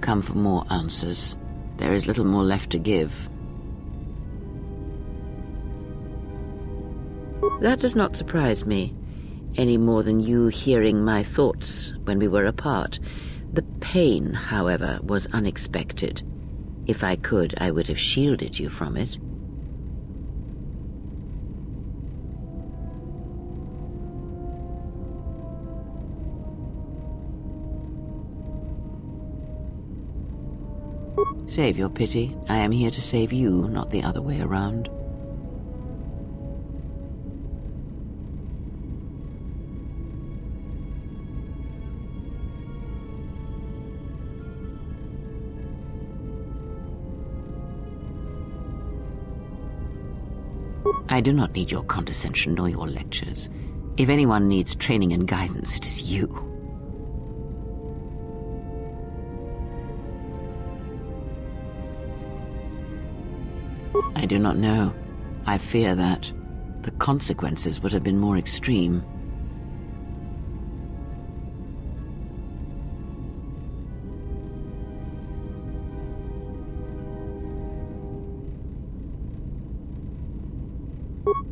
come for more answers. There is little more left to give. That does not surprise me, any more than you hearing my thoughts when we were apart. The pain, however, was unexpected. If I could, I would have shielded you from it. Save your pity. I am here to save you, not the other way around. I do not need your condescension nor your lectures. If anyone needs training and guidance, it is you. I do not know. I fear that the consequences would have been more extreme.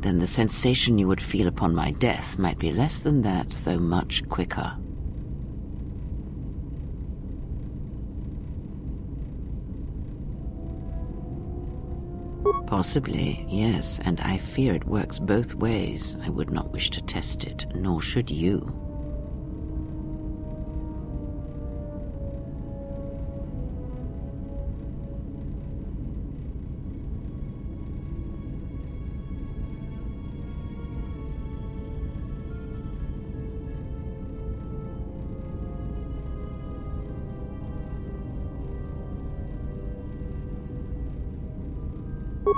Then the sensation you would feel upon my death might be less than that, though much quicker. Possibly, yes, and I fear it works both ways. I would not wish to test it, nor should you.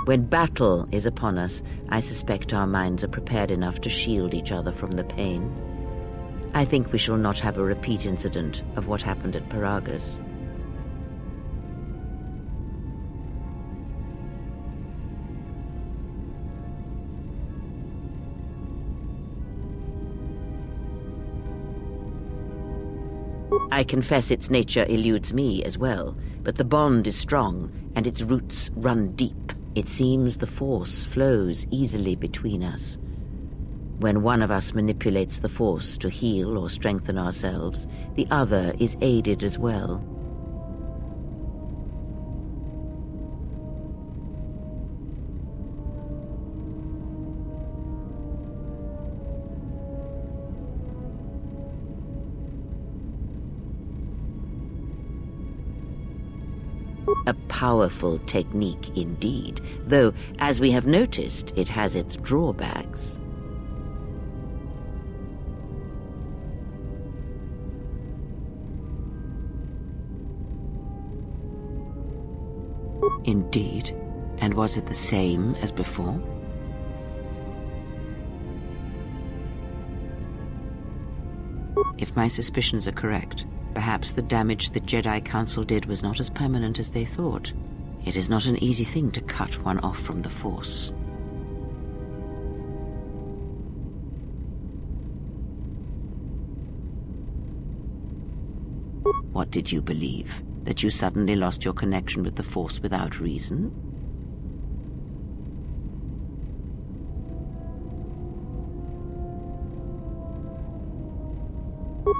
When battle is upon us, I suspect our minds are prepared enough to shield each other from the pain. I think we shall not have a repeat incident of what happened at Paragus. I confess its nature eludes me as well, but the bond is strong and its roots run deep. It seems the Force flows easily between us. When one of us manipulates the Force to heal or strengthen ourselves, the other is aided as well. A powerful technique indeed, though, as we have noticed, it has its drawbacks. Indeed. And was it the same as before? If my suspicions are correct, perhaps the damage the Jedi Council did was not as permanent as they thought. It is not an easy thing to cut one off from the Force. What did you believe? That you suddenly lost your connection with the Force without reason?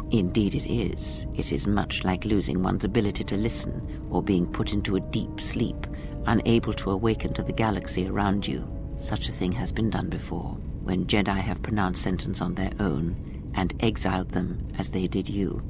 Indeed it is. It is much like losing one's ability to listen, or being put into a deep sleep, unable to awaken to the galaxy around you. Such a thing has been done before, when Jedi have pronounced sentence on their own, and exiled them as they did you.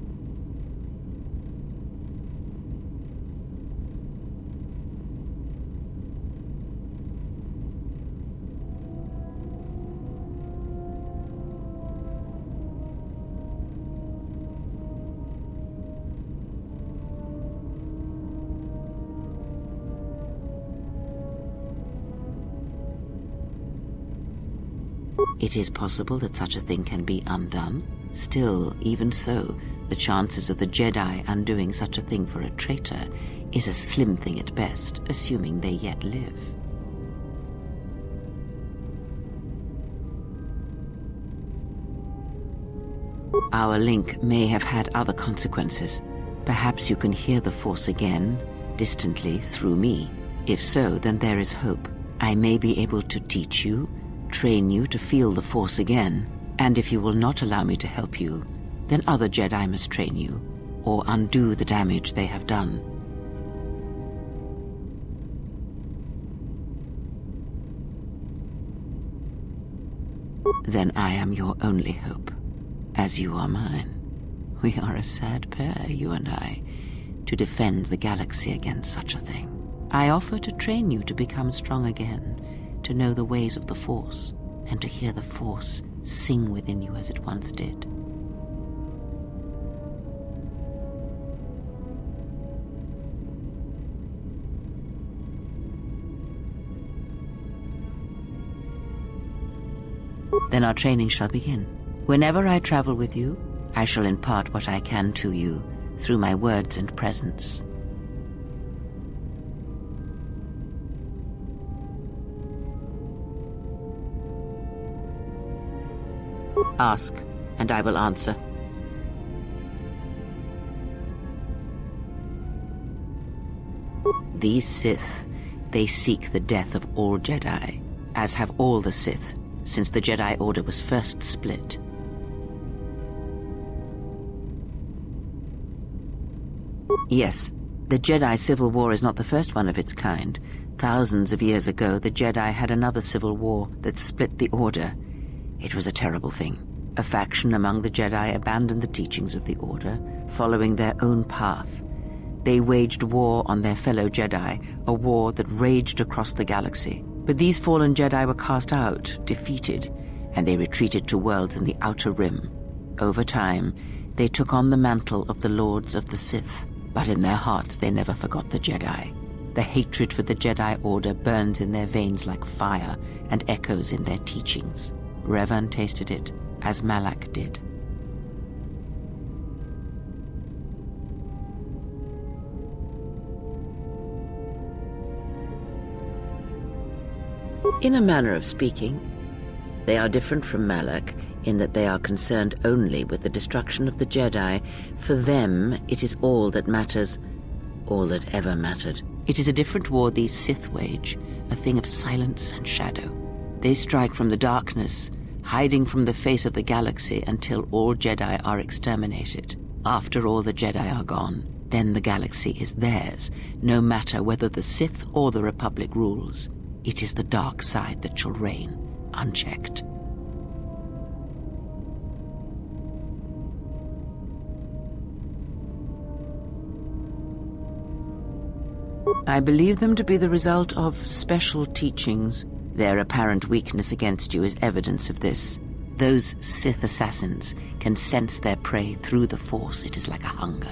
It is possible that such a thing can be undone. Still, even so, the chances of the Jedi undoing such a thing for a traitor is a slim thing at best, assuming they yet live. Our link may have had other consequences. Perhaps you can hear the Force again, distantly, through me. If so, then there is hope. I may be able to teach you, train you to feel the Force again, and if you will not allow me to help you, then other Jedi must train you, or undo the damage they have done. Then I am your only hope, as you are mine. We are a sad pair, you and I, to defend the galaxy against such a thing. I offer to train you to become strong again, to know the ways of the Force, and to hear the Force sing within you as it once did. Then our training shall begin. Whenever I travel with you, I shall impart what I can to you through my words and presence. Ask, and I will answer. These Sith, they seek the death of all Jedi, as have all the Sith, since the Jedi Order was first split. Yes, the Jedi Civil War is not the first one of its kind. Thousands of years ago, the Jedi had another civil war that split the Order. It was a terrible thing. A faction among the Jedi abandoned the teachings of the Order, following their own path. They waged war on their fellow Jedi, a war that raged across the galaxy. But these fallen Jedi were cast out, defeated, and they retreated to worlds in the Outer Rim. Over time, they took on the mantle of the Lords of the Sith, but in their hearts they never forgot the Jedi. The hatred for the Jedi Order burns in their veins like fire and echoes in their teachings. Revan tasted it, as Malak did. In a manner of speaking, they are different from Malak in that they are concerned only with the destruction of the Jedi. For them, it is all that matters, all that ever mattered. It is a different war these Sith wage, a thing of silence and shadow. They strike from the darkness, hiding from the face of the galaxy until all Jedi are exterminated. After all the Jedi are gone, then the galaxy is theirs, no matter whether the Sith or the Republic rules. It is the dark side that shall reign, unchecked. I believe them to be the result of special teachings. Their apparent weakness against you is evidence of this. Those Sith assassins can sense their prey through the Force. It is like a hunger.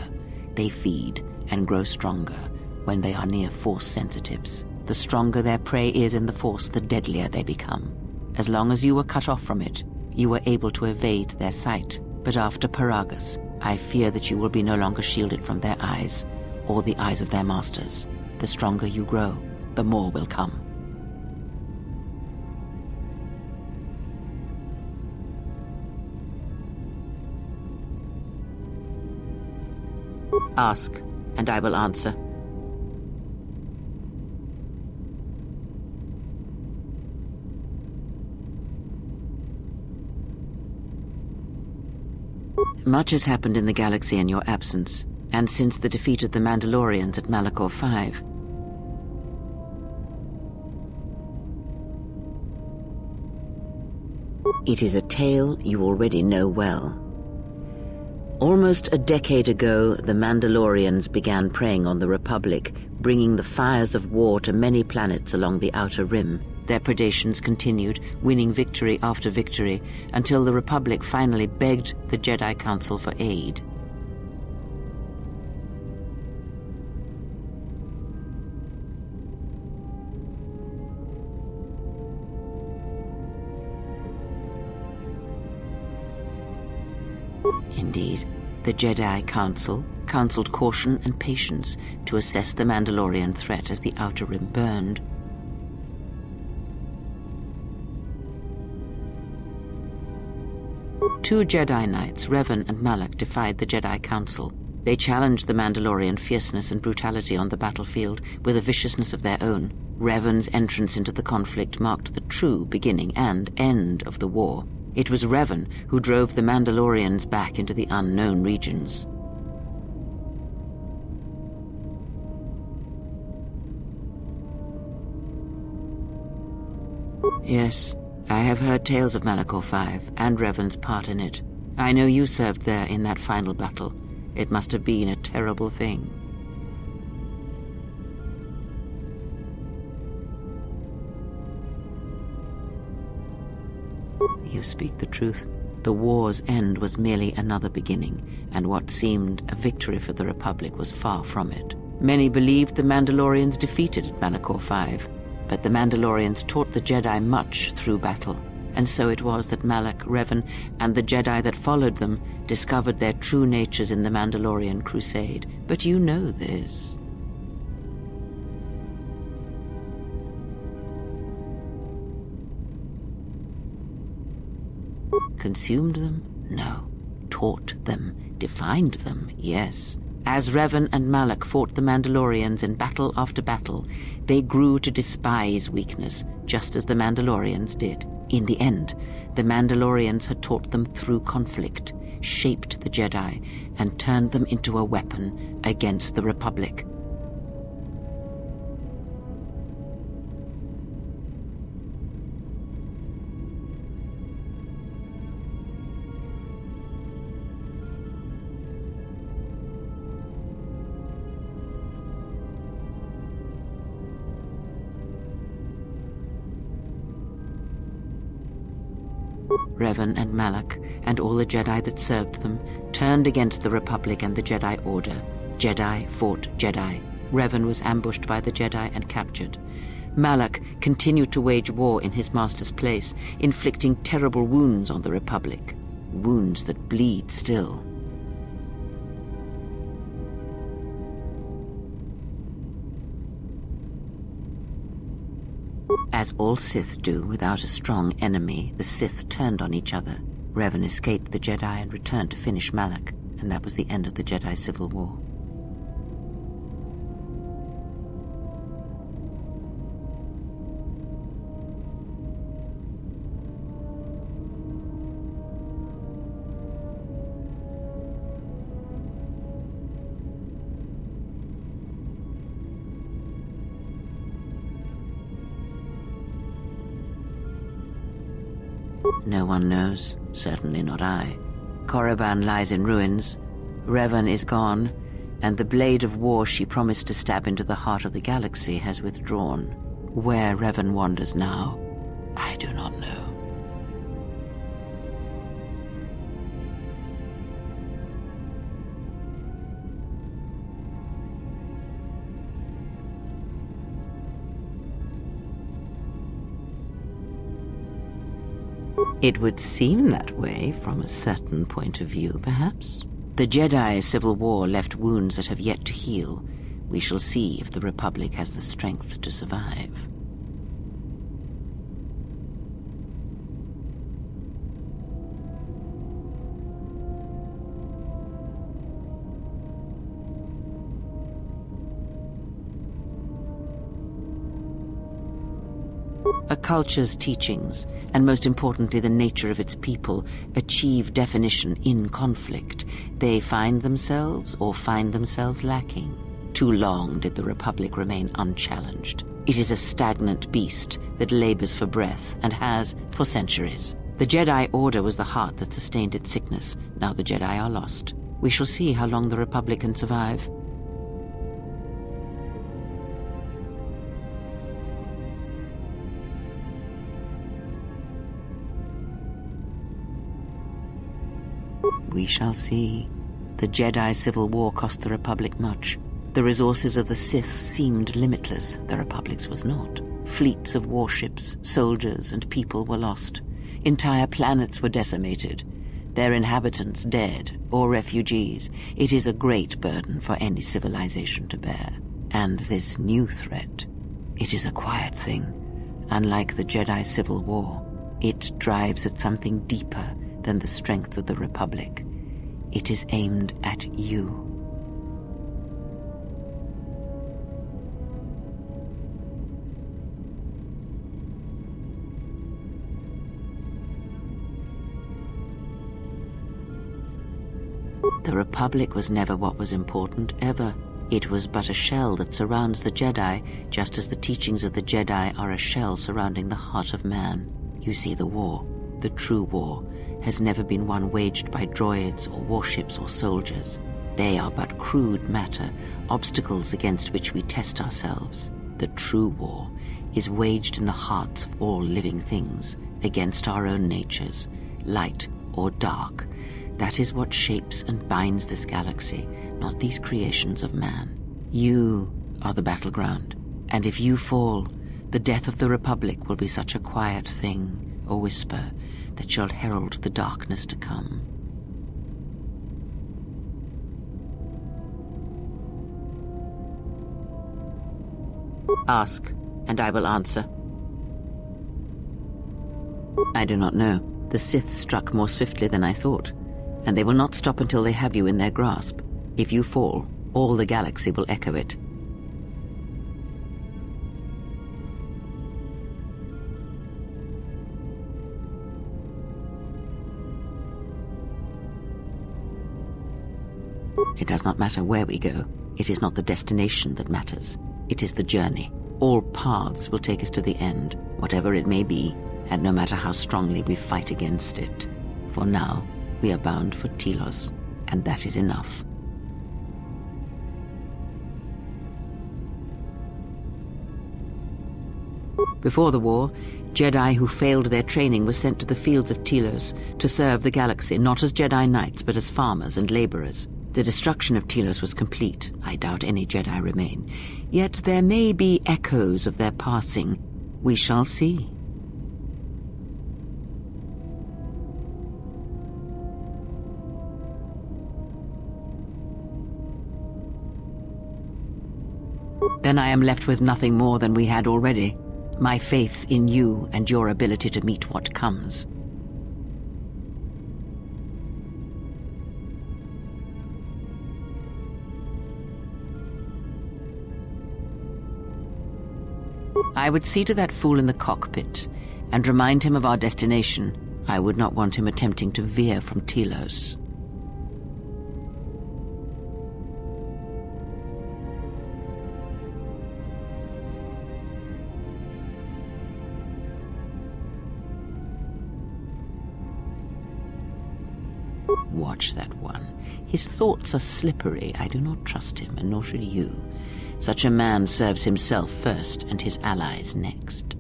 They feed and grow stronger when they are near Force sensitives. The stronger their prey is in the Force, the deadlier they become. As long as you were cut off from it, you were able to evade their sight. But after Paragus, I fear that you will be no longer shielded from their eyes, or the eyes of their masters. The stronger you grow, the more will come. Ask, and I will answer. Much has happened in the galaxy in your absence, and since the defeat of the Mandalorians at Malachor 5. It is a tale you already know well. Almost a decade ago, the Mandalorians began preying on the Republic, bringing the fires of war to many planets along the Outer Rim. Their predations continued, winning victory after victory, until the Republic finally begged the Jedi Council for aid. Indeed, the Jedi Council counseled caution and patience to assess the Mandalorian threat as the Outer Rim burned. Two Jedi Knights, Revan and Malak, defied the Jedi Council. They challenged the Mandalorian fierceness and brutality on the battlefield with a viciousness of their own. Revan's entrance into the conflict marked the true beginning and end of the war. It was Revan who drove the Mandalorians back into the unknown regions. Yes, I have heard tales of Malachor 5 and Revan's part in it. I know you served there in that final battle. It must have been a terrible thing. You speak the truth. The war's end was merely another beginning, and what seemed a victory for the Republic was far from it. Many believed the Mandalorians defeated Malachor 5, but the Mandalorians taught the Jedi much through battle, and so it was that Malak, Revan, and the Jedi that followed them discovered their true natures in the Mandalorian Crusade. But you know this. Consumed them? No. Taught them. Defined them? Yes. As Revan and Malak fought the Mandalorians in battle after battle, they grew to despise weakness, just as the Mandalorians did. In the end, the Mandalorians had taught them through conflict, shaped the Jedi, and turned them into a weapon against the Republic. Revan and Malak, and all the Jedi that served them, turned against the Republic and the Jedi Order. Jedi fought Jedi. Revan was ambushed by the Jedi and captured. Malak continued to wage war in his master's place, inflicting terrible wounds on the Republic. Wounds that bleed still. As all Sith do without a strong enemy, the Sith turned on each other. Revan escaped the Jedi and returned to finish Malak, and that was the end of the Jedi Civil War. No one knows, certainly not I. Korriban lies in ruins, Revan is gone, and the blade of war she promised to stab into the heart of the galaxy has withdrawn. Where Revan wanders now, I do not know. It would seem that way from a certain point of view, perhaps. The Jedi Civil War left wounds that have yet to heal. We shall see if the Republic has the strength to survive. A culture's teachings, and most importantly the nature of its people, achieve definition in conflict. They find themselves lacking. Too long did the Republic remain unchallenged. It is a stagnant beast that labors for breath, and has for centuries. The Jedi Order was the heart that sustained its sickness. Now the Jedi are lost. We shall see how long the Republic can survive. We shall see. The Jedi Civil War cost the Republic much. The resources of the Sith seemed limitless. The Republic's was not. Fleets of warships, soldiers, and people were lost. Entire planets were decimated. Their inhabitants dead or refugees. It is a great burden for any civilization to bear. And this new threat, it is a quiet thing. Unlike the Jedi Civil War, it drives at something deeper than the strength of the Republic. It is aimed at you. The Republic was never what was important, ever. It was but a shell that surrounds the Jedi, just as the teachings of the Jedi are a shell surrounding the heart of man. You see, the war, the true war, has never been one waged by droids or warships or soldiers. They are but crude matter, obstacles against which we test ourselves. The true war is waged in the hearts of all living things, against our own natures, light or dark. That is what shapes and binds this galaxy, not these creations of man. You are the battleground, and if you fall, the death of the Republic will be such a quiet thing, a whisper, that shall herald the darkness to come. Ask, and I will answer. I do not know. The Sith struck more swiftly than I thought, and they will not stop until they have you in their grasp. If you fall, all the galaxy will echo it. It does not matter where we go. It is not the destination that matters. It is the journey. All paths will take us to the end, whatever it may be, and no matter how strongly we fight against it. For now, we are bound for Telos, and that is enough. Before the war, Jedi who failed their training were sent to the fields of Telos to serve the galaxy, not as Jedi Knights, but as farmers and laborers. The destruction of Telos was complete. I doubt any Jedi remain. Yet there may be echoes of their passing. We shall see. Then I am left with nothing more than we had already. My faith in you and your ability to meet what comes. I would see to that fool in the cockpit and remind him of our destination. I would not want him attempting to veer from Telos. Watch that one. His thoughts are slippery. I do not trust him, and nor should you. Such a man serves himself first and his allies next.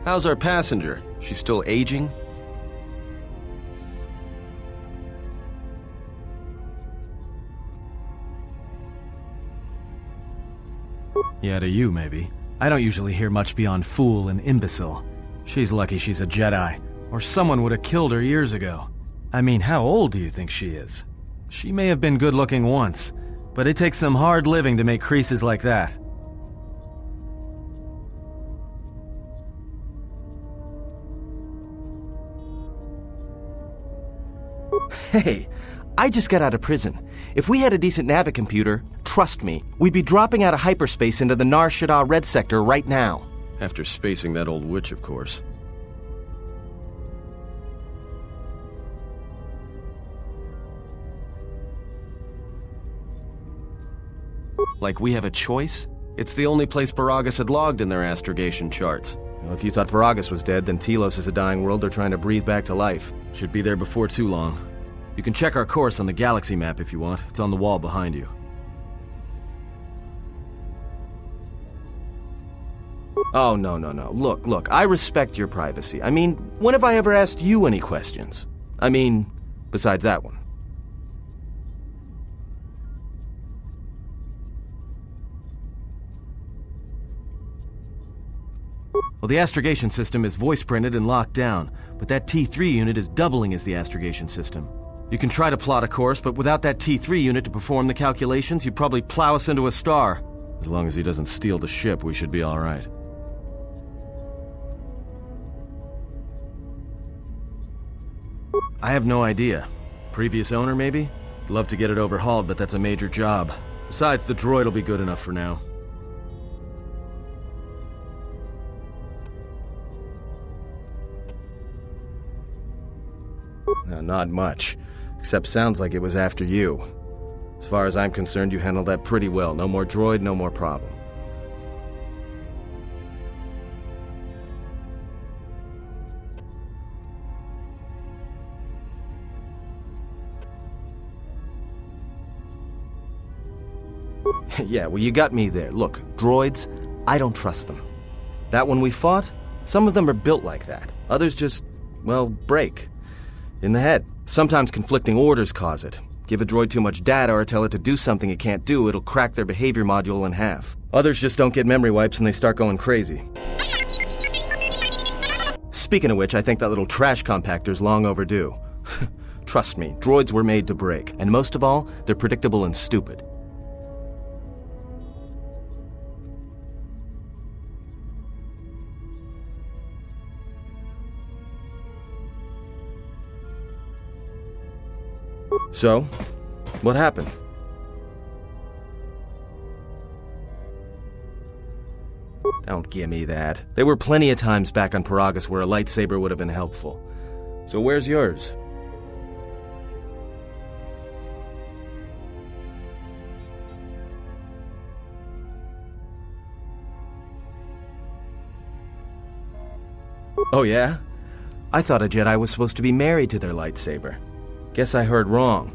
How's our passenger? She's still aging? Yeah, to you, maybe. I don't usually hear much beyond fool and imbecile. She's lucky she's a Jedi, or someone would have killed her years ago. I mean, how old do you think she is? She may have been good-looking once, but it takes some hard living to make creases like that. Hey, I just got out of prison. If we had a decent navicomputer, trust me, we'd be dropping out of hyperspace into the Nar Shaddaa Red Sector right now. After spacing that old witch, of course. Like we have a choice? It's the only place Baragas had logged in their astrogation charts. Well, if you thought Baragas was dead, then Telos is a dying world they're trying to breathe back to life. Should be there before too long. You can check our course on the galaxy map if you want. It's on the wall behind you. Oh, no. Look, I respect your privacy. I mean, when have I ever asked you any questions? I mean, besides that one. Well, the astrogation system is voice-printed and locked down, but that T3 unit is doubling as the astrogation system. You can try to plot a course, but without that T3 unit to perform the calculations, you'd probably plow us into a star. As long as he doesn't steal the ship, we should be all right. I have no idea. Previous owner, maybe? Love to get it overhauled, but that's a major job. Besides, the droid will be good enough for now. No, not much. Except sounds like it was after you. As far as I'm concerned, you handled that pretty well. No more droid, no more problem. Yeah, well, you got me there. Look, droids, I don't trust them. That one we fought, some of them are built like that. Others just, well, break. In the head. Sometimes conflicting orders cause it. Give a droid too much data or tell it to do something it can't do, it'll crack their behavior module in half. Others just don't get memory wipes and they start going crazy. Speaking of which, I think that little trash compactor's long overdue. Trust me, droids were made to break. And most of all, they're predictable and stupid. So, what happened? Don't give me that. There were plenty of times back on Paragus where a lightsaber would have been helpful. So where's yours? Oh yeah? I thought a Jedi was supposed to be married to their lightsaber. Guess I heard wrong.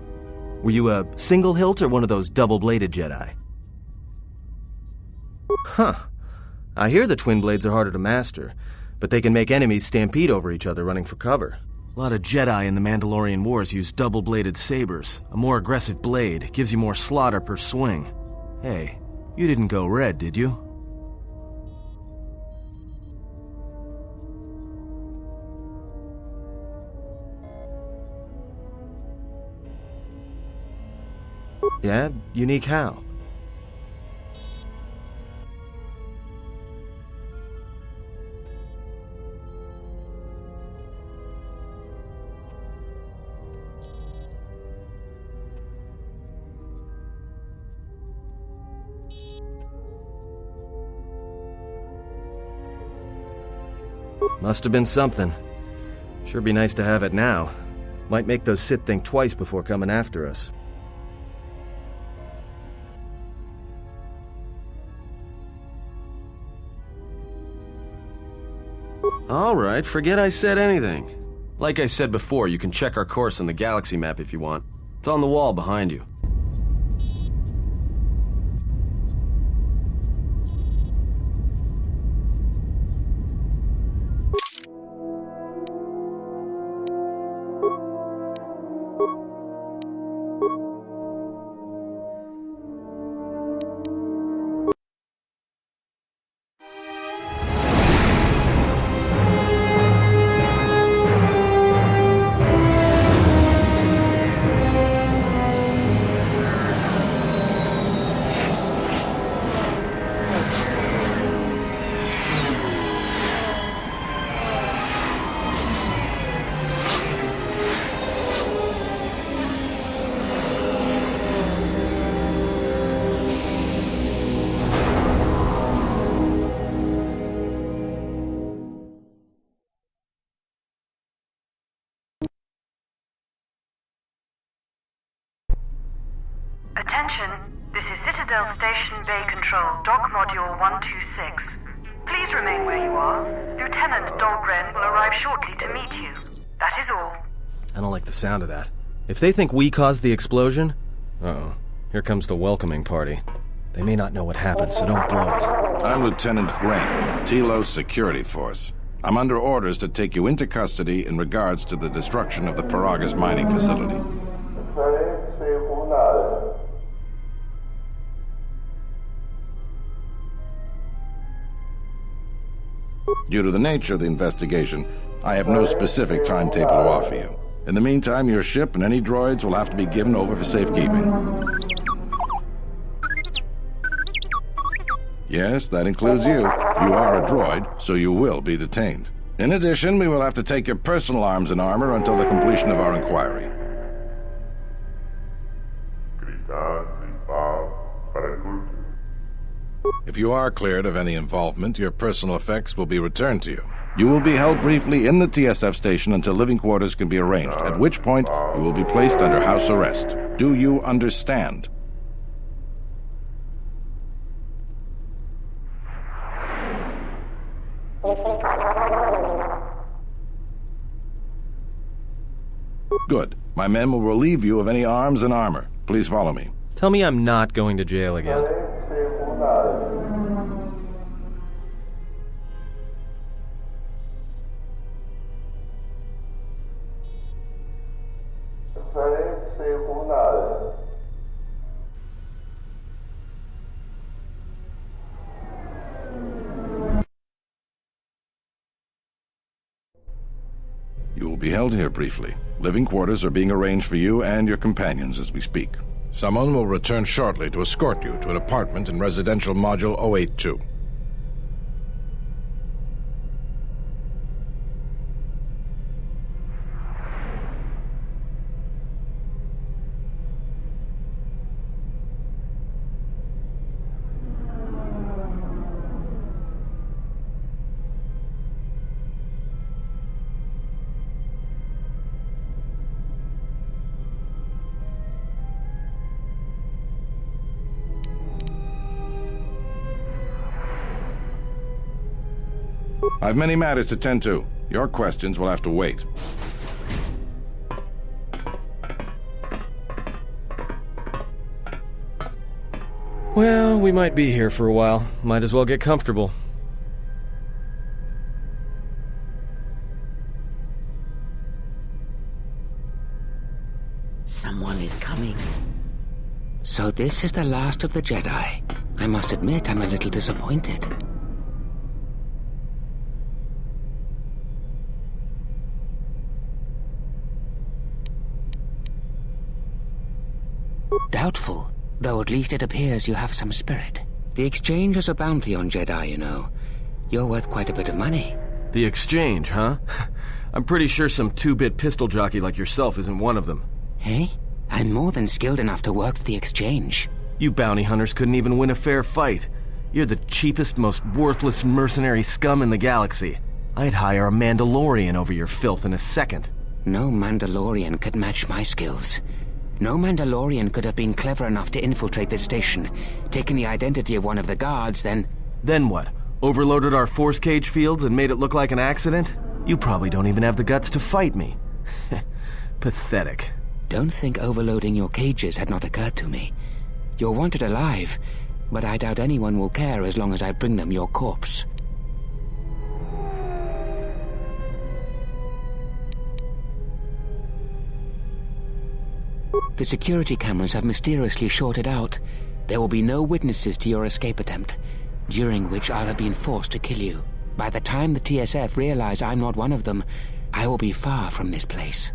Were you a single hilt or one of those double-bladed Jedi? Huh. I hear the twin blades are harder to master, but they can make enemies stampede over each other running for cover. A lot of Jedi in the Mandalorian Wars use double-bladed sabers. A more aggressive blade gives you more slaughter per swing. Hey, you didn't go red, did you? Yeah? Unique how? Must have been something. Sure be nice to have it now. Might make those Sith think twice before coming after us. Alright, forget I said anything. Like I said before, you can check our course on the galaxy map if you want. It's on the wall behind you. Attention, this is Citadel Station Bay Control, Dock Module 126. Please remain where you are. Lieutenant Dahlgren will arrive shortly to meet you. That is all. I don't like the sound of that. If they think we caused the explosion... Uh-oh. Here comes the welcoming party. They may not know what happened, so don't blow it. I'm Lieutenant Grant, Telos Security Force. I'm under orders to take you into custody in regards to the destruction of the Paragus mining facility. Due to the nature of the investigation, I have no specific timetable to offer you. In the meantime, your ship and any droids will have to be given over for safekeeping. Yes, that includes you. You are a droid, so you will be detained. In addition, we will have to take your personal arms and armor until the completion of our inquiry. If you are cleared of any involvement, your personal effects will be returned to you. You will be held briefly in the TSF station until living quarters can be arranged, at which point you will be placed under house arrest. Do you understand? Good. My men will relieve you of any arms and armor. Please follow me. Tell me I'm not going to jail again. You will be held here briefly. Living quarters are being arranged for you and your companions as we speak. Someone will return shortly to escort you to an apartment in Residential Module 082. I've many matters to tend to. Your questions will have to wait. Well, we might be here for a while. Might as well get comfortable. Someone is coming. So this is the last of the Jedi. I must admit I'm a little disappointed. Doubtful, though at least it appears you have some spirit. The exchange is a bounty on Jedi, you know. You're worth quite a bit of money. The exchange, huh? I'm pretty sure some two-bit pistol jockey like yourself isn't one of them. Hey? I'm more than skilled enough to work for the exchange. You bounty hunters couldn't even win a fair fight. You're the cheapest, most worthless mercenary scum in the galaxy. I'd hire a Mandalorian over your filth in a second. No Mandalorian could match my skills. No Mandalorian could have been clever enough to infiltrate this station, taken the identity of one of the guards, then... Then what? Overloaded our force cage fields and made it look like an accident? You probably don't even have the guts to fight me. Pathetic. Don't think overloading your cages had not occurred to me. You're wanted alive, but I doubt anyone will care as long as I bring them your corpse. The security cameras have mysteriously shorted out. There will be no witnesses to your escape attempt, during which I'll have been forced to kill you. By the time the TSF realize I'm not one of them, I will be far from this place.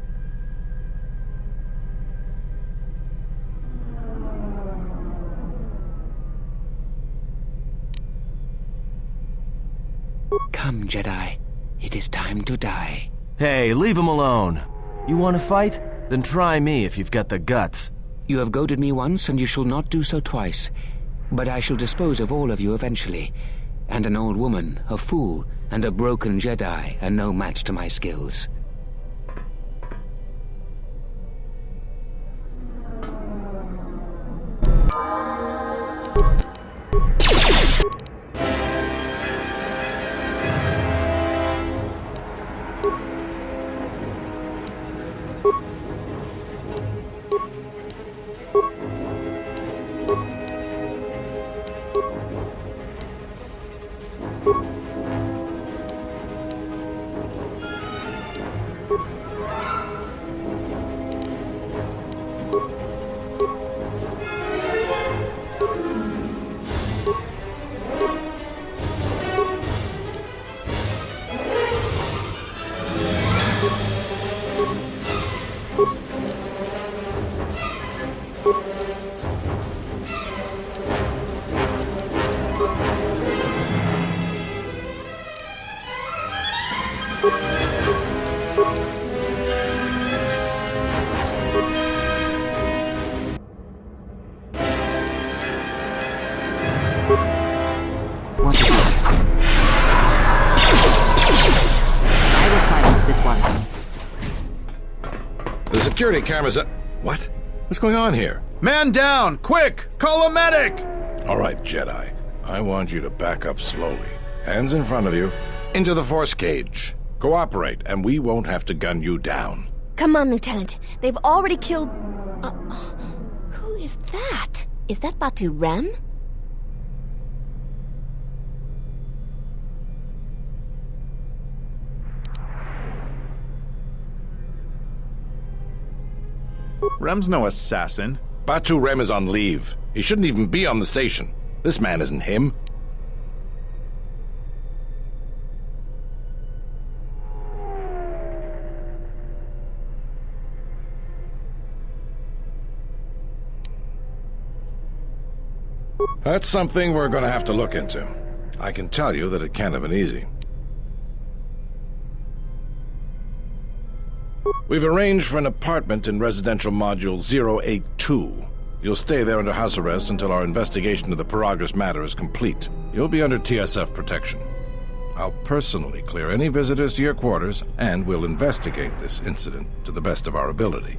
Come, Jedi. It is time to die. Hey, leave him alone. You want to fight? Then try me if you've got the guts. You have goaded me once, and you shall not do so twice. But I shall dispose of all of you eventually. And an old woman, a fool, and a broken Jedi are no match to my skills. The security cameras are... What? What's going on here? Man down! Quick! Call a medic! All right, Jedi. I want you to back up slowly. Hands in front of you. Into the force cage. Cooperate, and we won't have to gun you down. Come on, Lieutenant. They've already killed... who is that? Is that Batu Rem? Rem's no assassin. Batu Rem is on leave. He shouldn't even be on the station. This man isn't him. That's something we're going to have to look into. I can tell you that it can't have been easy. We've arranged for an apartment in residential module 082. You'll stay there under house arrest until our investigation of the Paragus matter is complete. You'll be under TSF protection. I'll personally clear any visitors to your quarters, and we'll investigate this incident to the best of our ability.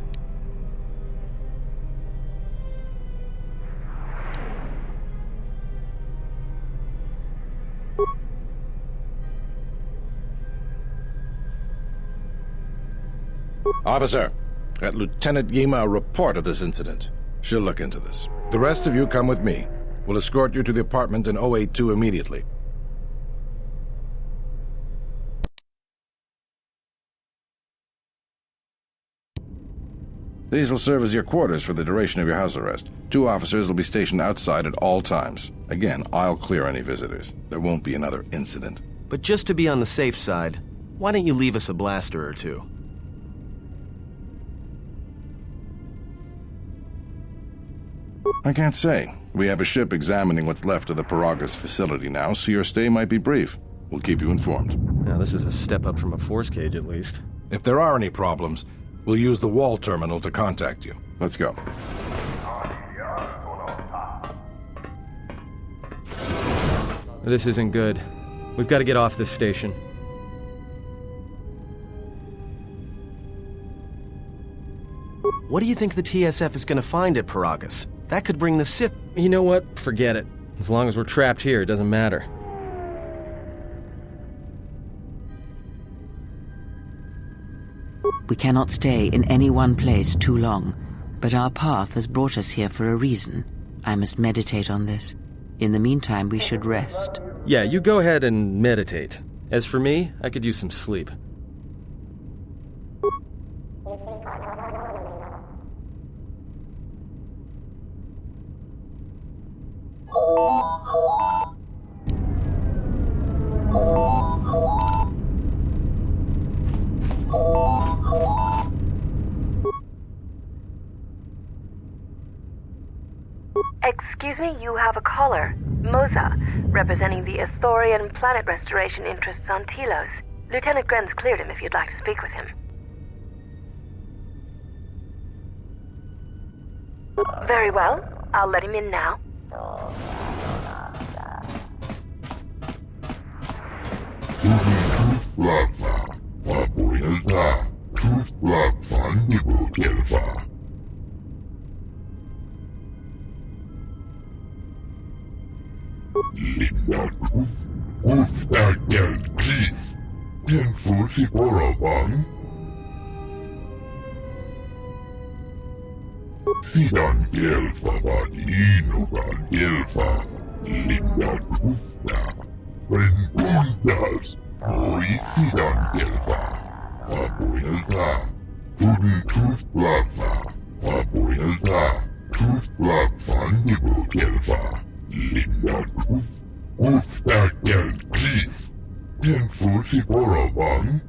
Officer, get Lieutenant Yima a report of this incident. She'll look into this. The rest of you come with me. We'll escort you to the apartment in 082 immediately. These will serve as your quarters for the duration of your house arrest. 2 officers will be stationed outside at all times. Again, I'll clear any visitors. There won't be another incident. But just to be on the safe side, why don't you leave us a blaster or two? I can't say. We have a ship examining what's left of the Paragus facility now, so your stay might be brief. We'll keep you informed. Now, this is a step up from a force cage, at least. If there are any problems, we'll use the wall terminal to contact you. Let's go. This isn't good. We've got to get off this station. What do you think the TSF is going to find at Paragus? That could bring the Sith... You know what? Forget it. As long as we're trapped here, it doesn't matter. We cannot stay in any one place too long, but our path has brought us here for a reason. I must meditate on this. In the meantime, we should rest. Yeah, you go ahead and meditate. As for me, I could use some sleep. Excuse me, you have a caller. Moza, representing the Ithorian planet restoration interests on Telos. Lieutenant Grenz cleared him if you'd like to speak with him. Very well. I'll let him in now. Sidan Gelfa var inugan Gelfa, Linda Trufna, Rentundas, Oi Sidan Gelfa, Vapoelta, Tudun Truflava, Vapoelta, Truflava Nibu Gelfa, Linda Truf, Ufta Gel Chief, Tenfusi Boravan,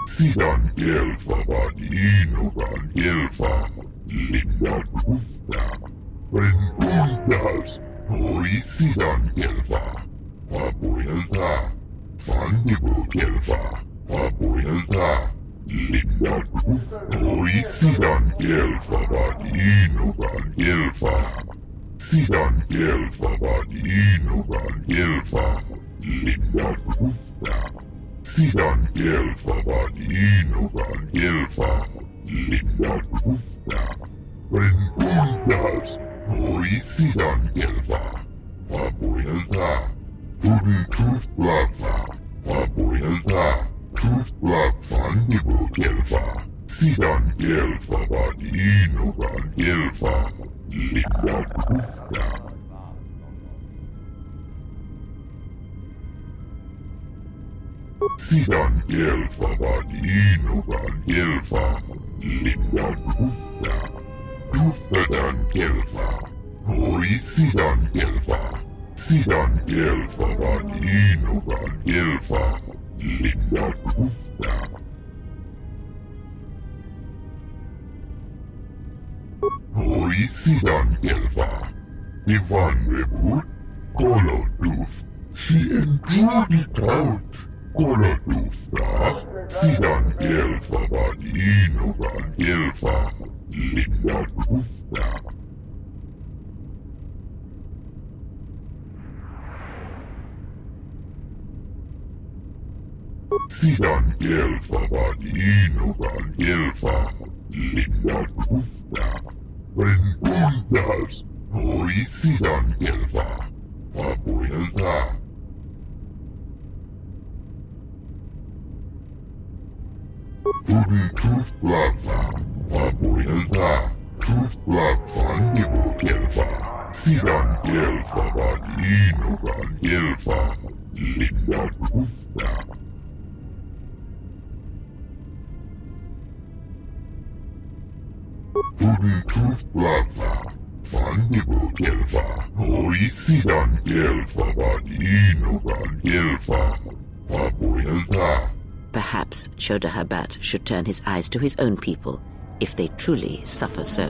Sidan Gelfa var inugan Gelfa, Linda Trufna, Rentundas, Oi Sidan Gelfa, Vapoelta, Fannibu Gelfa, Vapoelta, Linda Truf, Oi Sidan Gelfa var inugan Gelfa, Sidan Gelfa var inugan Gelfa, Linda Trufna, Sidan Gelfa Vadinogan Gelfa Linda Trufta Rentundas Horisidan Gelfa Vapoyalta Tudin Trufblava Vapoyalta Trufblav Gelfa Sidan Gelfa Vadinogan Gelfa Linda Trufta Sidan Gelfa Vadinogan Gelfa Linda Trufta Truftadan Gelfa Horisidan Gelfa Sidan Gelfa Vadinogan Gelfa Linda Trufta Horisidan Gelfa Ivan Rebut Kolotuf She intruded out Kolotufta Sidan Gelfa Vadinogan Gelfa Linda Trufta Sidan Gelfa Vadinogan Gelfa Linda Trufta Rentundas Horisidan Gelfa Vapoyalta Tudin Trufblava Vapoyalta Trufblavan Gelfa Sidan Gelfa Vadinogan Gelfa Linda Trufta Tudin Trufblava Vandibo Gelfa Horisidan Gelfa Vadinogan Gelfa Vapoyalta Perhaps Chodahabat should turn his eyes to his own people, if they truly suffer so.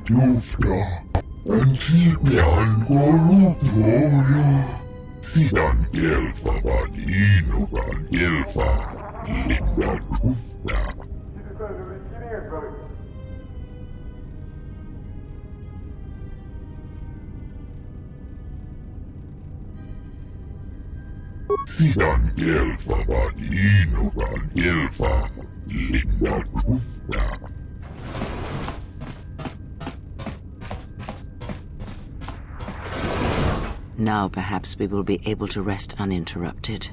Tufta Antibian Golutoya Sidan Gelfa Vadinogan Gelfa Linda Trufta Sidan Gelfa Vadinogan Gelfa Linda Trufta Now perhaps we will be able to rest uninterrupted.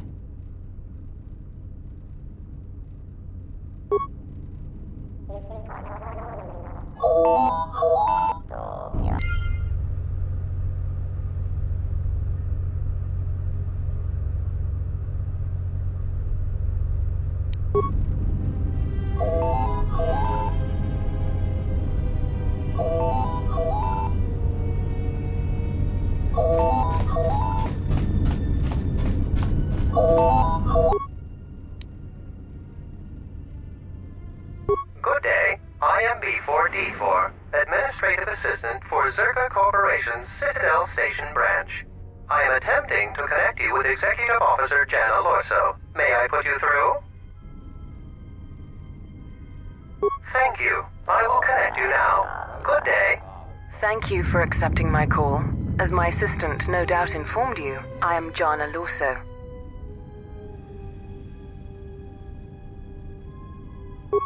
Good day. I am B4D4, Administrative Assistant for Zerka Corporation's Citadel Station branch. I am attempting to connect you with Executive Officer Jana Lorso. May I put you through? Thank you. I will connect you now. Good day. Thank you for accepting my call. As my assistant no doubt informed you, I am Jana Lorso.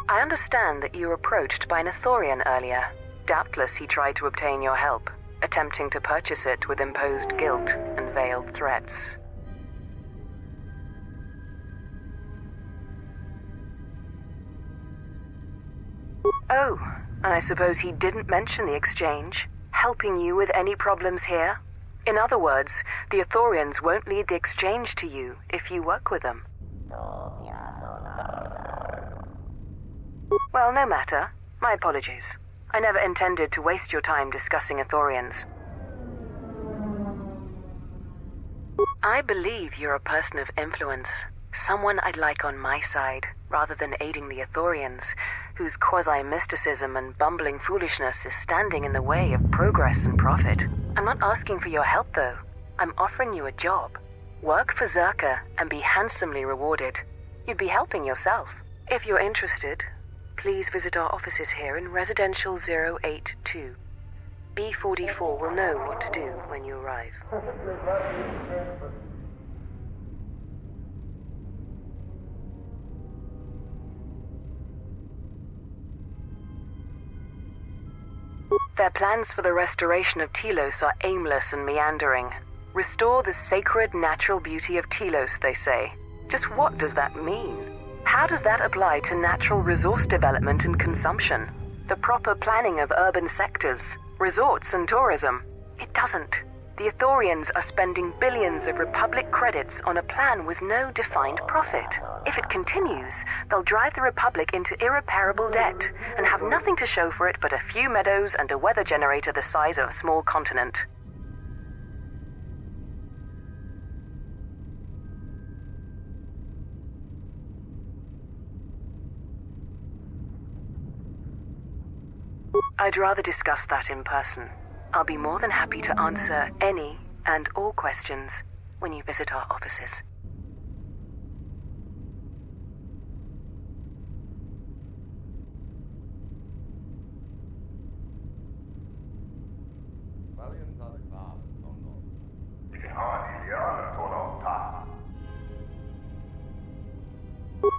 I understand that you were approached by an Ithorian earlier. Doubtless he tried to obtain your help, attempting to purchase it with imposed guilt and veiled threats. Oh, and I suppose he didn't mention the exchange, helping you with any problems here? In other words, the Ithorians won't lead the exchange to you if you work with them. Well, no matter. My apologies. I never intended to waste your time discussing Ithorians. I believe you're a person of influence, someone I'd like on my side, rather than aiding the Ithorians, whose quasi-mysticism and bumbling foolishness is standing in the way of progress and profit. I'm not asking for your help, though. I'm offering you a job. Work for Zerka and be handsomely rewarded. You'd be helping yourself. If you're interested, please visit our offices here in Residential 082. B44 will know what to do when you arrive. Their plans for the restoration of Telos are aimless and meandering. Restore the sacred natural beauty of Telos, they say. Just what does that mean? How does that apply to natural resource development and consumption? The proper planning of urban sectors, resorts and tourism? It doesn't. The Ithorians are spending billions of Republic credits on a plan with no defined profit. If it continues, they'll drive the Republic into irreparable debt and have nothing to show for it but a few meadows and a weather generator the size of a small continent. I'd rather discuss that in person. I'll be more than happy to answer any and all questions when you visit our offices.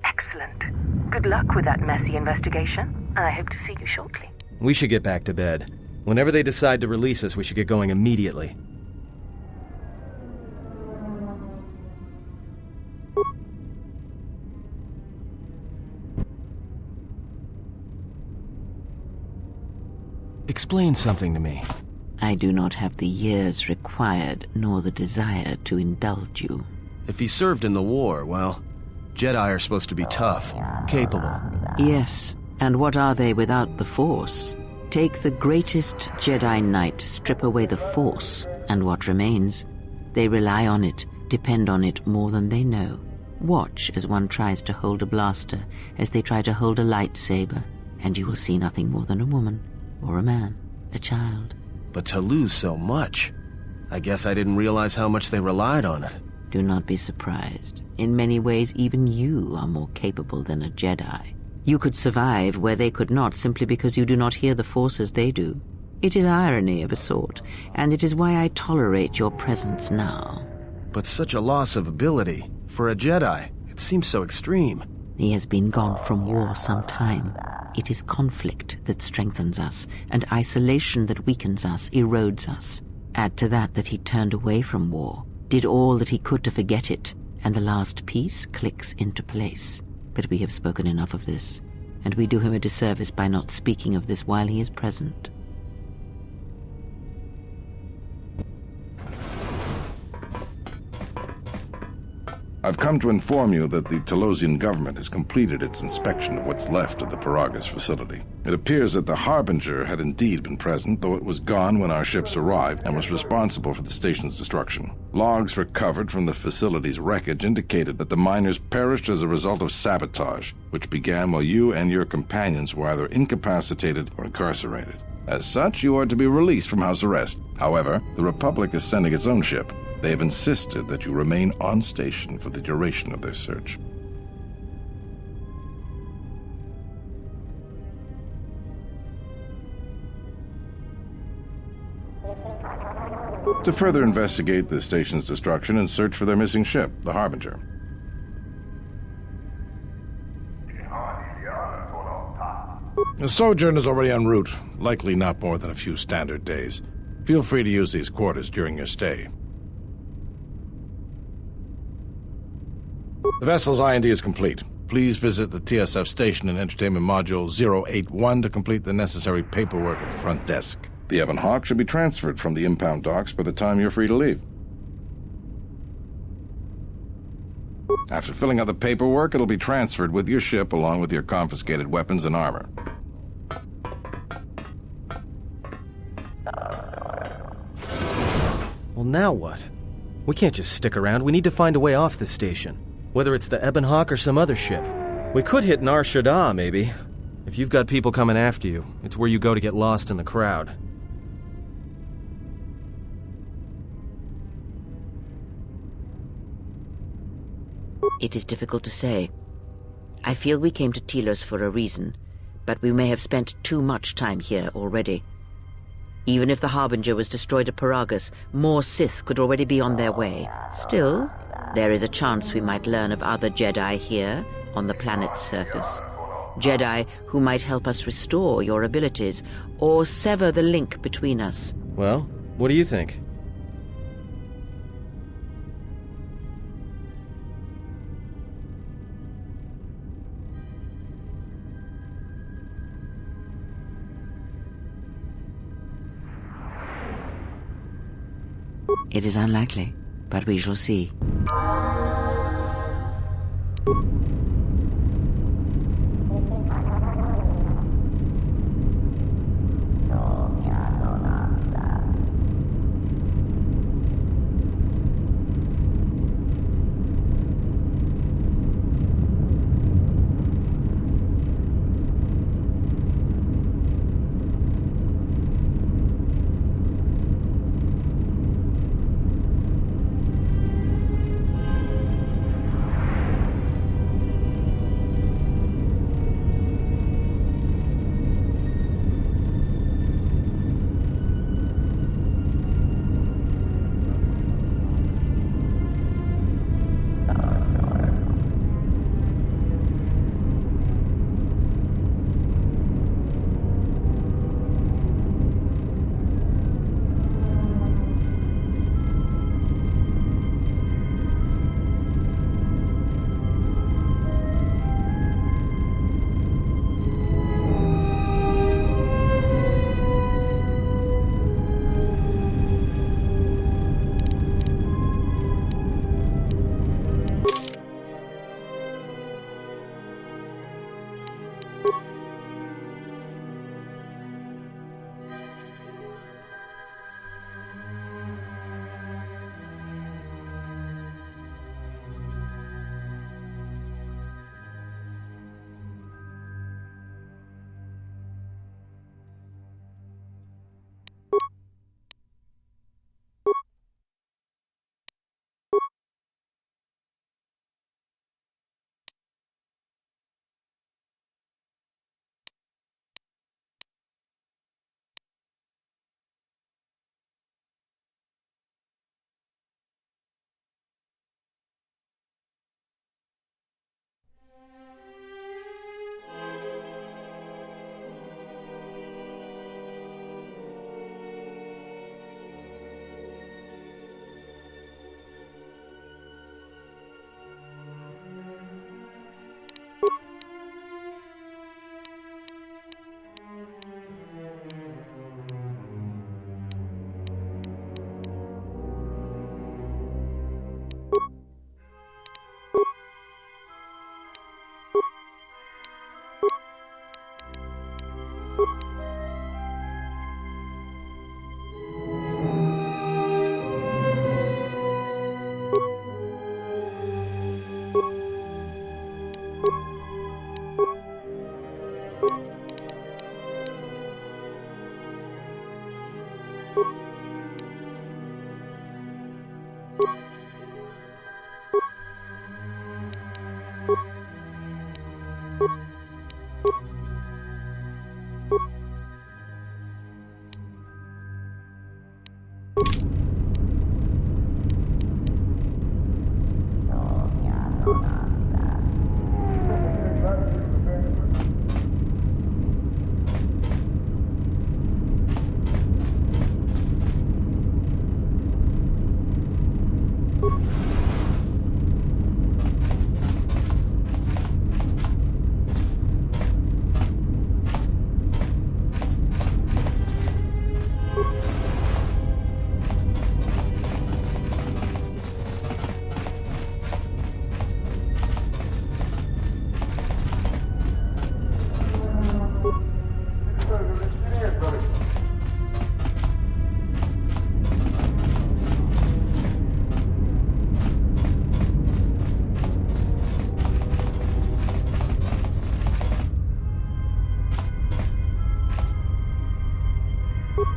Excellent. Good luck with that messy investigation, and I hope to see you shortly. We should get back to bed. Whenever they decide to release us, we should get going immediately. Explain something to me. I do not have the years required, nor the desire to indulge you. If he served in the war, well, Jedi are supposed to be tough, capable. Yes, and what are they without the Force? Take the greatest Jedi Knight, strip away the Force, and what remains? They rely on it, depend on it more than they know. Watch as one tries to hold a blaster, as they try to hold a lightsaber, and you will see nothing more than a woman, or a man, a child. But to lose so much, I guess I didn't realize how much they relied on it. Do not be surprised. In many ways, even you are more capable than a Jedi. You could survive where they could not simply because you do not hear the Force as they do. It is irony of a sort, and it is why I tolerate your presence now. But such a loss of ability, for a Jedi, it seems so extreme. He has been gone from war some time. It is conflict that strengthens us, and isolation that weakens us, erodes us. Add to that he turned away from war, did all that he could to forget it, and the last piece clicks into place. But we have spoken enough of this, and we do him a disservice by not speaking of this while he is present. I've come to inform you that the Telosian government has completed its inspection of what's left of the Paragas facility. It appears that the Harbinger had indeed been present, though it was gone when our ships arrived and was responsible for the station's destruction. Logs recovered from the facility's wreckage indicated that the miners perished as a result of sabotage, which began while you and your companions were either incapacitated or incarcerated. As such, you are to be released from house arrest. However, the Republic is sending its own ship. They have insisted that you remain on station for the duration of their search. To further investigate the station's destruction and search for their missing ship, the Harbinger. The sojourn is already en route, likely not more than a few standard days. Feel free to use these quarters during your stay. The vessel's IND is complete. Please visit the TSF station and entertainment module 081 to complete the necessary paperwork at the front desk. The Ebon Hawk should be transferred from the impound docks by the time you're free to leave. After filling out the paperwork, it'll be transferred with your ship along with your confiscated weapons and armor. Well, now what? We can't just stick around. We need to find a way off this station. Whether it's the Ebon Hawk or some other ship. We could hit Nar Shaddaa, maybe. If you've got people coming after you, it's where you go to get lost in the crowd. It is difficult to say. I feel we came to Telos for a reason, but we may have spent too much time here already. Even if the Harbinger was destroyed at Paragas, more Sith could already be on their way. Still, there is a chance we might learn of other Jedi here, on the planet's surface. Jedi who might help us restore your abilities, or sever the link between us. Well, what do you think? It is unlikely, but we shall see.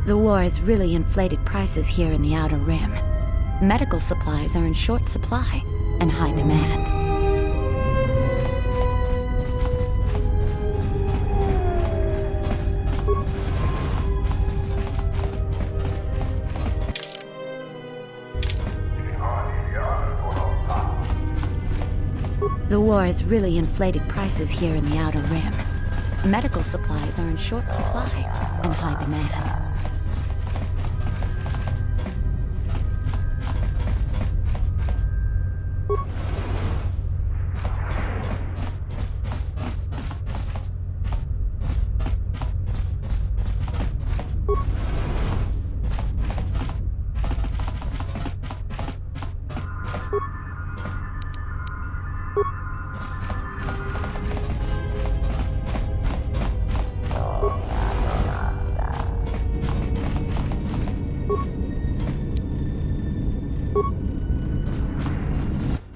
The war has really inflated prices here in the Outer Rim. Medical supplies are in short supply and high demand. The war has really inflated prices here in the Outer Rim. Medical supplies are in short supply and high demand.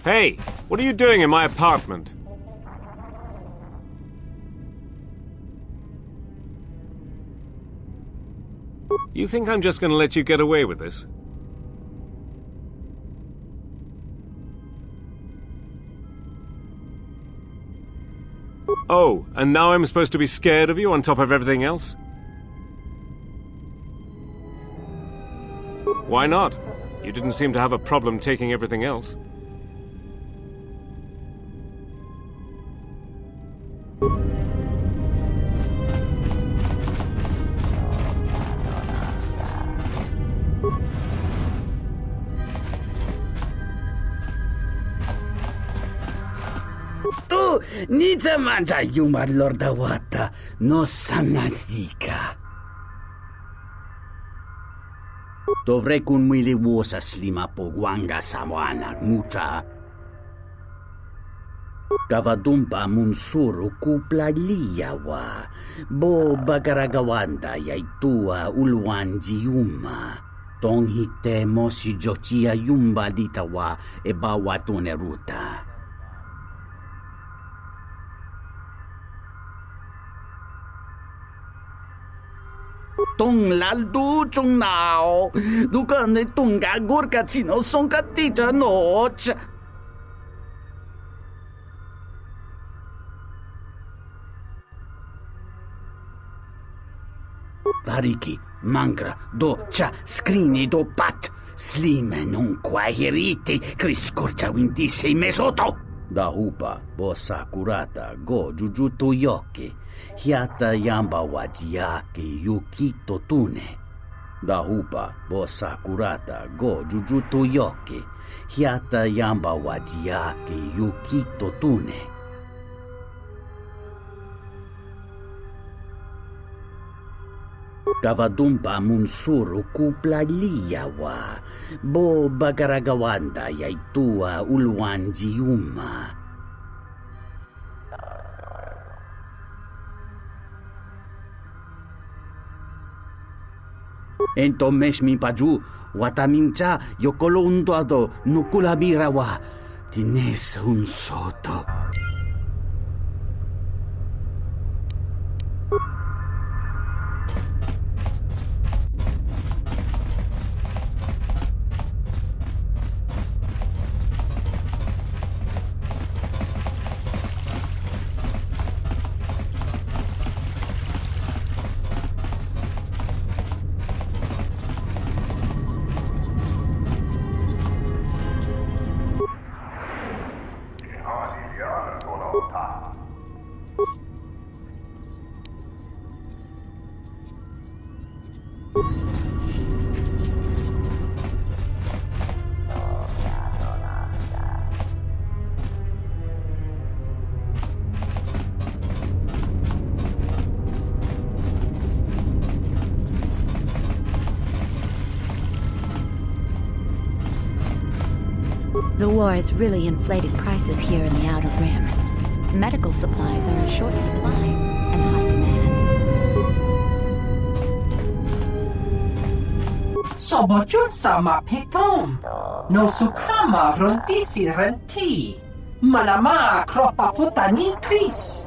Hey, what are you doing in my apartment? You think I'm just gonna let you get away with this? Oh, and now I'm supposed to be scared of you on top of everything else? Why not? You didn't seem to have a problem taking everything else. Tu nici mangia iumar lor da wata no sanasdika. Dovrei kun mili vuosa slima po guanga samoana mucha. Kavadumpa munsuru kupla liyawa. Bo bagaragawanda yaitua ulwanji yuma. Tong hite mosi jochia yumba ditawa e bawa tuneruta. Tong laldu chung nao. Dukane tunga gurka chino sonka tija noch. Variki, mangra, do cha, scrini do pat. Slime non quairiti, criscorcia windisi mesoto. Da hupa, bossa curata, go jujutu yoki. Hiata yamba wajiaki yukito tune. Da hupa, bossa curata, go jujutu yoki. Hiata yamba wajiaki yukito tune. Kavadumpa munsuru kupla liyawa. Bo bagaragawanda yaitua ulwanji yuma. Ento meshmi paju, watamincha yokolondoado nukulabirawa. Tines un soto. The war has really inflated prices here in the Outer Rim. Medical supplies are in short supply and high demand. Sobojun sama pitom. No sukama rondisi renti. Manama kropa putani tris.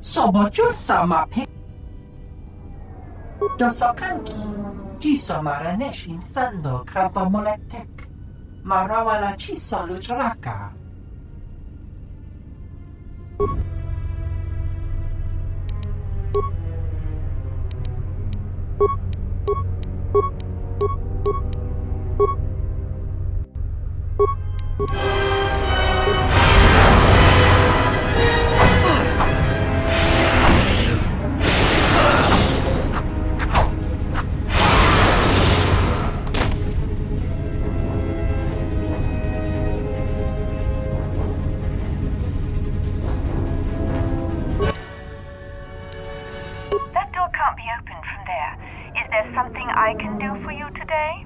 Sobojun sama pe... Dosokanki. Jiso maranesh insando krampa moletek. Marawala chiso luchraka. That door can't be opened from there. Is there something I can do for you today?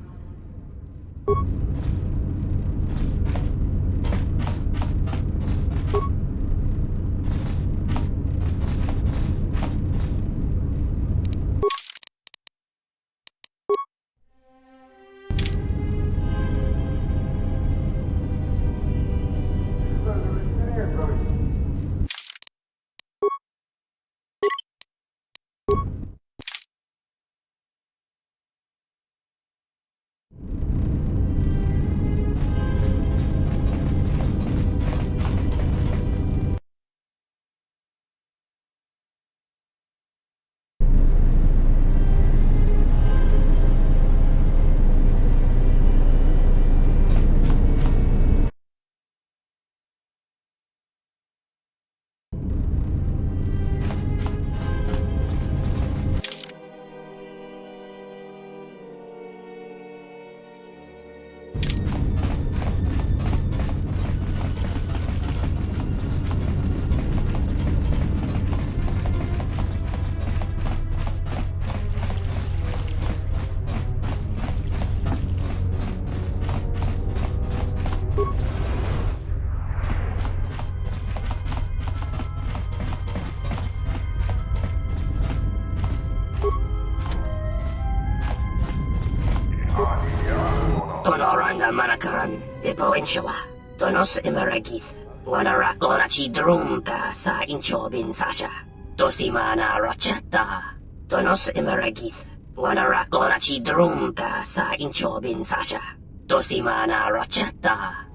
Tonoranga Manakan, Ipo Inshawa, Donos Imaragith, Wanara Gorachi Drumka Sa Inchobin Sasha, Dosimana Rachata, Donos Imaragith, Wanara Gorachi Drumka Sa Inchobin Sasha, Dosimana Rachata.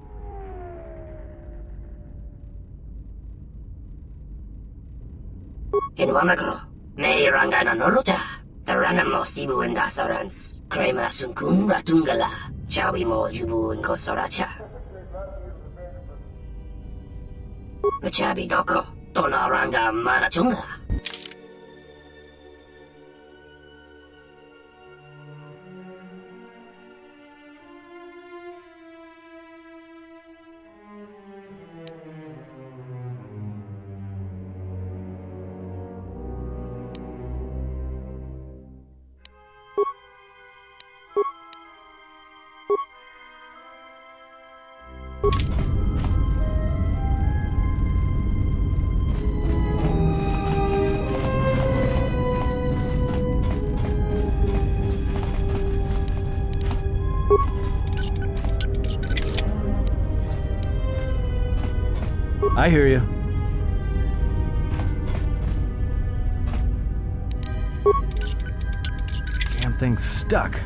In Wamagro, May Rangana Noruta, Taranamo Sibu and Dasarans, Krema Sunkun Ratungala, Chawi Mo Jubu and Kosoracha. Machabi Doko, Donaranga Manachunga. I hear you. Damn thing's stuck.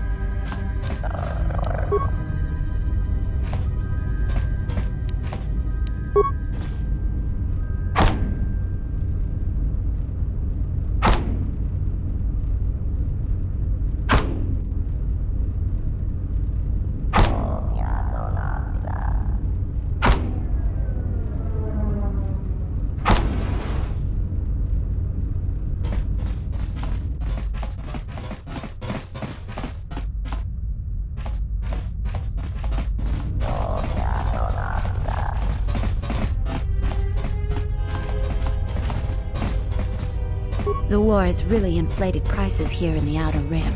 The war has really inflated prices here in the Outer Rim.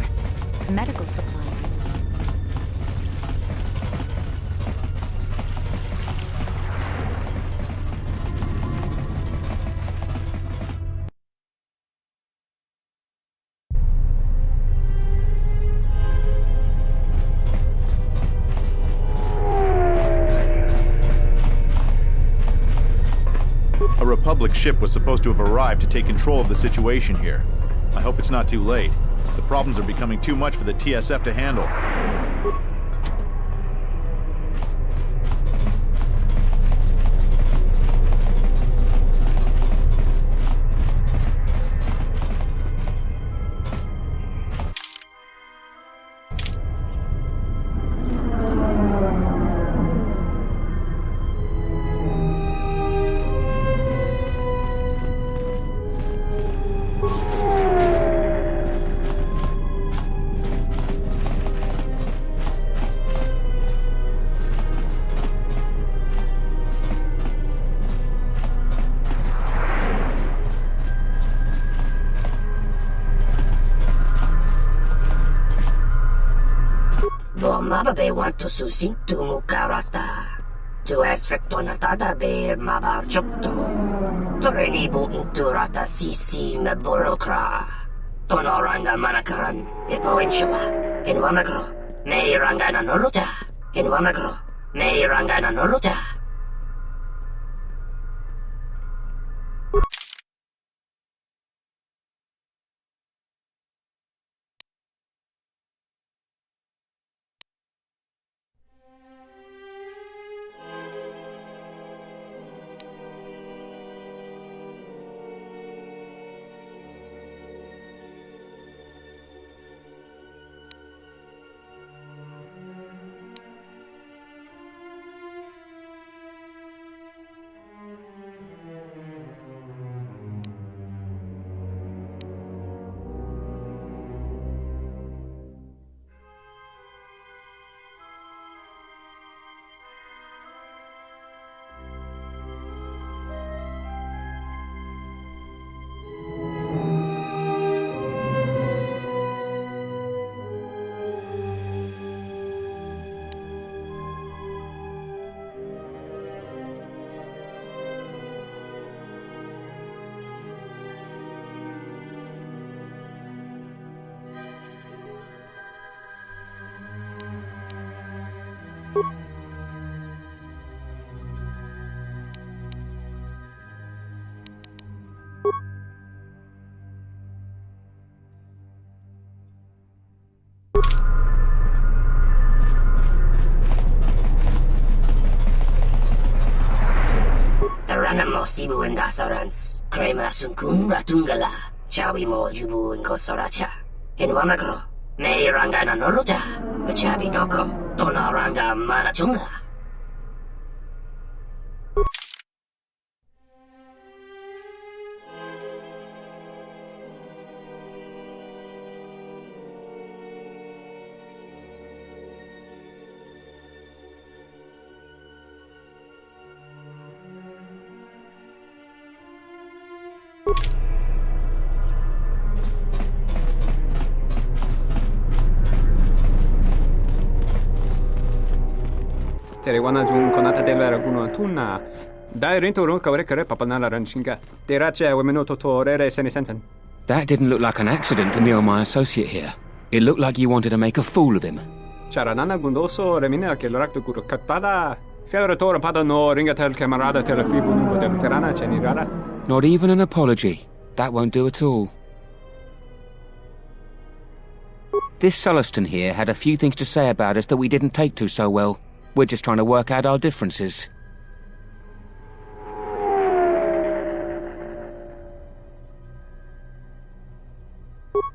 Medical supplies. A Republic ship was supposed to have arrived to take control of the situation here. I hope it's not too late. The problems are becoming too much for the TSF to handle. Mababe want to susintu mukarata. Tu es frektonatada beer mabar chokto. Torenibu inturata sisi meborokra. Tonoranga manakan. Epo inshala. In Wamagro. May rangana noruta. In Wamagro. May rangana noruta. Sibu and Dasarans, Krema Sunkun Ratungala, Chawi Mo Jubu and Kosoracha, in Wamagro, May Rangana Noruta, Chabi Doko, Donaranga Manachunga. Terewana jung konata delera guno tunna. Dai rinto run kawrekare papanala ranshinga. Derache wemeno totorere senisenten. That didn't look like an accident to me or my associate here. It looked like you wanted to make a fool of him. Charanana gundoso remina che l'orakto guru katpada. Fiaratore pada no ringatel camarada telefibu numbo de terana cenirara. Not even an apology. That won't do at all. This Sulluston here had a few things to say about us that we didn't take to so well. We're just trying to work out our differences.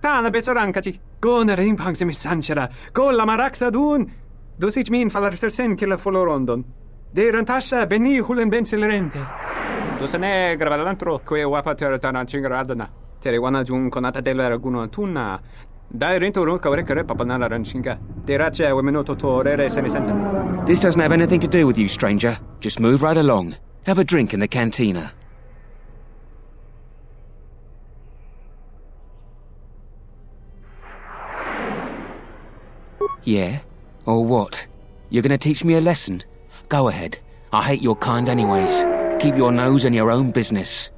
Tana betsarankachi. Go na ring pang semi sanchera. Go la marakta dun. Dosich min falartersen killa folorondon. De rantasha beni hulen bensilerente. Dosane gravalantro que wapater tanan chingaradana. Terewana jun konata delera guno tunna. Dai rinto run kawrekare papanala ranshinga. Derache wemeno totorere senisenten. This doesn't have anything to do with you, stranger. Just move right along. Have a drink in the cantina. Yeah? Or what? You're gonna teach me a lesson? Go ahead. I hate your kind anyways. Keep your nose in your own business.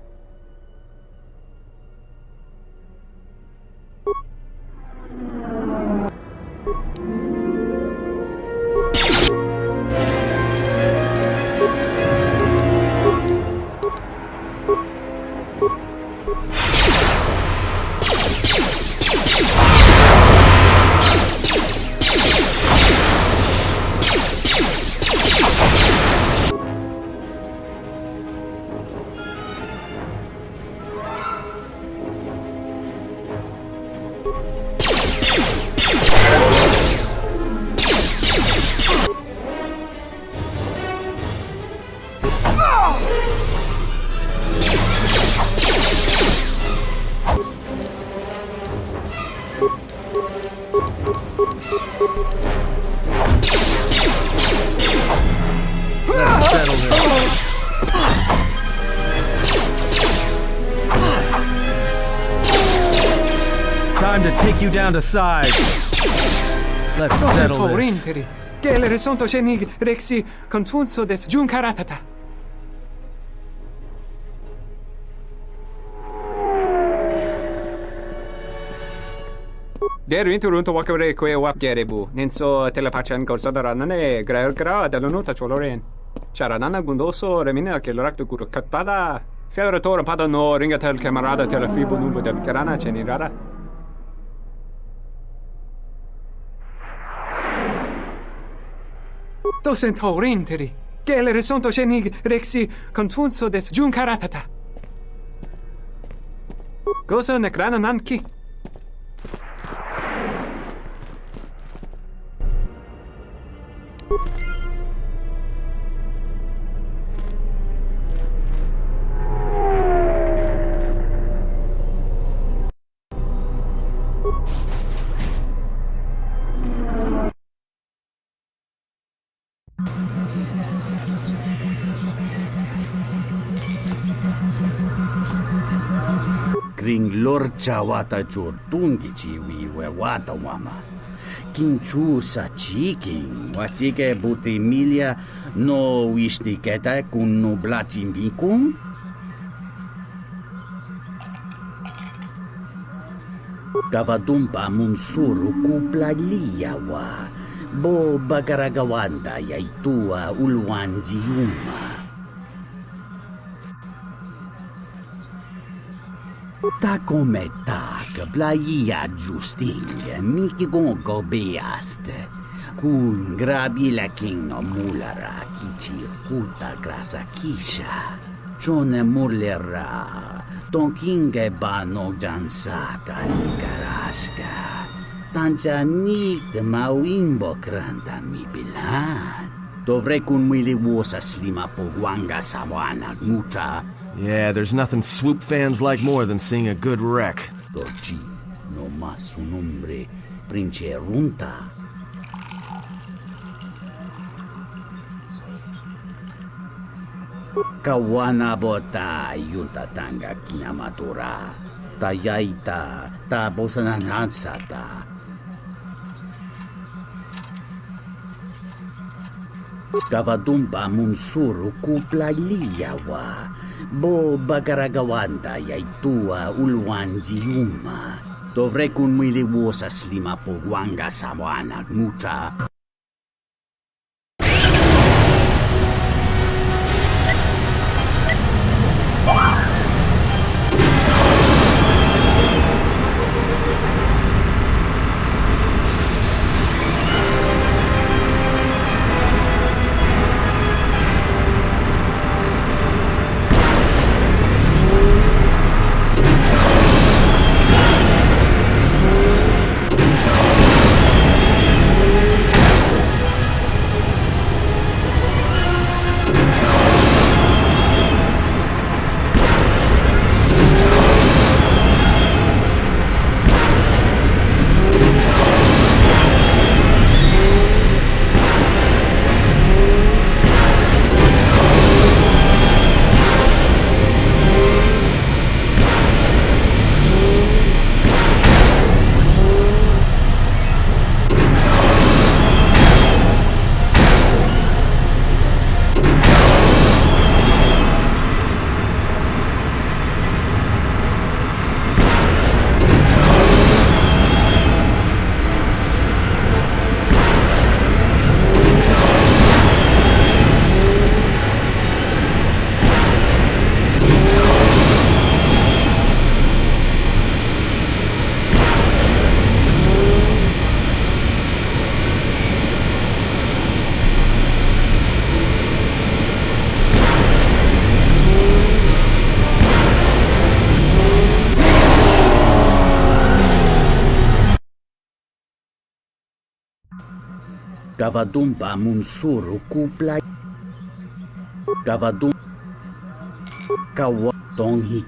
time to take you down to size. Let's settle this. Rinteri. Gelere sonto shenig rexi contunso des junkaratata. Der inturunto wakare kwe wap gerebu. Ninso telepachan korsadarane gra dell'onuta choloren. Charanana gundoso remina che l'orakto guru kattada. Fiaratore pada no ringatel camarada telefibo numbo de grana cenirara. Docento rinteri. Gelere sonto shenig rexi contunso des junkaratata. Gosa ne grana nanki. Kring lorcha wata chortungi chiwi we wata wama. Kinchu sa chiking, wachike butimilia no wishniketa kun no blachimbikum? Kavadumpa munsuru kuplaliyawa, bo bagaragawanda yaitua ulwanjiuma. Ta come tak, plaia giusting, miki gongo beaste. Kun grabila king no mulara kichi kulta grasa kisha. Chone mulera, ton kinge bano jansaka nikaraska. Tancha nikt mawimbo kranta mi bilan. Dovrei kun mili wosa slima pogwanga sawana mucha. Yeah, there's nothing swoop fans like more than seeing a good wreck. Dochi, no mas un hombre, prince runta. Kawana bota yunta tanga kinamatura. Tayaita, ta bosananansata. Kavadumpa munsuru kuplaliyawa, bo bagaragawanda yaitua ulwanjiuma. Dovrei kun mili wosa slima pogwanga sawana mucha. Kavadumpa munsuru kupla. Kavadum. Kawatonghi.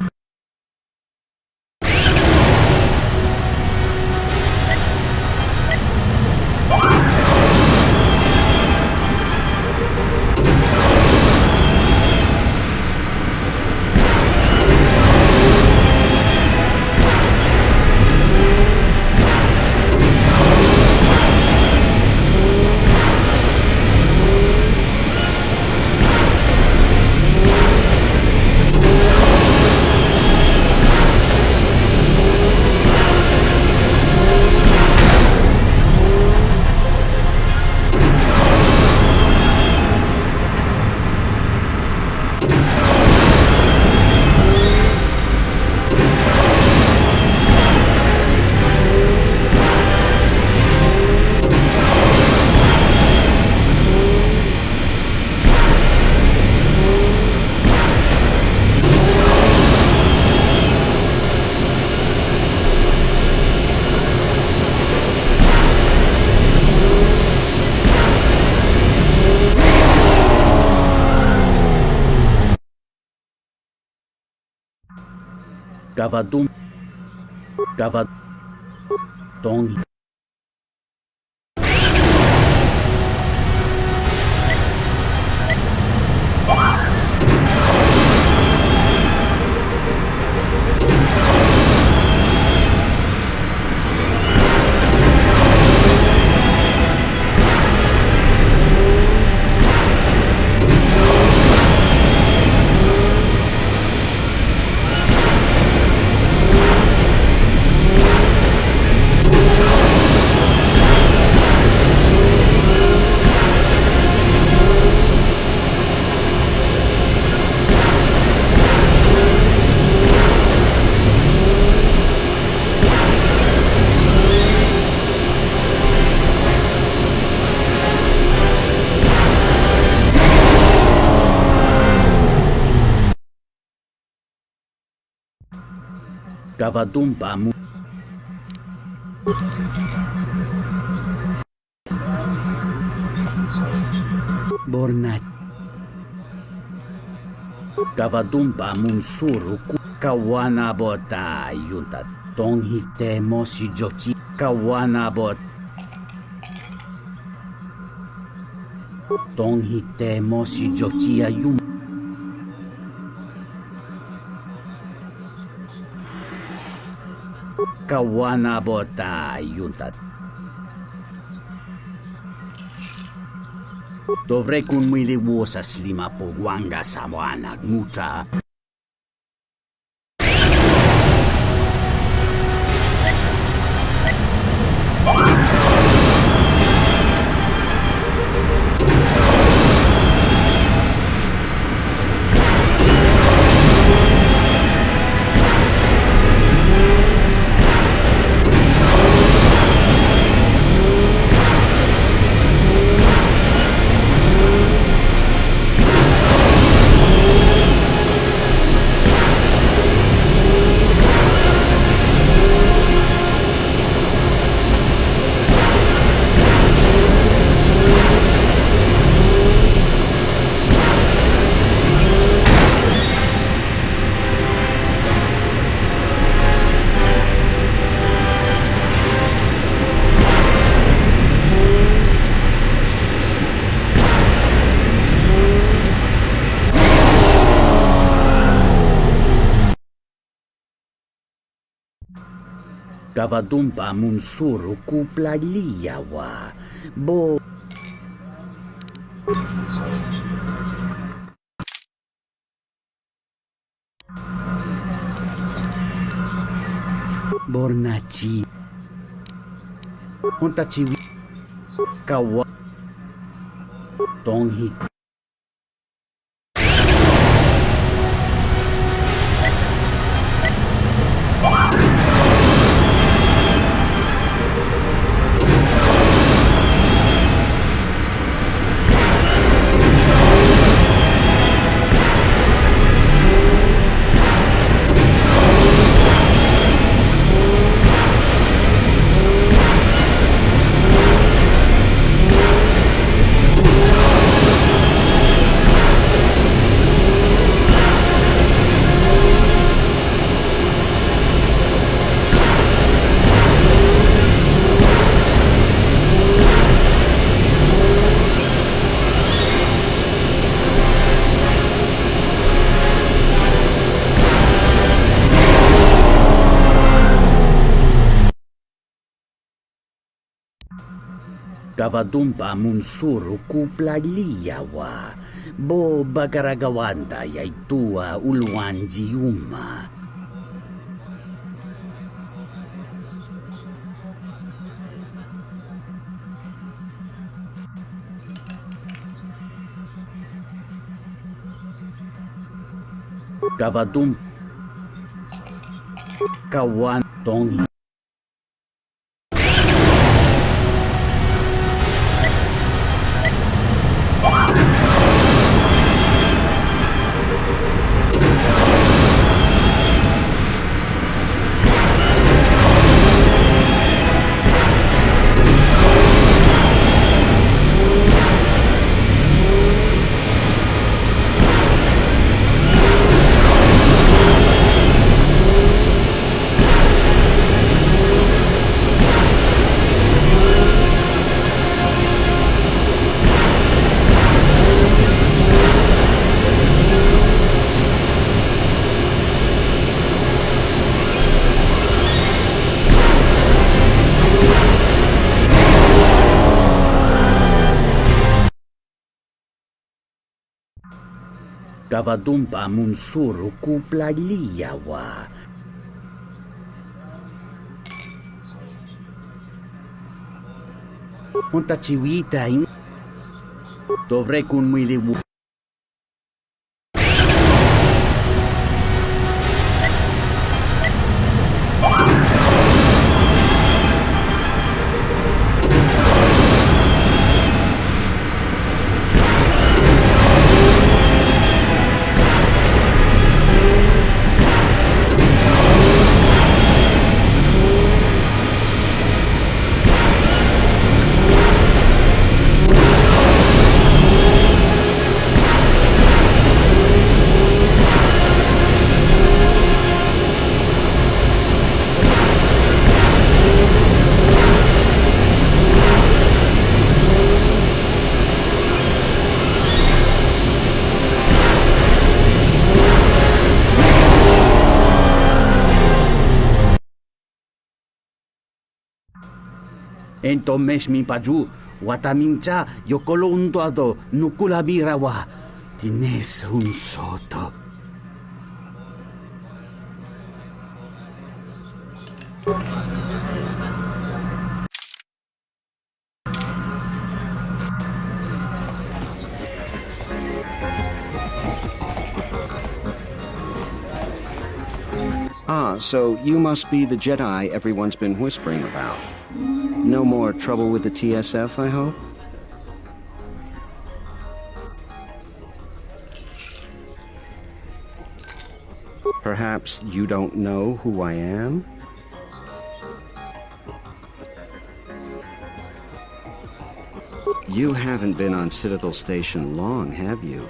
Gavadum. Gavad. Dong. Gavadum Bamu. Bornat. Gavadum Bamun Suruku. Kawanabota Yunta. Tonghite Mosi Jochi. Kawanabot. Tonghite Mosi Jochi Ayum. Kawanabota Yunta. Dovrei kun milivuosa slimapo guanga samoana mucha. Gavadum Bamun Suru Kuplaliyawa. Bo. Bornachi. Untachi. Kawa. Tonghi. Gavadum Bamun Suru Kuplaliyawa. Bo bagaragawanda yaitua uluanji yuma. Gavadum Kawan Tong. Kavadumpa munsuru kupla liyawa. Unta chiwita in dovrei kun mwili wu. Ento mes mi paju, watamincha yokolondo ado nukulabirawa, tines un soto. Ah, so you must be the Jedi everyone's been whispering about. No more trouble with the TSF, I hope? Perhaps you don't know who I am? You haven't been on Citadel Station long, have you?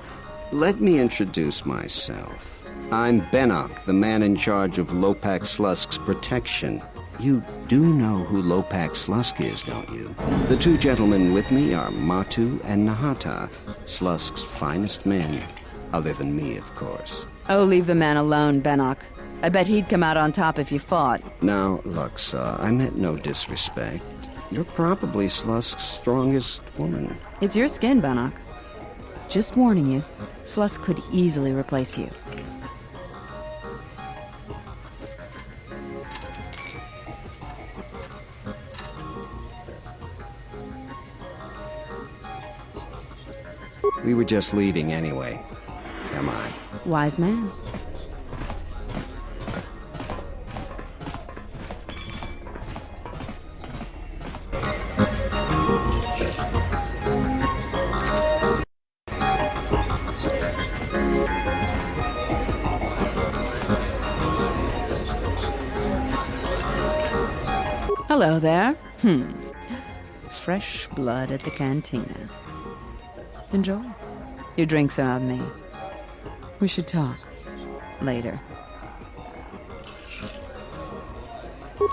Let me introduce myself. I'm Benok, the man in charge of Lopak Slusk's protection. You do know who Lopak Slusk is, don't you? The two gentlemen with me are Matu and Nahata, Slusk's finest men. Other than me, of course. Oh, leave the man alone, Benok. I bet he'd come out on top if you fought. Now, Lux, I meant no disrespect. You're probably Slusk's strongest woman. It's your skin, Benok. Just warning you, Slusk could easily replace you. We were just leaving anyway. Come on. Wise man. Hello there. Fresh blood at the cantina. Enjoy. Your drinks are on me. We should talk. Later.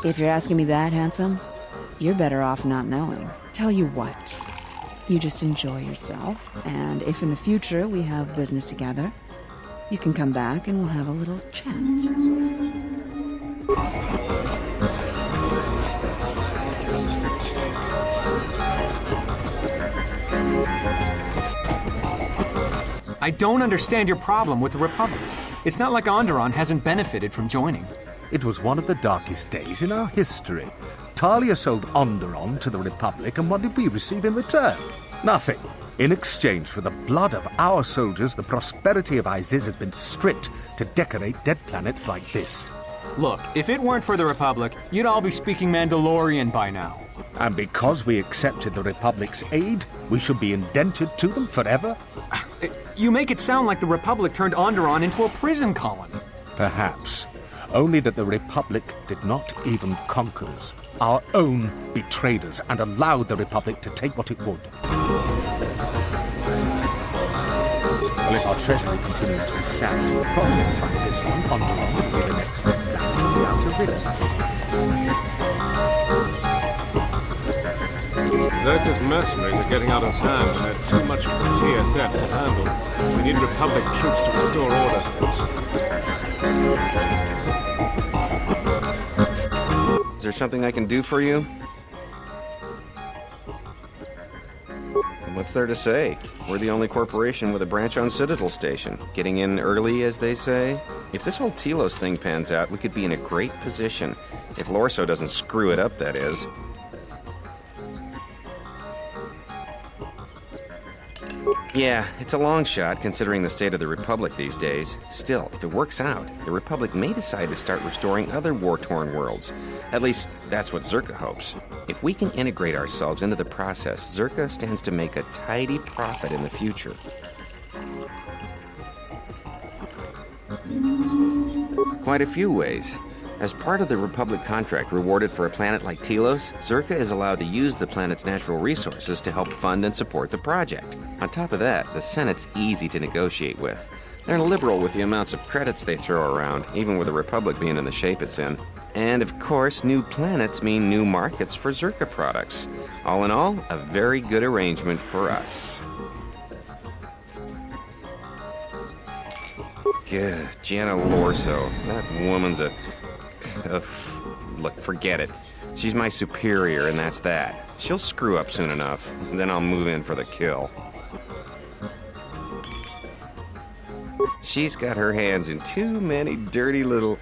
If you're asking me that, handsome, you're better off not knowing. Tell you what. You just enjoy yourself, and if in the future we have business together, you can come back and we'll have a little chat. I don't understand your problem with the Republic. It's not like Onderon hasn't benefited from joining. It was one of the darkest days in our history. Talia sold Onderon to the Republic, and what did we receive in return? Nothing. In exchange for the blood of our soldiers, the prosperity of Iziz has been stripped to decorate dead planets like this. Look, if it weren't for the Republic, you'd all be speaking Mandalorian by now. And because we accepted the Republic's aid, we should be indented to them forever? You make it sound like the Republic turned Onderon into a prison colony. Perhaps. Only that the Republic did not even conquer us. Our own betrayed us and allowed the Republic to take what it would. Well, if our treasury continues to be sacked, projects like this one, Onderon will be the next land to be out of rid. Zerka's mercenaries are getting out of hand, and they're too much for the TSF to handle. We need Republic troops to restore order. Is there something I can do for you? What's there to say? We're the only corporation with a branch on Citadel Station. Getting in early, as they say. If this whole Telos thing pans out, we could be in a great position. If Lorso doesn't screw it up, that is. Yeah, it's a long shot considering the state of the Republic these days. Still, if it works out, the Republic may decide to start restoring other war-torn worlds. At least, that's what Zerka hopes. If we can integrate ourselves into the process, Zerka stands to make a tidy profit in the future. Quite a few ways. As part of the Republic contract rewarded for a planet like Telos, Zerka is allowed to use the planet's natural resources to help fund and support the project. On top of that, the Senate's easy to negotiate with. They're liberal with the amounts of credits they throw around, even with the Republic being in the shape it's in. And of course, new planets mean new markets for Zerka products. All in all, a very good arrangement for us. Yeah, Gianna Lorso. That woman's look, forget it. She's my superior, and that's that. She'll screw up soon enough, and then I'll move in for the kill. She's got her hands in too many dirty little...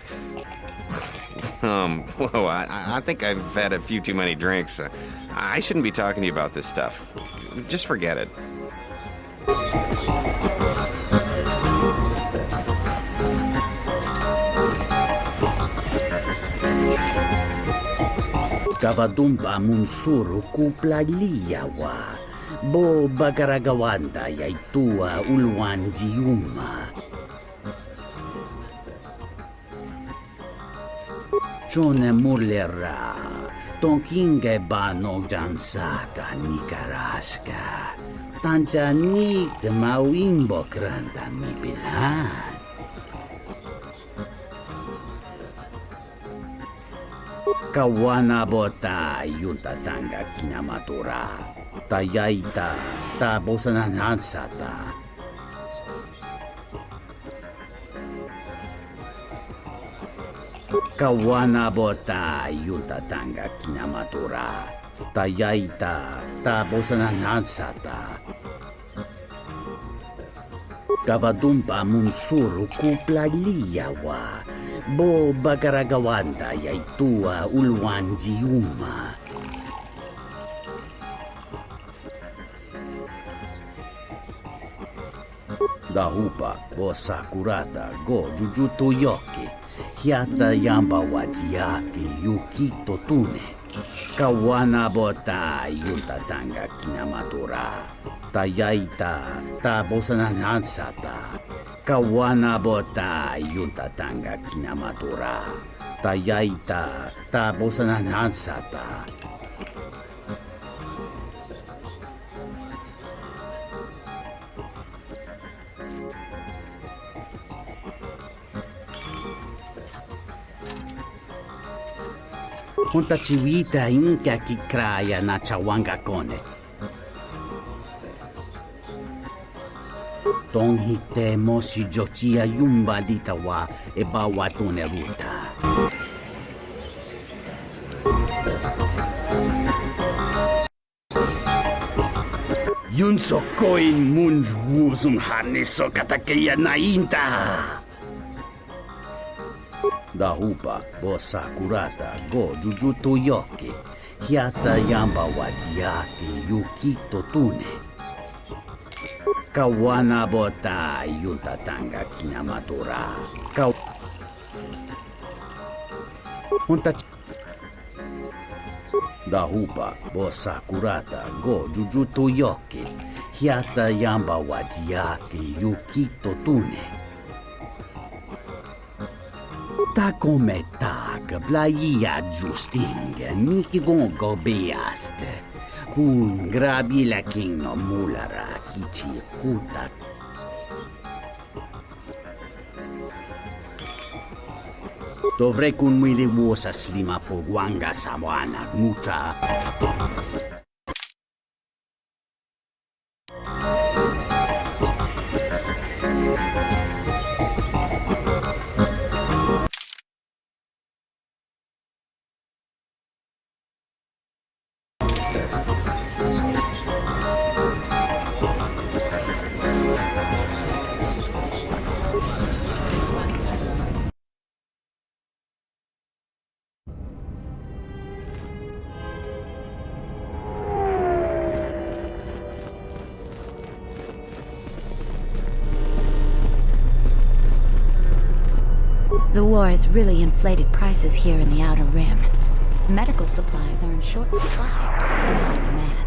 whoa, I think I've had a few too many drinks. I shouldn't be talking to you about this stuff. Just forget it. Kavadumpa munsuru kuplaliyawa, bo bagaragawanda yaitua ulwanjiuma. Chone mulera, tonkinge bano jansaka nikaraska, tanjanik mawimbo kranda mibilan. Kawana bota yunta tanga kinamatura, tayaita ta bosananansata. Kawana bota yunta tanga kinamatura, tayaita ta bosananansata. Kavadumpa munsuru kuplaliyawa, bo bagaragawanda yaitua ulwanjiuma. Dahupa bo sakurata go jujutu yoki, hiata yamba wajiaki yukito tune. Kawana bota yunta tanga kinamatura, tayaita ta bosananansata. Kawana bota yunta tanga kinamatura, tayaita ta bosananansata. Hunta chiwita inka kikraya na chawanga kone. Tonghite mosi jochia yumba litawa e bawa tune ruta. Yunso koin munj wuzum harneso katakeya na inta. Dahupa bo sakurata go jujutu yoki, hiata yamba wajiaki yukito tune. Kawana bota yunta tanga kinamatura. Dahupa bo sakurata go jujutu yoki, hiata yamba wajiaki yukito tune. Ta come tak blaia justing miki gongo beaste. Kun grabila king no mulara kichi kuta. Dovrei kun mwili wosa slima po gwanga samoana mucha. The war has really inflated prices here in the Outer Rim. Medical supplies are in short supply and high demand.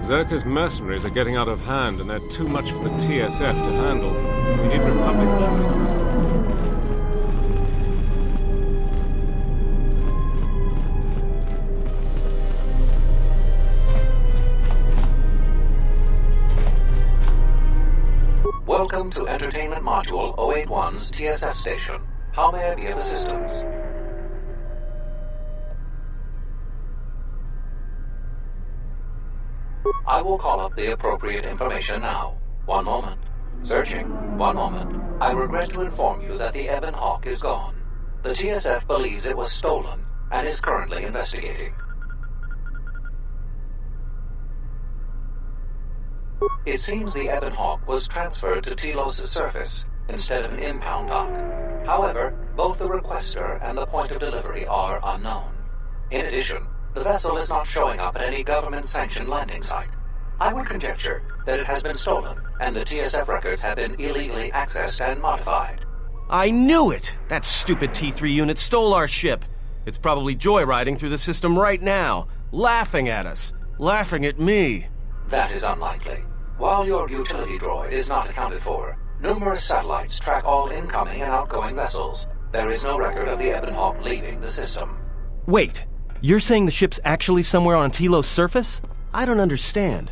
Zerka's mercenaries are getting out of hand, and they're too much for the TSF to handle. We need Republic troops. Welcome to Entertainment Module 081's TSF Station. How may I be of assistance? I will call up the appropriate information now. One moment. Searching. One moment. I regret to inform you that the Ebon Hawk is gone. The TSF believes it was stolen and is currently investigating. It seems the Ebon Hawk was transferred to Telos' surface instead of an impound dock. However, both the requester and the point of delivery are unknown. In addition, the vessel is not showing up at any government-sanctioned landing site. I would conjecture that it has been stolen, and the TSF records have been illegally accessed and modified. I knew it! That stupid T3 unit stole our ship. It's probably joyriding through the system right now, laughing at us, laughing at me. That is unlikely. While your utility droid is not accounted for, numerous satellites track all incoming and outgoing vessels. There is no record of the Ebon Hawk leaving the system. Wait, you're saying the ship's actually somewhere on Telos' surface? I don't understand.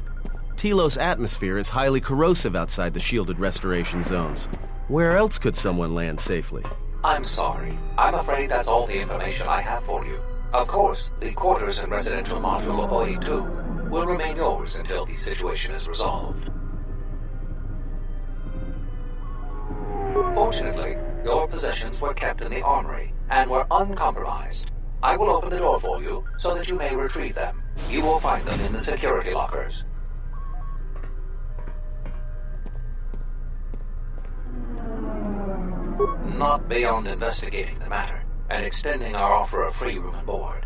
Telos' atmosphere is highly corrosive outside the shielded restoration zones. Where else could someone land safely? I'm sorry. I'm afraid that's all the information I have for you. Of course, the quarters in Residential Module 082 will remain yours until the situation is resolved. Fortunately, your possessions were kept in the armory and were uncompromised. I will open the door for you so that you may retrieve them. You will find them in the security lockers. Not beyond investigating the matter and extending our offer of free room and board.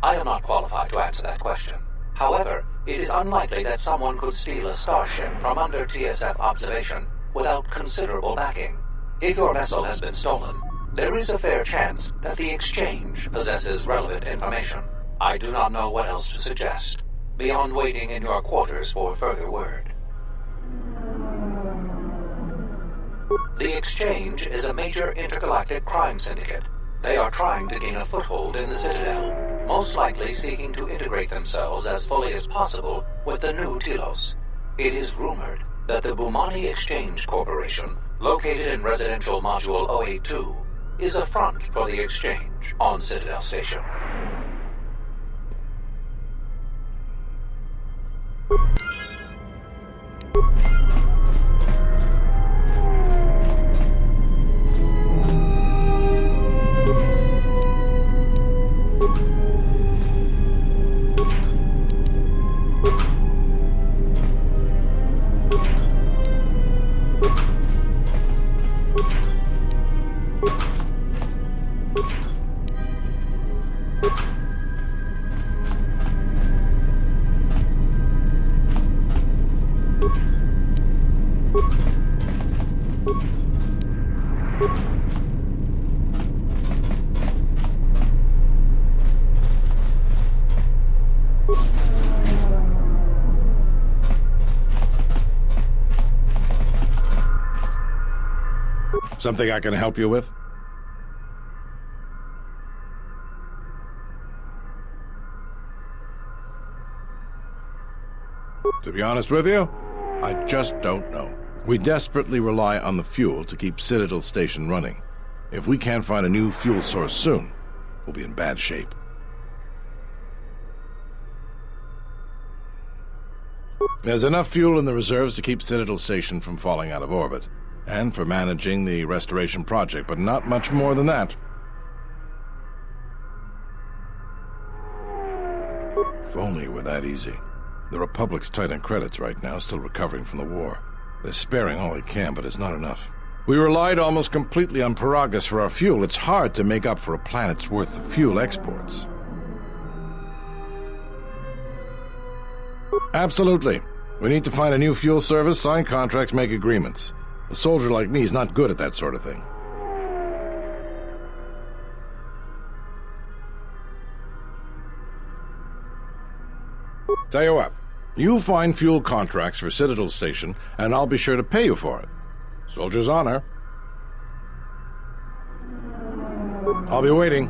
I am not qualified to answer that question. However, it is unlikely that someone could steal a starship from under TSF observation without considerable backing. If your vessel has been stolen, there is a fair chance that the exchange possesses relevant information. I do not know what else to suggest, beyond waiting in your quarters for further word. The exchange is a major intergalactic crime syndicate. They are trying to gain a foothold in the Citadel, most likely seeking to integrate themselves as fully as possible with the new Telos. It is rumored that the Bumani Exchange Corporation, located in Residential Module 082, is a front for the exchange on Citadel Station. Something I can help you with? To be honest with you, I just don't know. We desperately rely on the fuel to keep Citadel Station running. If we can't find a new fuel source soon, we'll be in bad shape. There's enough fuel in the reserves to keep Citadel Station from falling out of orbit, and for managing the restoration project, but not much more than that. If only it were that easy. The Republic's tight on credits right now, still recovering from the war. They're sparing all they can, but it's not enough. We relied almost completely on Paragus for our fuel. It's hard to make up for a planet's worth of fuel exports. Absolutely. We need to find a new fuel service, sign contracts, make agreements. A soldier like me is not good at that sort of thing. Tell you what, you find fuel contracts for Citadel Station, and I'll be sure to pay you for it. Soldier's honor. I'll be waiting.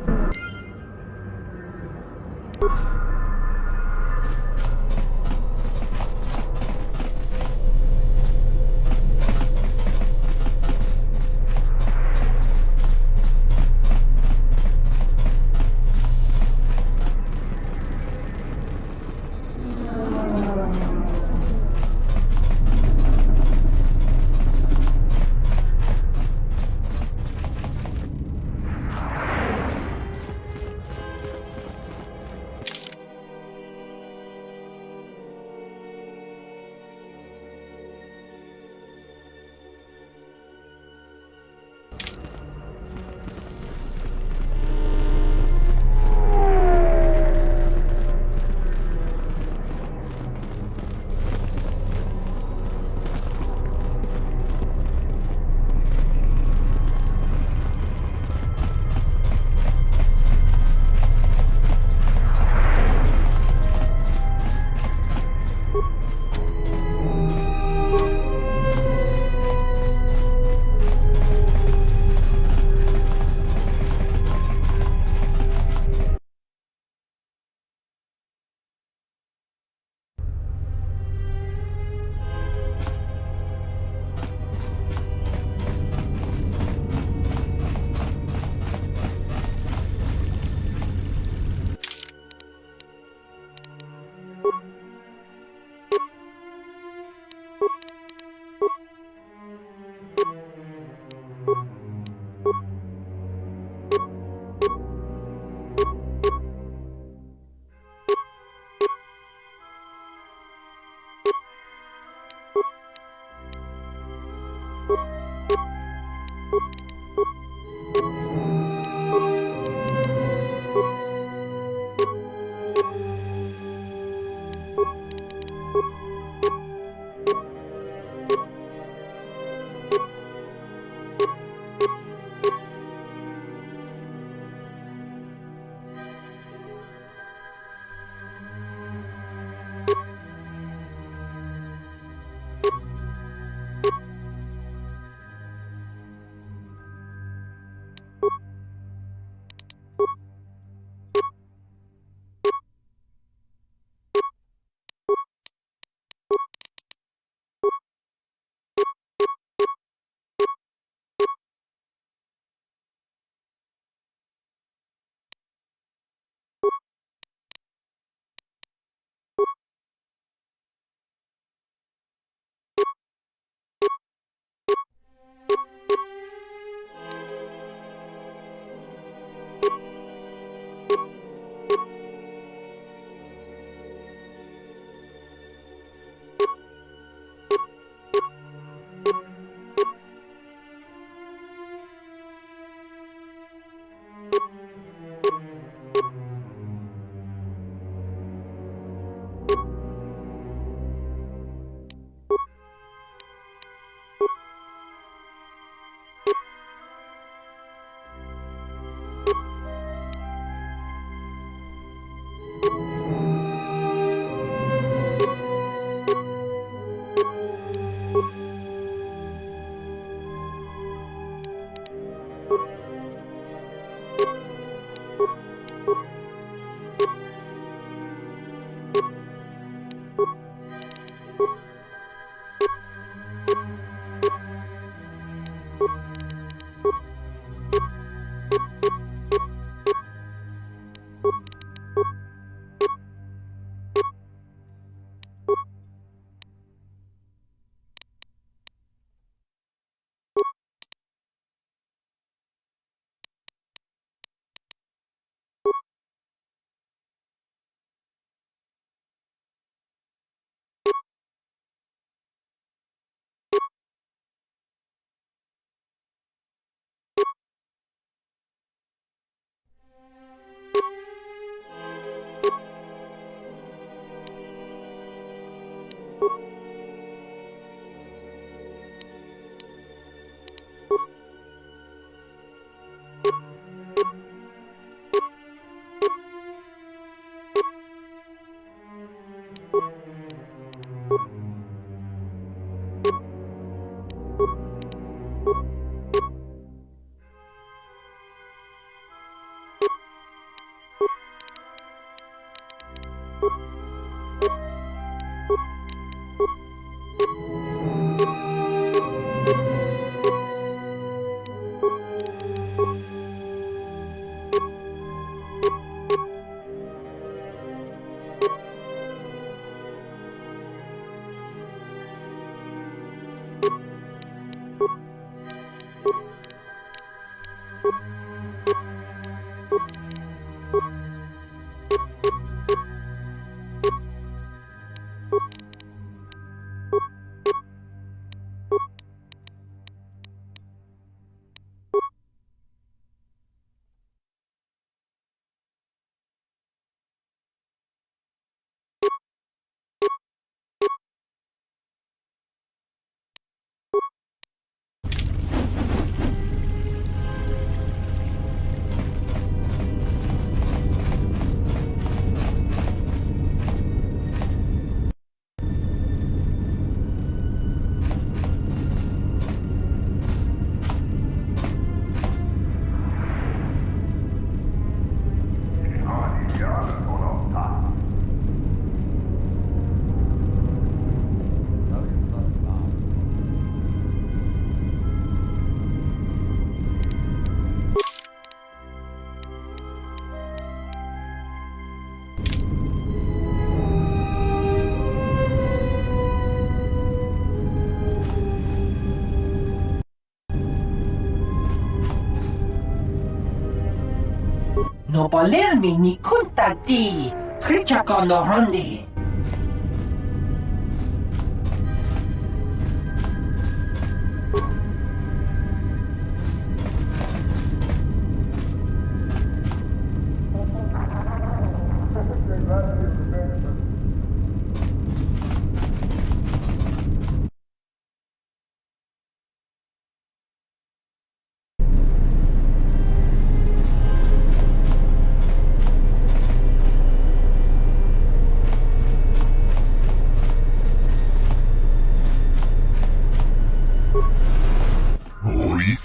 No volermi ni kunta di, Krichakono Rondi.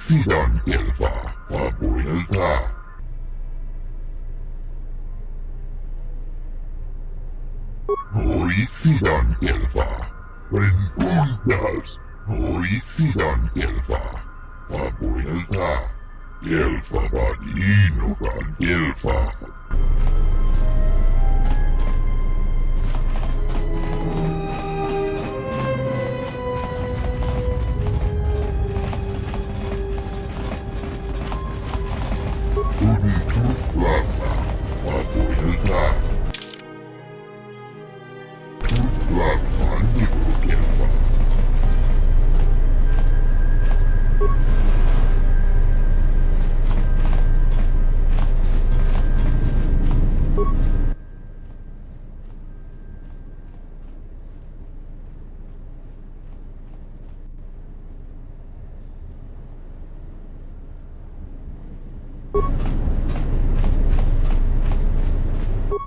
Sidan Elfa, Papuelta. Sidan Elfa, Rentundas. Sidan Elfa, Papuelta. Elfa Badino kan Elfa.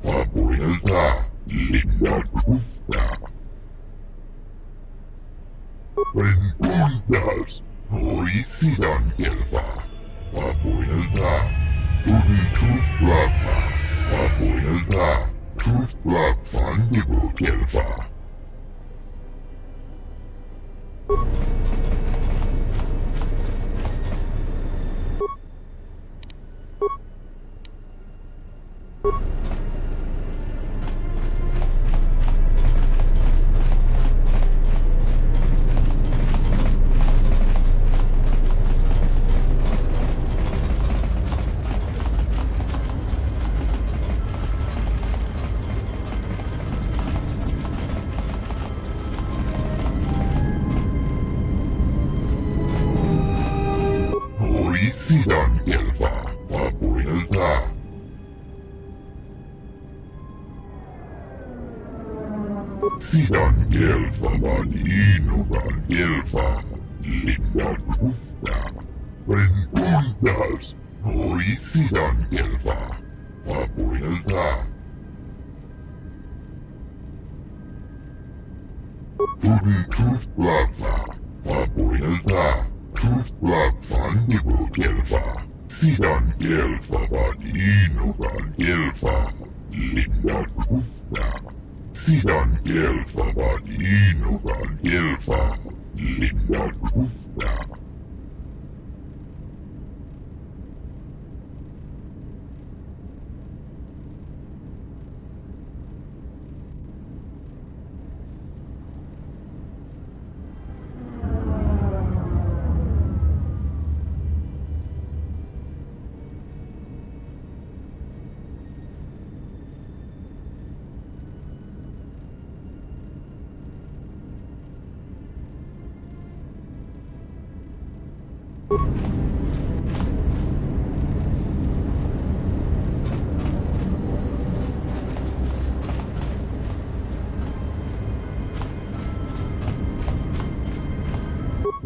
Papuelta, linda Trufta. Rentundas, Sidan Elfa, Papuelta. Trufplafa, Papuelta. Trufplafa, Nibu Elfa. Sidan Elfa, Papuelta. Sidan gelfavan inuvan gelfa. Linda kufta. Rentundas. Hoi sidan gelfa. Papuelta. Turi tuflava. Papuelta. Tuflavan nipu gelfa. Sidan gelfavan inuvan gelfa. Linda kufta. Sidan gelfavan inuvan gelfa. Linda kufta.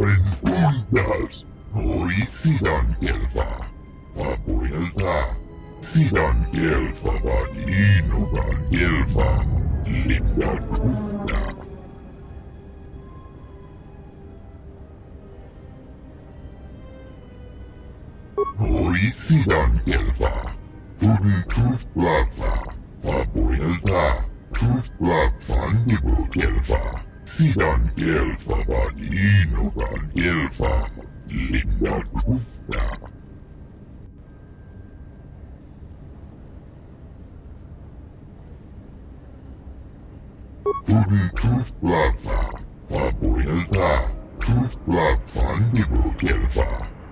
Rentundas. Hoi sidan gelfa. Papuelta. Sidan gelfavan inuvan gelfa. Linda kufta. Hoi sidan gelfa. Turi tuflava. Papuelta. Tuflavan nipu gelfa. Sidan gelfavan inuvan gelfa. Linda kufta. Turi tuflava. Papuelta. Tuflavan nipu gelfa.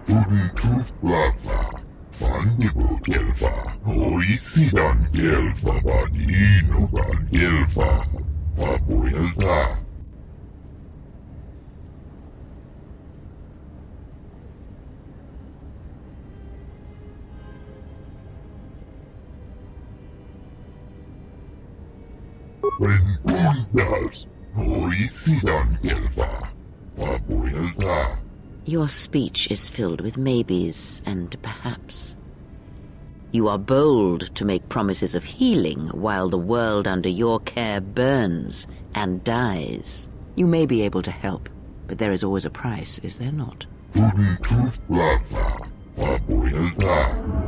Turi tuflava. Van nipu gelfa. Hoi sidan gelfavan inuvan gelfa. Papuelta. Rentundas. Hoi sidan gelfa. Papuelta. Your speech is filled with maybes and perhaps. You are bold to make promises of healing while the world under your care burns and dies. You may be able to help, but there is always a price, is there not? Turi tuflava. Papuelta.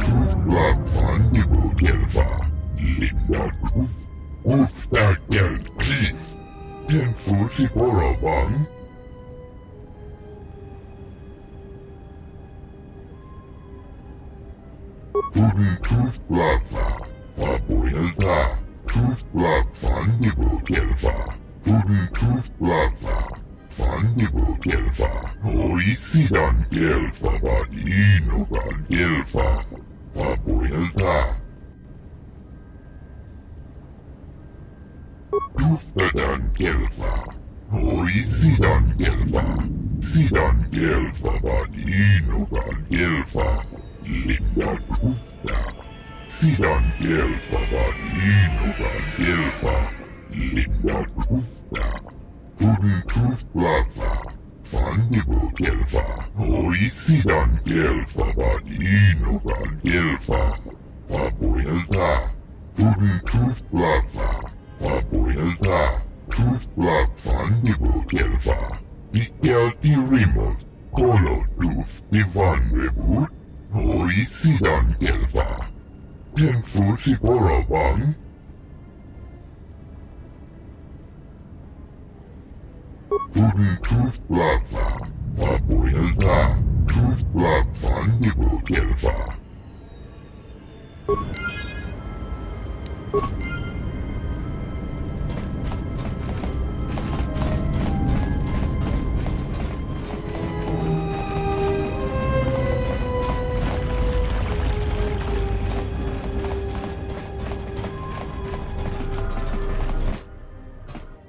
Tuflavan nipu gelfa. Linda kufta gel chief. Tenfusi boravan. Turi tuflava. Papuelta. Tuflavan nipu gelfa. Turi tuflava. Van nipu gelfa. Hoi sidan gelfavan inuvan gelfa. Papuelta. Tuftadan gelfa. Hoi sidan gelfa. Sidan gelfavan inuvan gelfa. Linda kufta. Sidan gelfavan inuvan gelfa. Linda kufta. Turi tuflava. Van nipu gelfa. Hoi sidan gelfavan inuvan gelfa. Papuelta. Turi tuflava. Papuelta. Tuflavan nipu gelfa. Ikelti rimot. Kolo tuf divan rebut. Hoi sidan gelfa. Tenfusi boravan. Turi tuflava. Papuelta. Tuflavan nipu gelfa.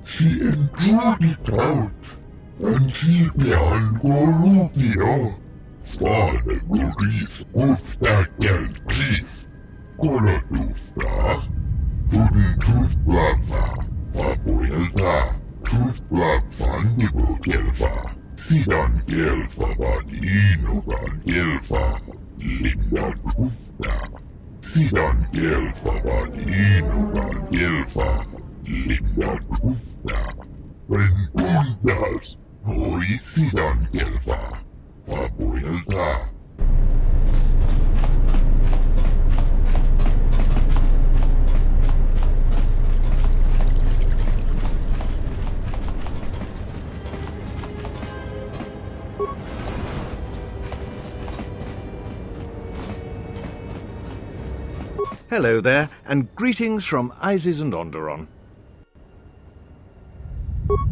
She endured it out, and she began Gorufio. Father Gorif, Ufta Gel Chief. Kola Dufta. Turi Tuflava. Papoilta, Truth Black Fandible Gelfa, Sidan Gelfa Vadinogan Gelfa, Linda Trufta, Sidan Gelfa Vadinogan Gelfa, Linda Trufta, Rentundas, Hoi Sidan Gelfa, Papoilta. Hello there, and greetings from Isis and Onderon.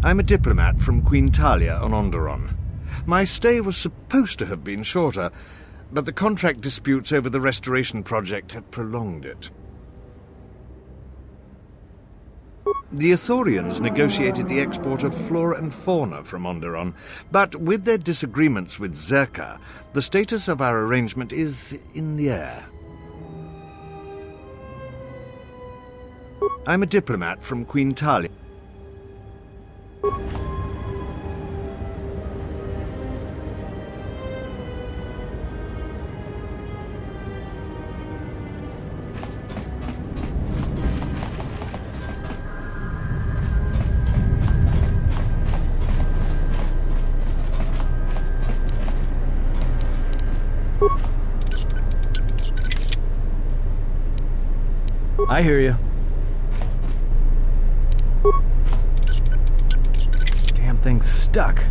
I'm a diplomat from Queen Talia on Onderon. My stay was supposed to have been shorter, but the contract disputes over the restoration project have prolonged it. The Ithorians negotiated the export of flora and fauna from Onderon, but with their disagreements with Zerka, the status of our arrangement is in the air. I'm a diplomat from Queen Talia. I hear you. Damn thing's stuck.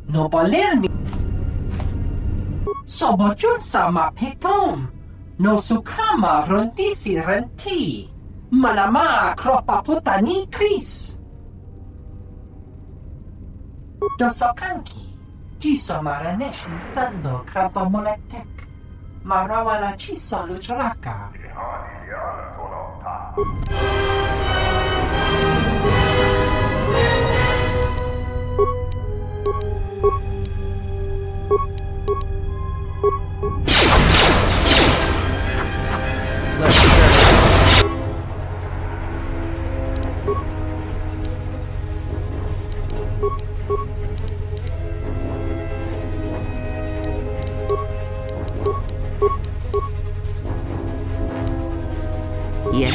No Palermi. Sobojun sama petom. No sukama rondisi renti. Manama kropa putani kris. Dosokanki. Jiso maraneshin sando krapa moletek. Marawala chiso luchraka. Yes.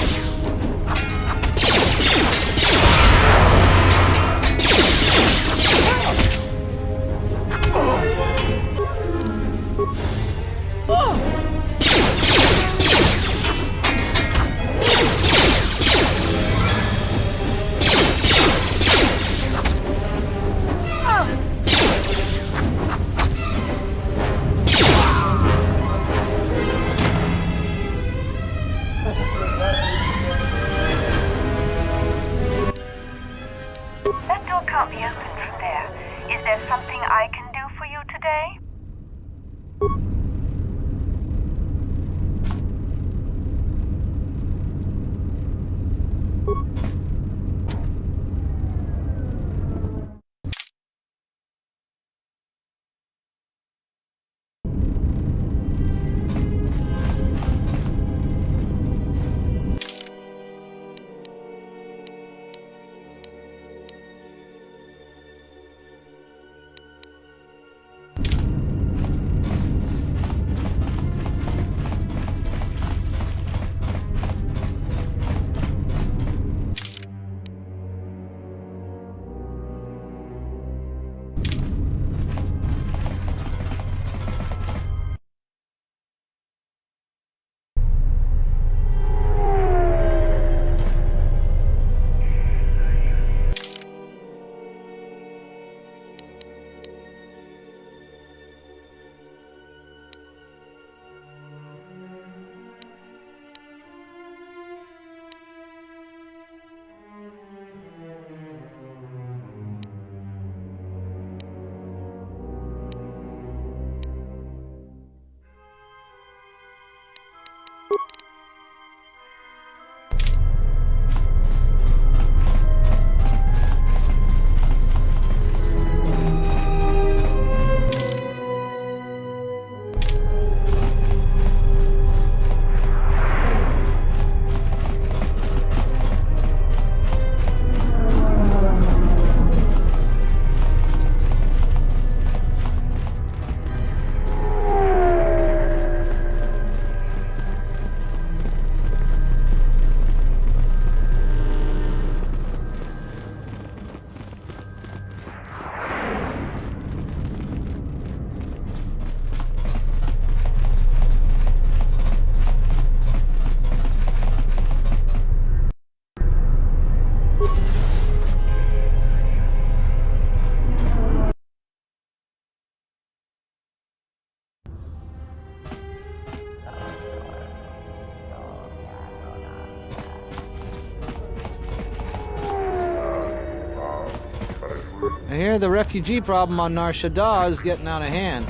I hear the refugee problem on Nar Shaddaa is getting out of hand.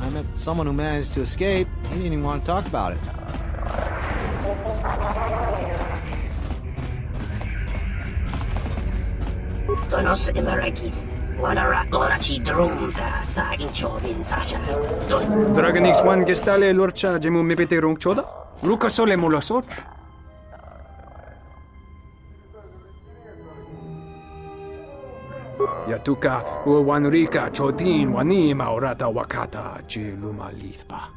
I met someone who managed to escape. He didn't even want to talk about it. Tonos Emeragith. Wanarakorachi Drumta sa Inchobin Sasha. Dragonix one gestale lorcha jemu mepete rong choda? Luka sole mulasoch? Yatuka uwanrika chotin wani maurata wakata chiluma lithpa.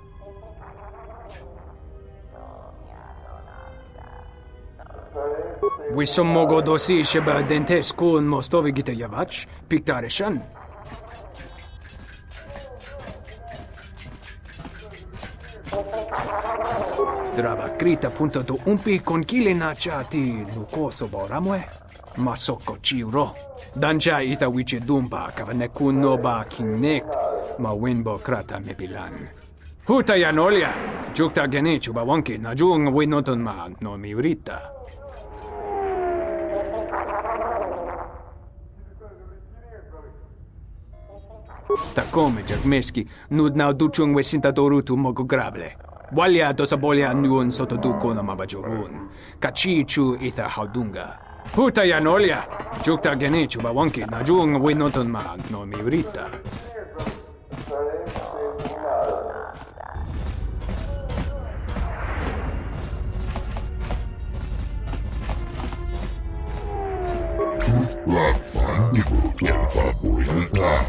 Wisommogo dosi sheba dentes kun mostovi gita yavach, piktareshan. Drava krita punto do umpi con kile na chati nukoso boramwe. Masoko chiuro. Dancha ita wichi dumpa kavane kun noba kinnek. Ma winbo krata mebilan. Huta yanolia. Jukta gene chuba wonki na jung winoton ma no miurita. Takome jagmeski nudna duchung wesinta dorutu mogo grable. Walia dosabolia nuon soto duko na mabajurun. Kachichu ita haudunga. Huta yanolia. Jukta gene chuba wonki na jung winoton ma no miurita. Black Fan Nibu Kelfa Builta.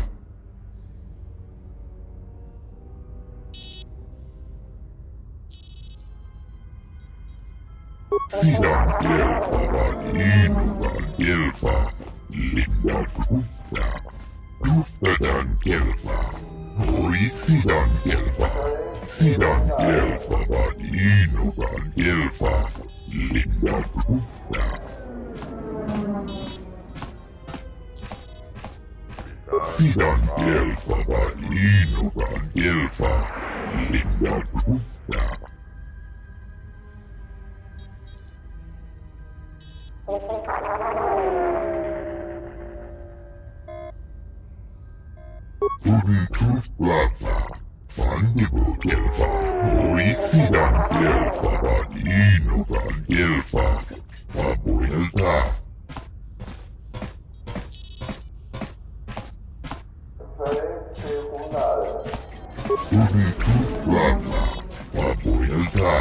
Sidan Kelfa Valinugan Kelfa. Linda Krufta. Kruftadan Kelfa. Hoi Sidan Kelfa. Sidan Kelfa Valinugan Kelfa. Linda Krufta. Sidan Kelfa Valinugan Kelfa. Linda Krufta. Ruby Truth Blackfa. Fandibu Kelfa. Hoi Sidan Kelfa Valinugan Kelfa. Pabuelta. Ruby Truth Blackfa. Pabuelta.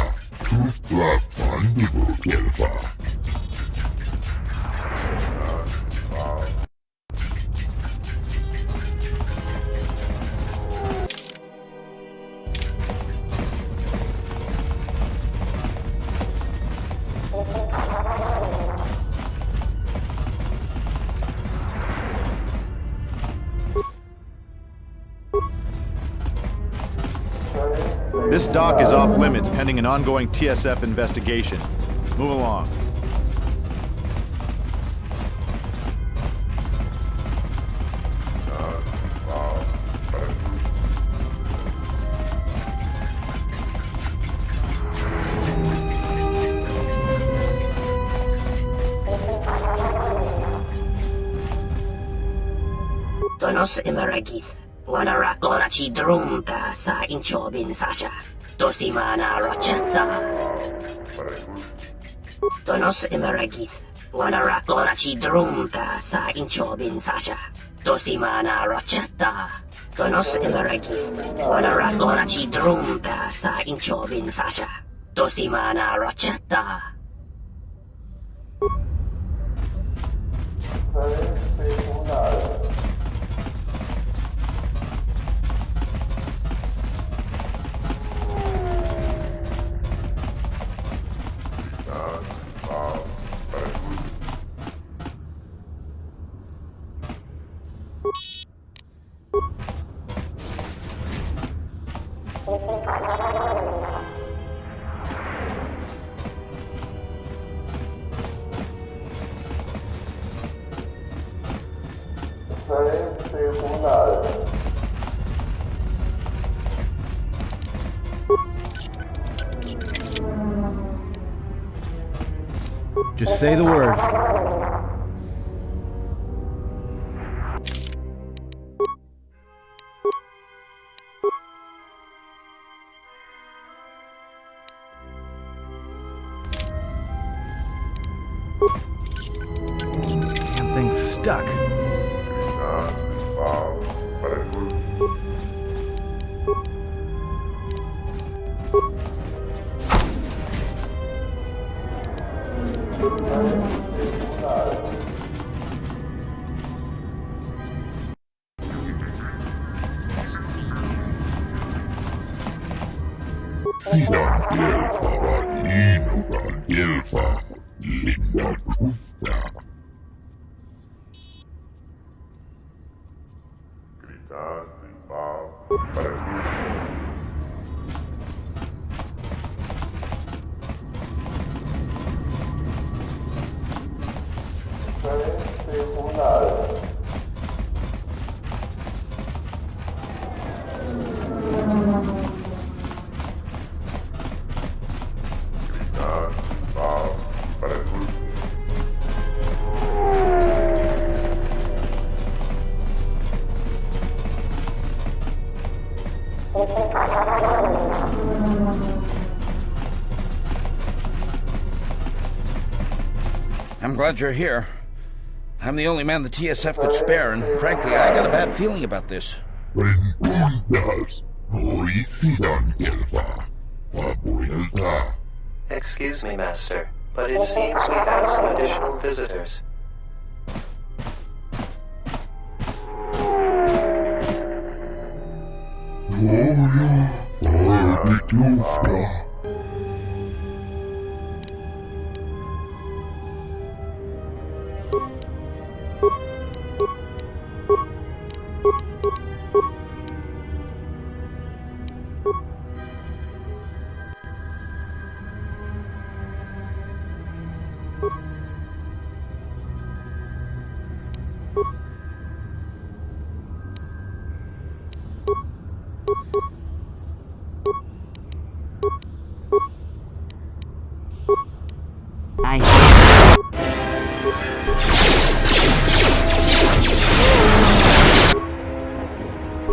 Truth Black Fandibu Kelfa. This dock is off limits pending an ongoing TSF investigation. Move along. Tonos Emeragith. Wanarakorachi Drumta sa Inchobin Sasha. Tosimana Rochata. Tonos Emeragith. Wanarakorachi Drumta sa Inchobin Sasha. Tosimana Rochata. Tonos Emeragith. Wanarakorachi Drumta sa Inchobin Sasha. Tosimana Rochata. Just say the word. duck. Sidan Gelfa var inugan Gelfa, linda Gusta. I'm glad you're here. I'm the only man the TSF could spare, and frankly, I got a bad feeling about this. Excuse me, Master, but it seems we have some additional visitors.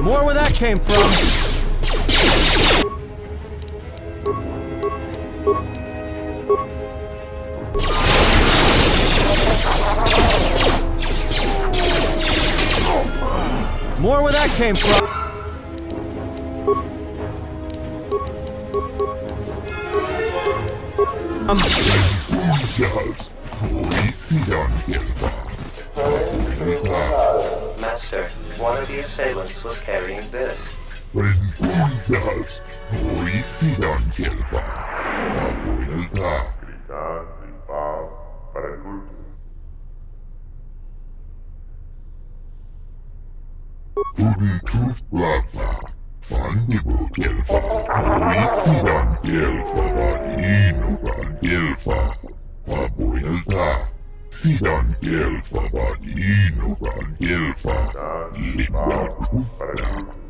More where that came from. More where that came from. Master, one of the assailants was carrying this. Sidan Gelfa var inugan Gelfa, linda Gusta.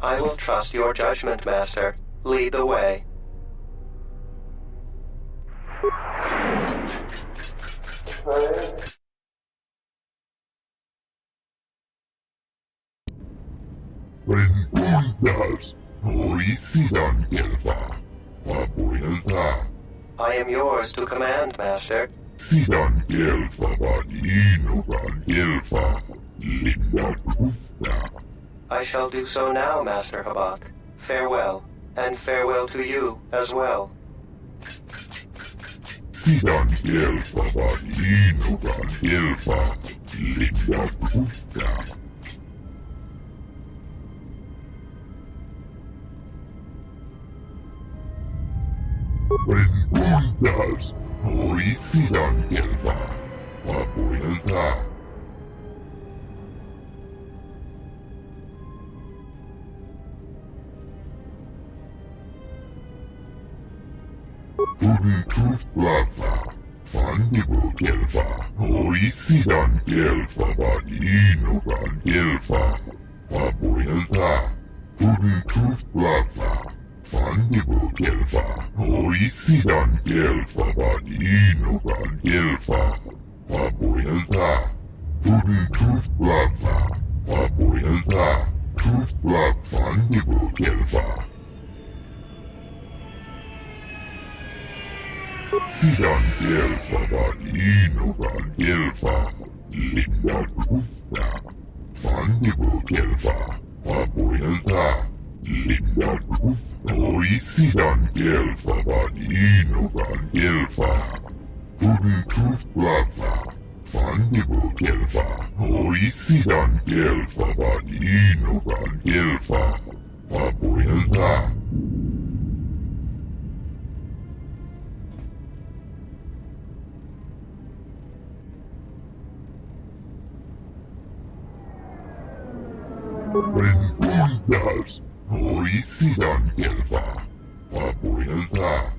I will trust your judgment, Master. Lead the way. Rengundas, Horicidan Gelfa, Papuelta, I am yours to command, Master. Sidan Gelfa Vadinugan Gelfa, Linda Trufta. I shall do so now, Master Habak. Farewell, and farewell to you as well. Sidan Gelfa Vadinugan Gelfa, Linda Trufta. Rengundas, Horicidan Gelfa, Papuelta. Truth Lava, Fundible Gelfa, Horicidan Gelfa, Vadinugan Gelfa, Papuelta. Truth Lava, Fundible Gelfa, Horicidan Gelfa, Vadinugan Gelfa, Papuelta. Truth Lava, Papuelta. Truth Lava, Fundible Gelfa. Sidan Gelfa Vadinugan Gelfa, Linda Trufta, Fundible Gelfa, Papuelta, Linda Trufta, Horicidan Gelfa Vadinugan Gelfa, Truth Lava, Fundible Gelfa, Horicidan Gelfa Vadinugan Gelfa, Papuelta. Rengundas, Horicidan Gelfa, Papuelta.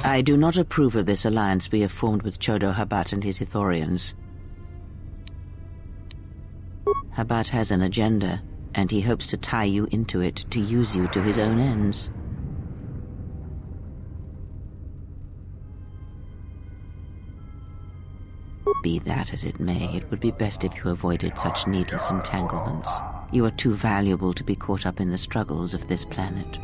I do not approve of this alliance we have formed with Chodo Habat and his Ithorians. Habat has an agenda, and he hopes to tie you into it to use you to his own ends. Be that as it may, it would be best if you avoided such needless entanglements. You are too valuable to be caught up in the struggles of this planet.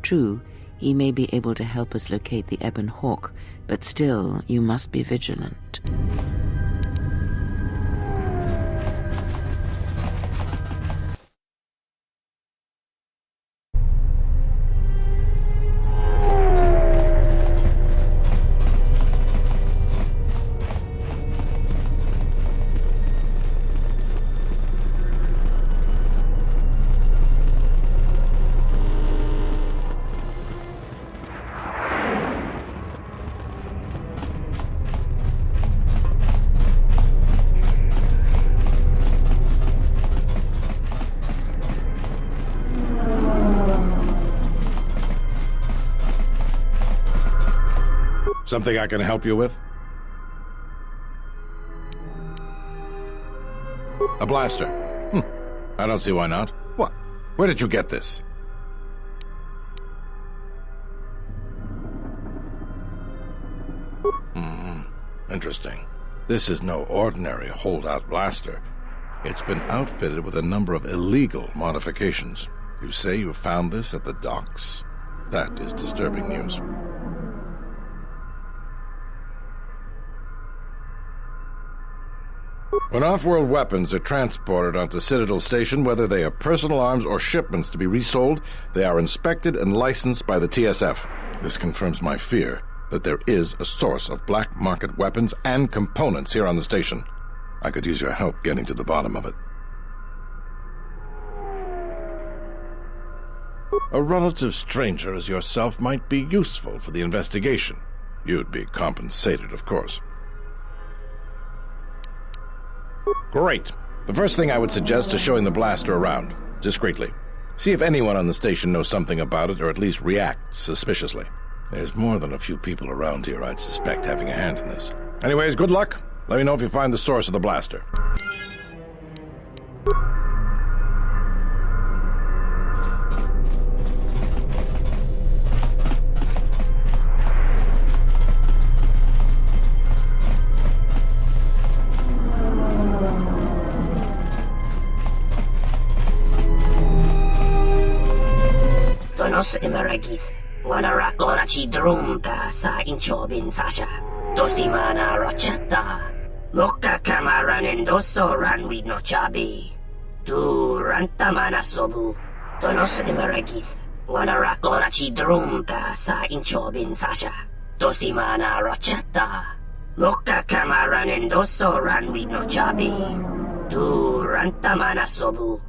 True, he may be able to help us locate the Ebon Hawk, but still, you must be vigilant. Something I can help you with? A blaster. I don't see why not. What? Where did you get this? Interesting. This is no ordinary holdout blaster. It's been outfitted with a number of illegal modifications. You say you found this at the docks? That is disturbing news. When off-world weapons are transported onto Citadel Station, whether they are personal arms or shipments to be resold, they are inspected and licensed by the TSF. This confirms my fear that there is a source of black market weapons and components here on the station. I could use your help getting to the bottom of it. A relative stranger as yourself might be useful for the investigation. You'd be compensated, of course. Great. The first thing I would suggest is showing the blaster around, discreetly. See if anyone on the station knows something about it, or at least reacts suspiciously. There's more than a few people around here I'd suspect having a hand in this. Anyways, good luck. Let me know if you find the source of the blaster. Tonos Emeragith, Wanarakorachi Drumka sa Inchobin Sasha, Dosimana Rachata, Moka Kamaranendoso Ranwi no Chabi, Tu Rantamana Sobu, Tonos Emeragith, Wanarakorachi Drumka sa Inchobin Sasha, Dosimana Rachata, Moka Kamaranendoso Ranwi no Chabi, Tu Rantamana Sobu.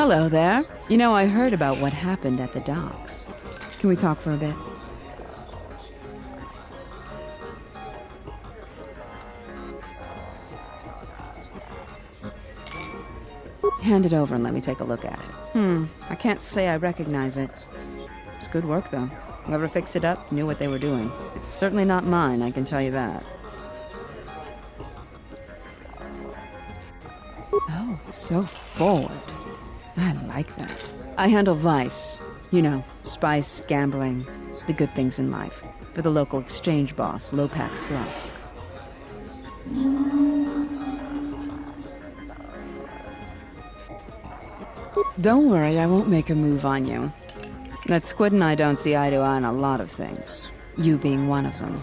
Hello there. You know, I heard about what happened at the docks. Can we talk for a bit? Hand it over and let me take a look at it. I can't say I recognize it. It's good work, though. Whoever fixed it up knew what they were doing. It's certainly not mine, I can tell you that. Oh, so forward. I like that. I handle vice. You know, spice, gambling, the good things in life. For the local exchange boss, Lopak Slusk. Don't worry, I won't make a move on you. That Squid and I don't see eye to eye on a lot of things. You being one of them.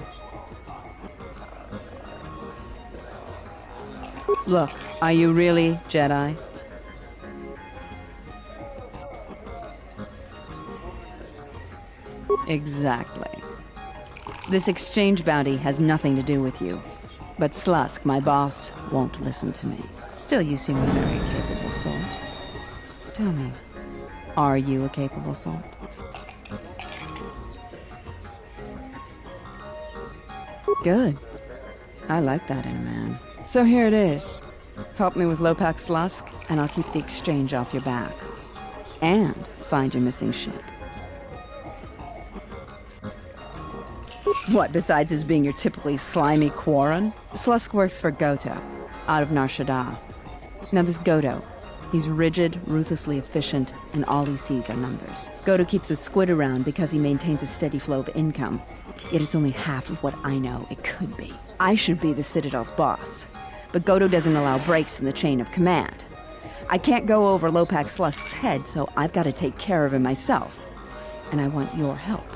Look, are you really Jedi? Exactly. This exchange bounty has nothing to do with you. But Slusk, my boss, won't listen to me. Still, you seem a very capable sort. Tell me, are you a capable sort? Good. I like that in a man. So here it is. Help me with Lopak Slusk, and I'll keep the exchange off your back. And find your missing ship. What, besides his being your typically slimy Quarren? Slusk works for Goto, out of Nar Shaddaa. Now this Goto, he's rigid, ruthlessly efficient, and all he sees are numbers. Goto keeps the Squid around because he maintains a steady flow of income. Yet it's only half of what I know it could be. I should be the Citadel's boss, but Goto doesn't allow breaks in the chain of command. I can't go over Lopak Slusk's head, so I've got to take care of him myself. And I want your help.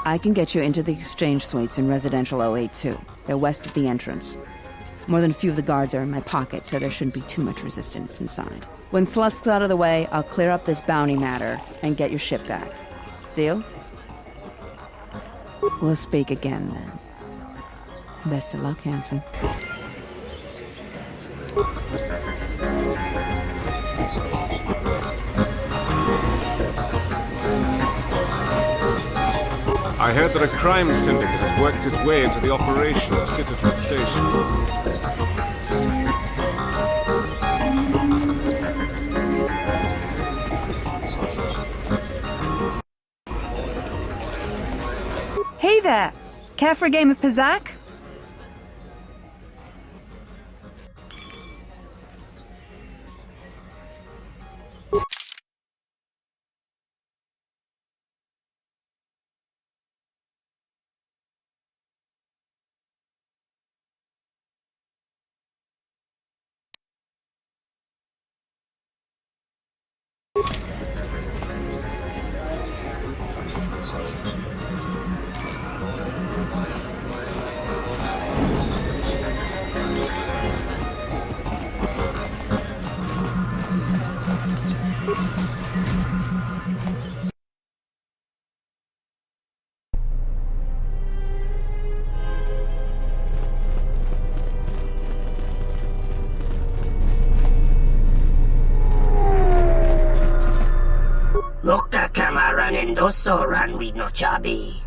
I can get you into the exchange suites in Residential 082. They're west of the entrance. More than a few of the guards are in my pocket, so there shouldn't be too much resistance inside. When Slusk's out of the way, I'll clear up this bounty matter and get your ship back. Deal? We'll speak again, then. Best of luck, Hanson. I heard that a crime syndicate has worked its way into the operation of Citadel Station. Hey there! Care for a game of Pizzac? Loka kamaran endoso ranwi no chabi.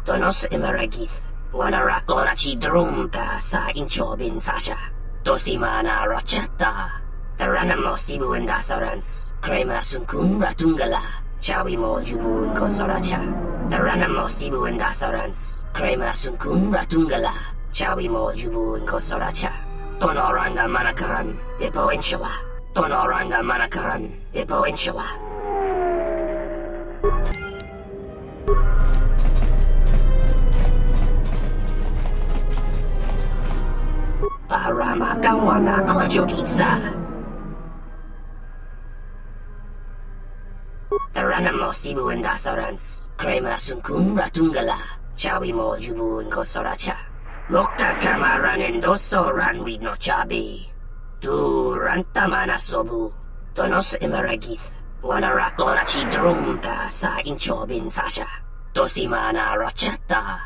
Donos emeragith. Wanarakora chi drumka sa inchobin sasha. Dosimana rachata. Taranamo sibu endasarans. Krema sunkun ratungala. Chawi mo jubu inkosoracha. Taranamo sibu endasarans. Krema sunkun ratungala. Chawi mo jubu inkosoracha. Tonoranga manakan, Ipo Inshawa. Tonoranga manakan, Ipo Inshawa. Parama kawana konjugitsa. Taranamo sibu endasarans. Krema sunkun ratungala. Chawi mo jubu inkosoracha. Loka kamaran endoso ranwi no chabi. Du rantamana sobu. Donos emeragith. Wanarakora chi drumka sa inchobin sasha. Dosimana rachata.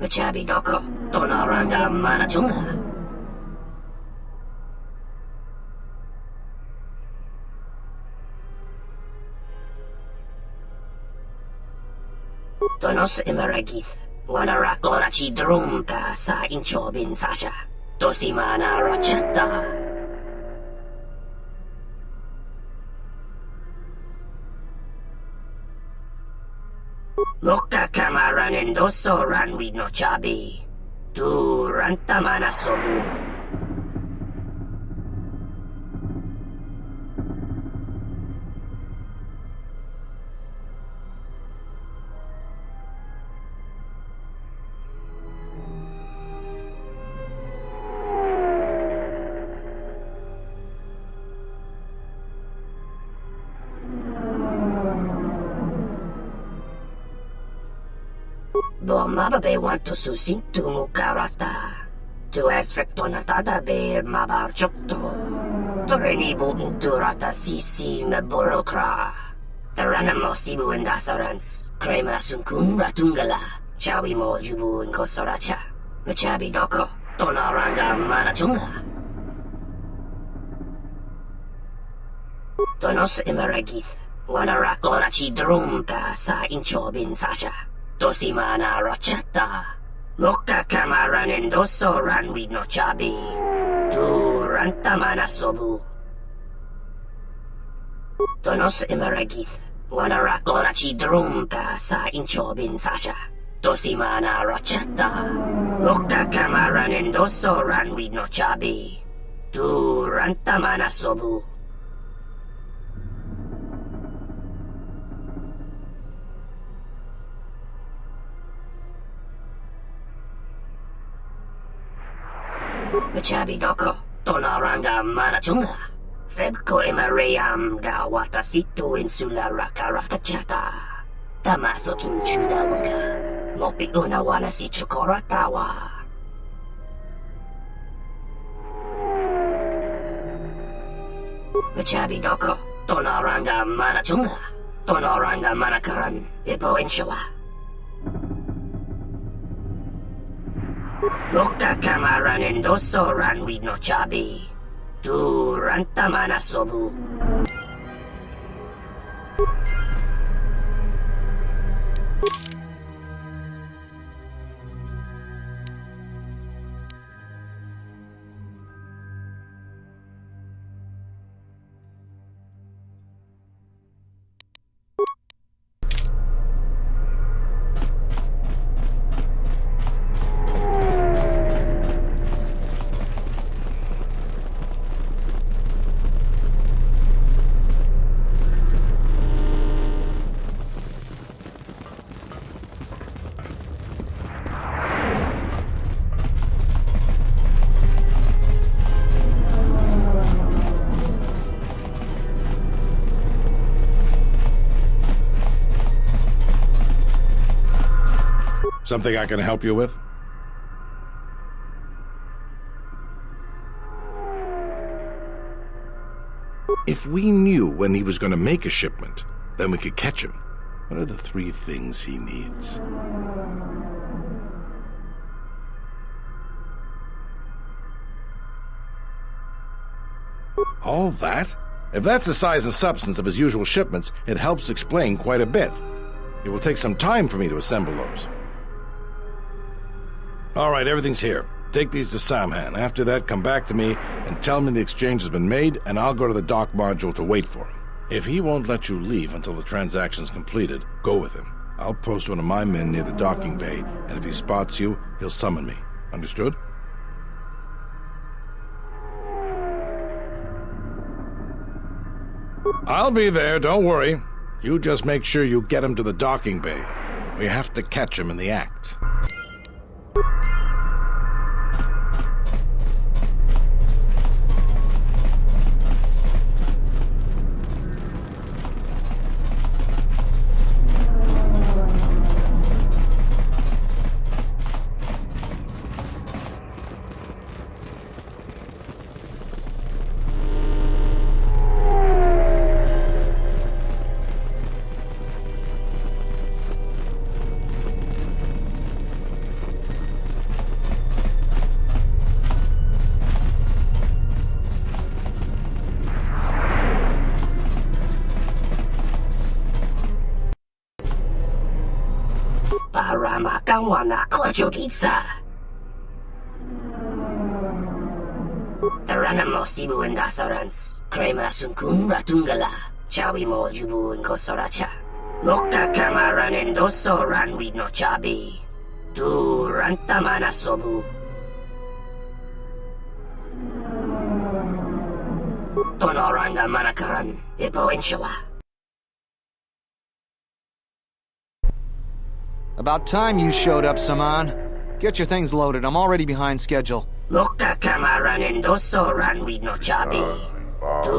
Machabi doko, Tonaranga Manachunga. Tonos Imaragith, Wanarakorachi Drumka sa Inchobin Sasha, Tosimana Rachata. Loka kamaran endoso ranwi no chabi. Tu rantamana sobu. Mababe want to susintu mukarata. Tu es rectonatada ber mabar chokto. Torenibu inturata sisi me borokra. Taranamo sibu indasarans. Crema sunkun ratungala. Chawi mo jubu inkosoracha. Machabi doko. Tonaranga manachunga. Tonos imaragith. Wanarakorachi drumka sa inchobin sasha. Tosimana Rachata. Loka kamaran endoso ranwi no chabi. Tu rantamana sobu. Tonos imaragith. Wanarakorachi drumka sa inchobin sasha. Tosimana Rachata. Loka kamaran endoso ranwi no chabi. Tu rantamana sobu. Machabi doko, Tonaranga manachunga. Febko emareyam ga watasitu insula rakarakachata. Tamaso kinchuda wanga. Mopi unawana si chokoratawa. Machabi doko, Tonaranga manachunga. Tonaranga manakan, Ipo inshawa. Loka kamaran endoso ranwi no chabi. Tu rantamana sobu. Something I can help you with? If we knew when he was going to make a shipment, then we could catch him. What are the 3 things he needs? All that? If that's the size and substance of his usual shipments, it helps explain quite a bit. It will take some time for me to assemble those. All right, everything's here. Take these to Samhan. After that, come back to me and tell me the exchange has been made, and I'll go to the dock module to wait for him. If he won't let you leave until the transaction's completed, go with him. I'll post one of my men near the docking bay, and if he spots you, he'll summon me. Understood? I'll be there, don't worry. You just make sure you get him to the docking bay. We have to catch him in the act. Kamakawana Kojugitsa. Taranamo Sibu and Dasarans, Krema Sunkun Ratungala, Chawi Mo Jubu and Kosoracha. Moka Kamaran and Doso Ran with no Chabi. Tu Rantamana Sobu. Tonoranga Manakaran, Ipo Inshawa. About time you showed up, Saman. Get your things loaded. I'm already behind schedule. Moka Kamaran and Doso Ran with no Chabi. Tu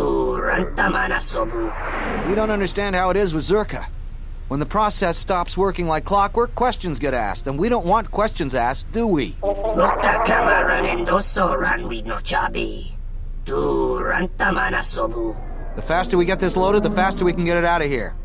Rantamana Sobu. You don't understand how it is with Zerka. When the process stops working like clockwork, questions get asked, and we don't want questions asked, do we? Moka Kamaran and Doso Ran with no Chabi. Tu Rantamana Sobu. The faster we get this loaded, the faster we can get it out of here.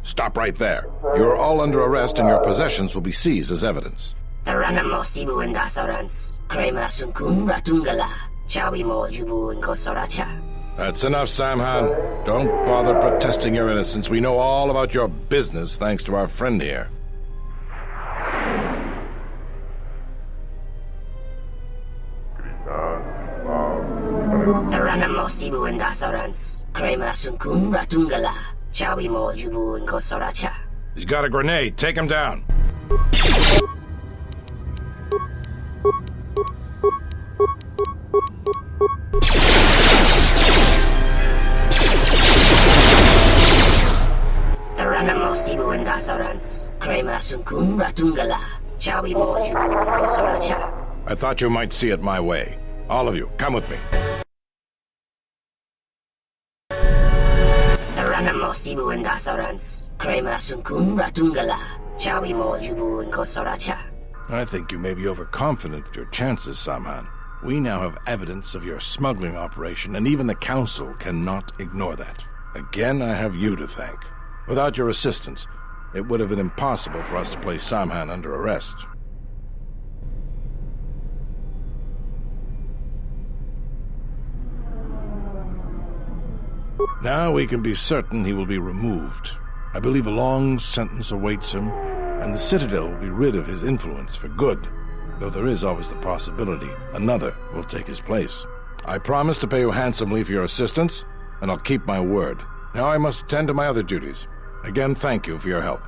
Stop right there. You're all under arrest and your possessions will be seized as evidence. Taranamo Sibu and Dasarans, Krema Sunkun Ratungala, Chawi Mo Jubu and Kosoracha. That's enough, Samhan. Don't bother protesting your innocence. We know all about your business thanks to our friend here. Taranamo Sibu and Dasarans, Krema Sunkun Ratungala, Chawi Mo Jubu and Kosoracha. He's got a grenade. Take him down. Taranamo Sibu and Dasarans, Krema Sunkun Ratungala, Chawi Mo Jubu and Kosoracha. I thought you might see it my way. All of you, come with me. Taranamo Sibu and Dasarans, Krema Sunkun Ratungala, Chawi Mo Jubu and Kosoracha. I think you may be overconfident of your chances, Samhan. We now have evidence of your smuggling operation, and even the Council cannot ignore that. Again, I have you to thank. Without your assistance, it would have been impossible for us to place Samhan under arrest. Now we can be certain he will be removed. I believe a long sentence awaits him, and the Citadel will be rid of his influence for good, though there is always the possibility another will take his place. I promise to pay you handsomely for your assistance, and I'll keep my word. Now I must attend to my other duties. Again, thank you for your help.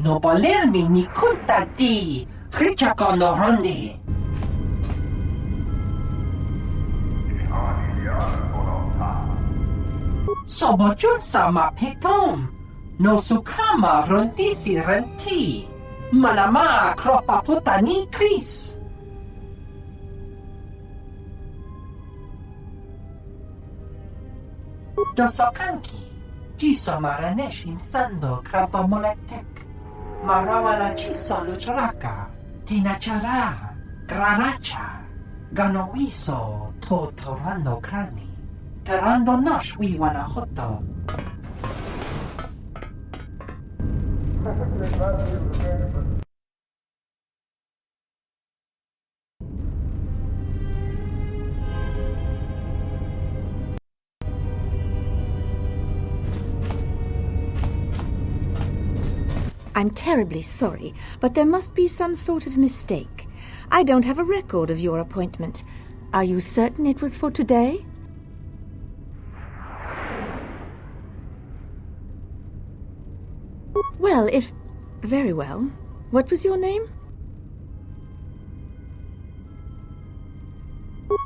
No volermi ni kunta di, richa kono rondi. Sobo junsa ma petom, no sukama rondisi renti, manama kropa potani kris. Dosokanki, jiso maranesh insando krapa molektek. Marawala chiso lucharaka, tinachara, graracha, ganowiso to torando krani, terando nosh wiwana hoto. I'm terribly sorry, but there must be some sort of mistake. I don't have a record of your appointment. Are you certain it was for today? Well, if... Very well. What was your name?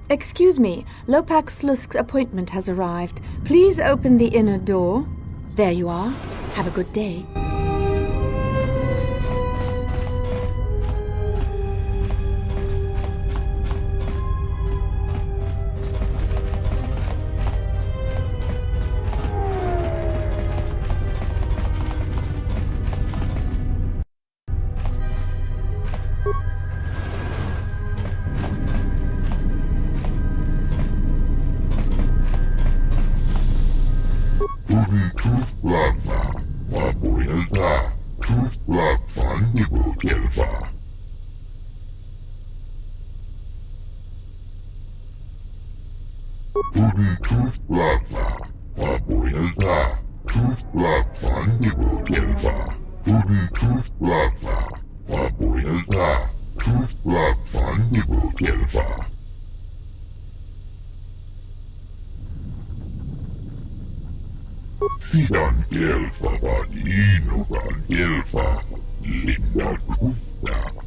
Excuse me, Lopak Slusk's appointment has arrived. Please open the inner door. There you are. Have a good day. Sidan Delfa Vadinogan Delfa Linda Trusta.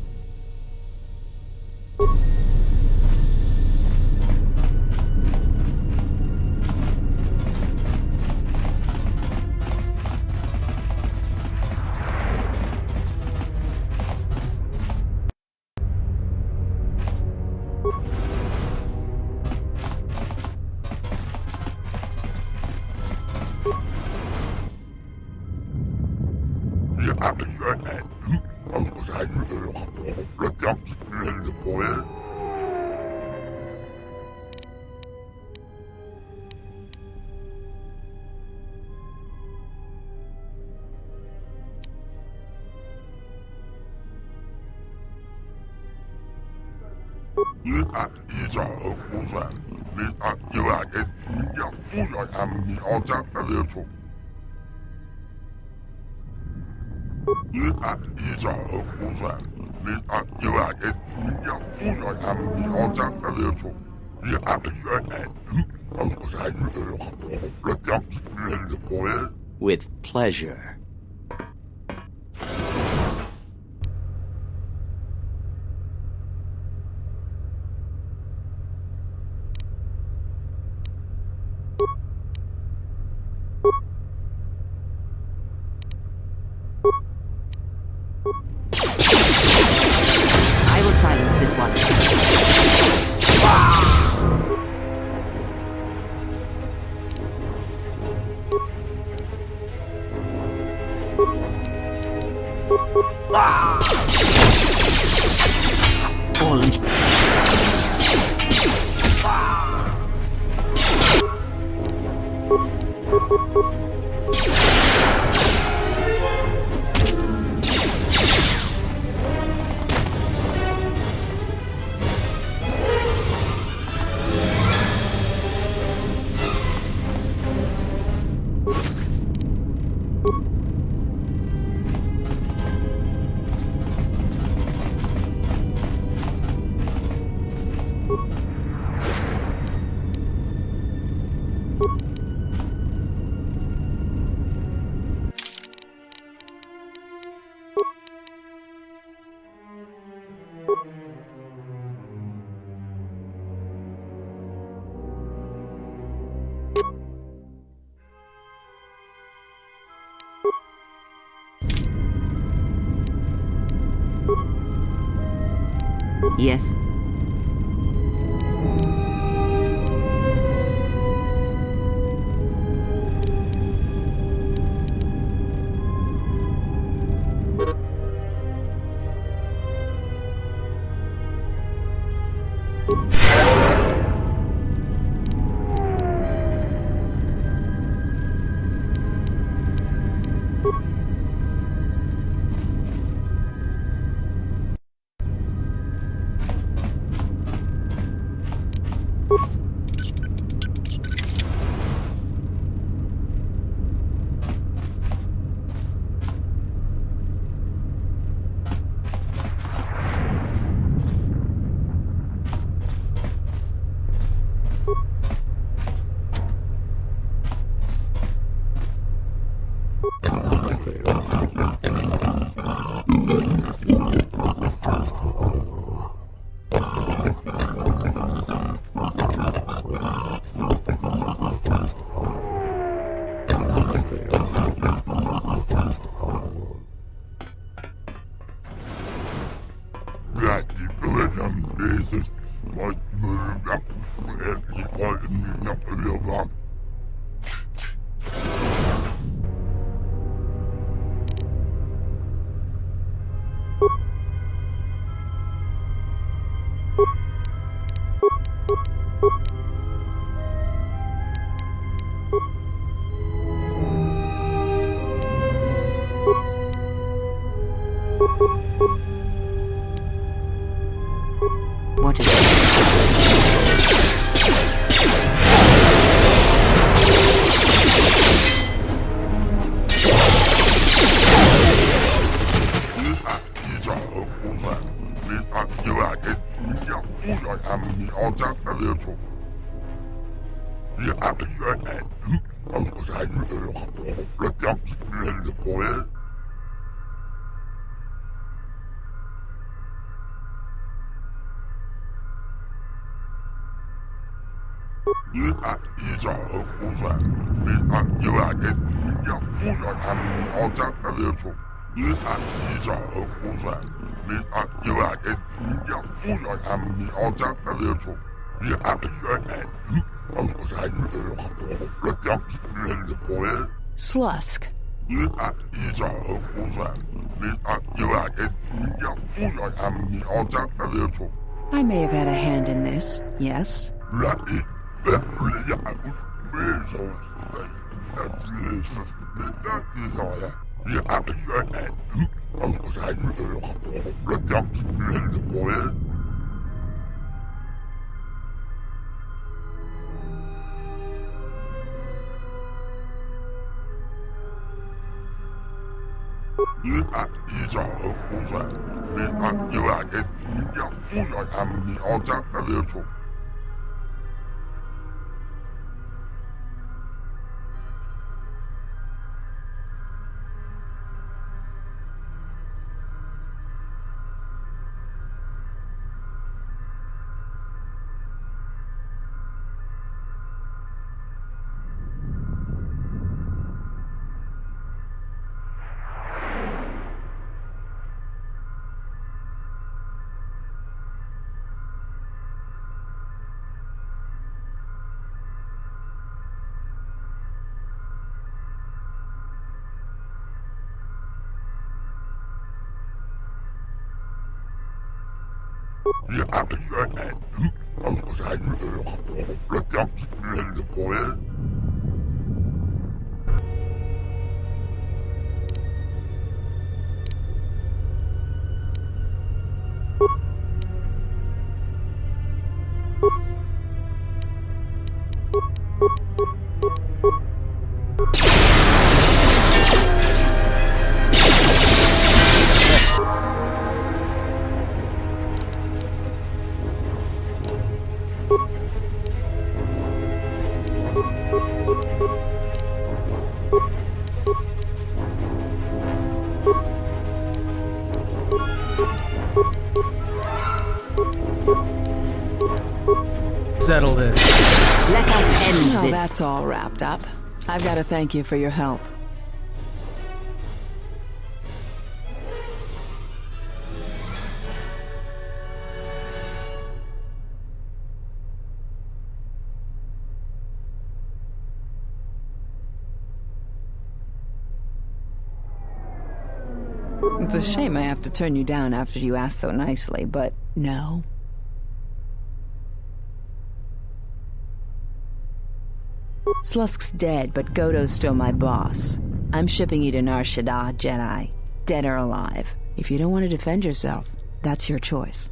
With pleasure. I will silence this one. Yes. What is it? Slusk. I may have had a hand in this, yes? Settle this. Let us end Well, this. that's all wrapped up. I've got to thank you for your help. It's a shame I have to turn you down after you asked so nicely, but no. Slusk's dead, but Godo's still my boss. I'm shipping you to Nar Shaddaa, Jedi. Dead or alive. If you don't want to defend yourself, that's your choice.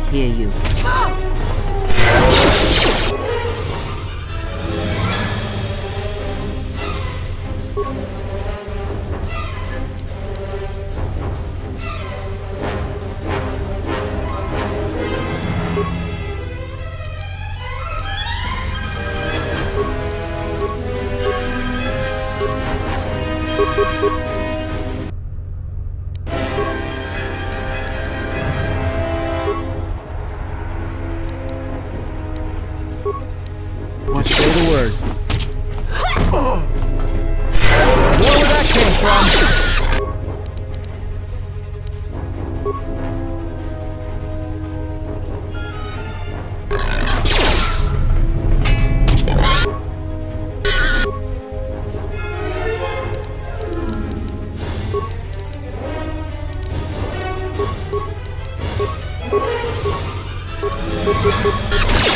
hear you. Just say the word. Know where that came from.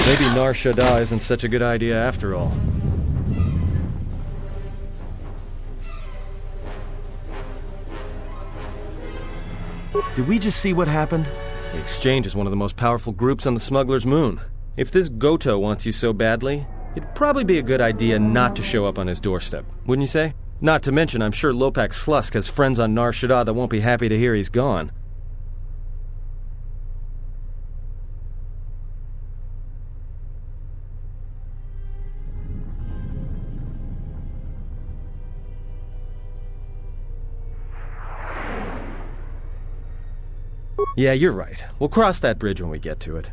Maybe Nar Shaddaa isn't such a good idea after all. Did we just see what happened? The Exchange is one of the most powerful groups on the Smuggler's Moon. If this Goto wants you so badly, it'd probably be a good idea not to show up on his doorstep, wouldn't you say? Not to mention, I'm sure Lopak Slusk has friends on Nar Shaddaa that won't be happy to hear he's gone. Yeah, you're right. We'll cross that bridge when we get to it.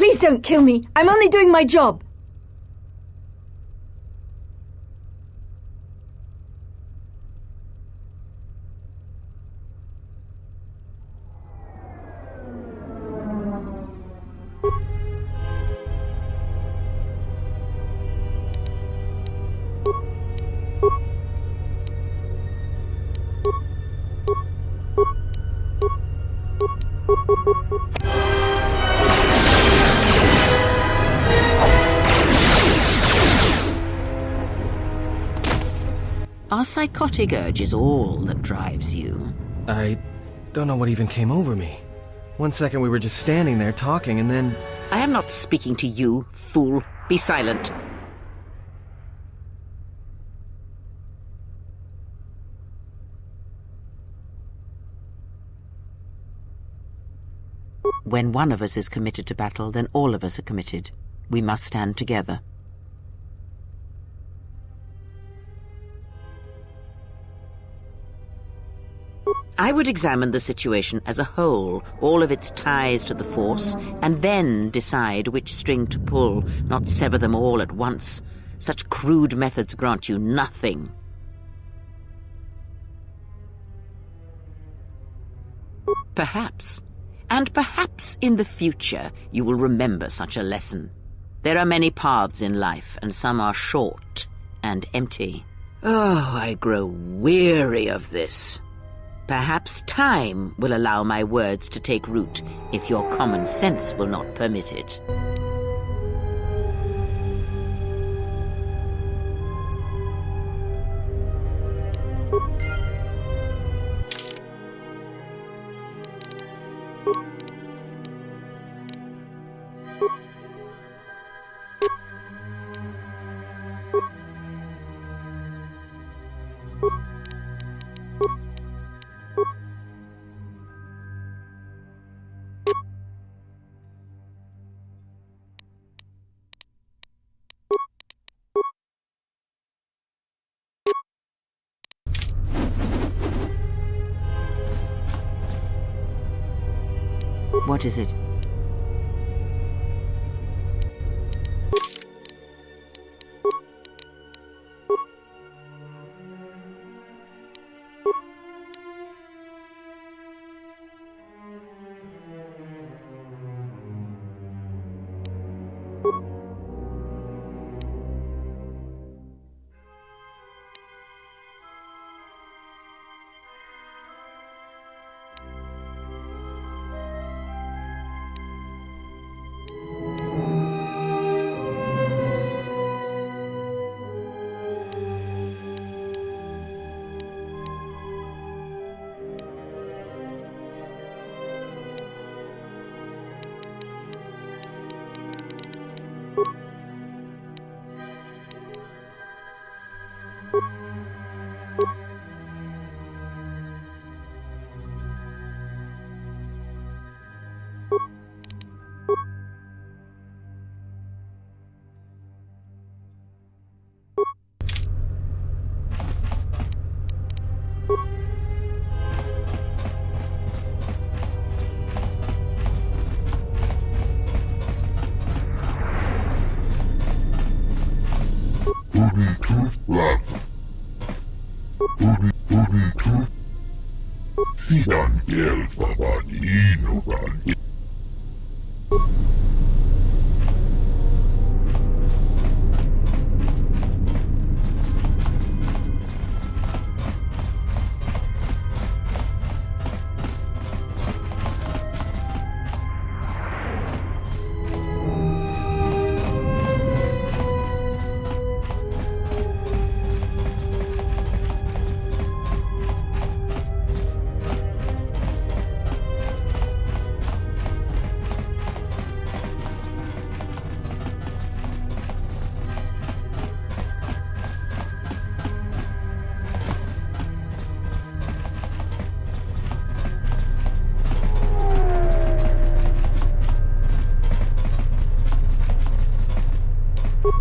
Please don't kill me. I'm only doing my job. Are psychotic urges all that drives you? I don't know what even came over me. 1 second we were just standing there talking, and then... I am not speaking to you, fool. Be silent. When one of us is committed to battle, then all of us are committed. We must stand together. I would examine the situation as a whole, all of its ties to the Force, and then decide which string to pull, not sever them all at once. Such crude methods grant you nothing. Perhaps, and perhaps in the future, you will remember such a lesson. There are many paths in life, and some are short and empty. Oh, I grow weary of this. Perhaps time will allow my words to take root, if your common sense will not permit it. What is it?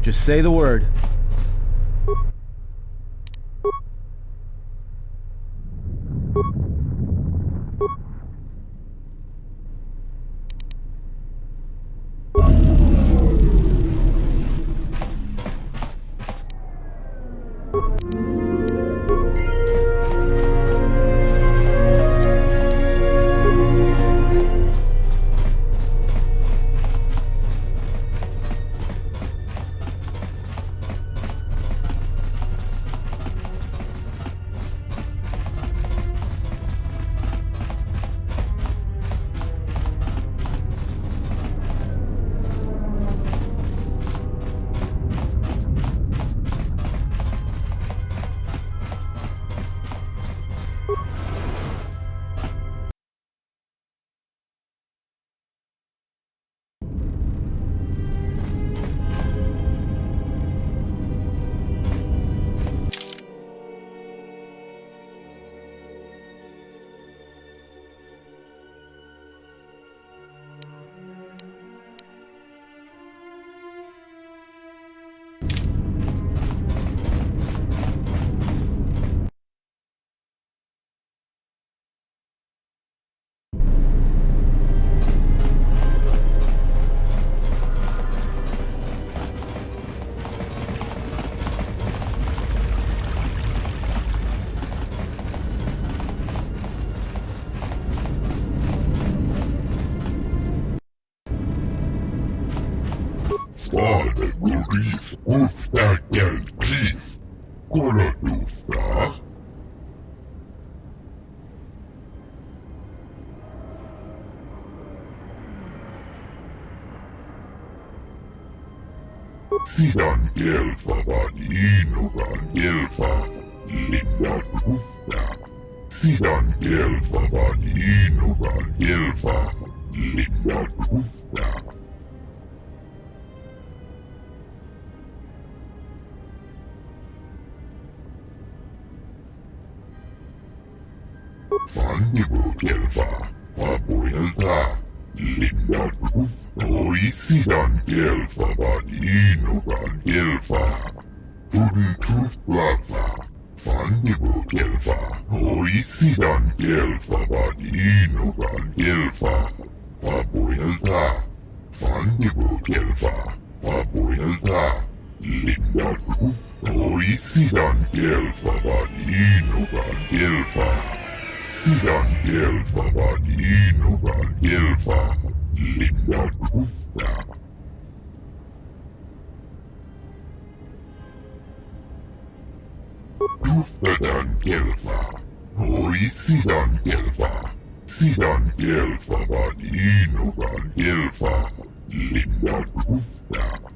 Just say the word. Gorif Ufta Gelkif. Koladufta. Sidan Gelfa Vaninugan Gelfa. Linda Ufta. Sidan Gelfa Vaninugan Gelfa. Linda Ufta. Fandibu Gelfa, Vapuelta, Linda Ufta, Oisidan Gelfa, Vaninugan Gelfa, Hudin Tuflafa, Fandibu Gelfa, Oisidan Gelfa, Vaninugan Gelfa, Vapuelta, Fandibu Gelfa, Vapuelta, Linda Ufta, Oisidan Gelfa, Vaninugan Gelfa. Sidan Gelfa Vaninugan Gelfa, Linda Ufta. Uftadan Gelfa, Oisidan Gelfa, Sidan Gelfa Vaninugan Gelfa, Linda Ufta.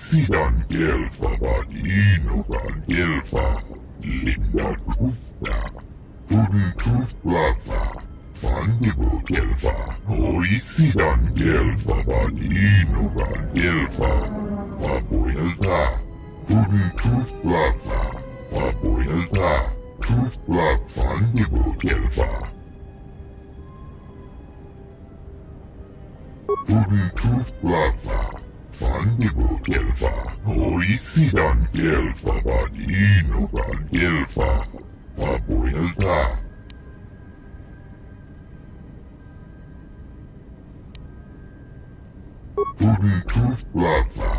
Sidan Gelfa Vaninugan Gelfa, Linda Ufta. Hudin Tuflafa, Fandibu Gelfa, Oisidan Gelfa Vaninugan Gelfa, Vapuelta. Hudin Tuflafa, Vapuelta, Tuflaf Fandibu Gelfa. Hudin Tuflafa. Fandibu Gelfa, Oisidan Gelfa Vaninugan Gelfa, Vapuelta. Hudin Tuflafa,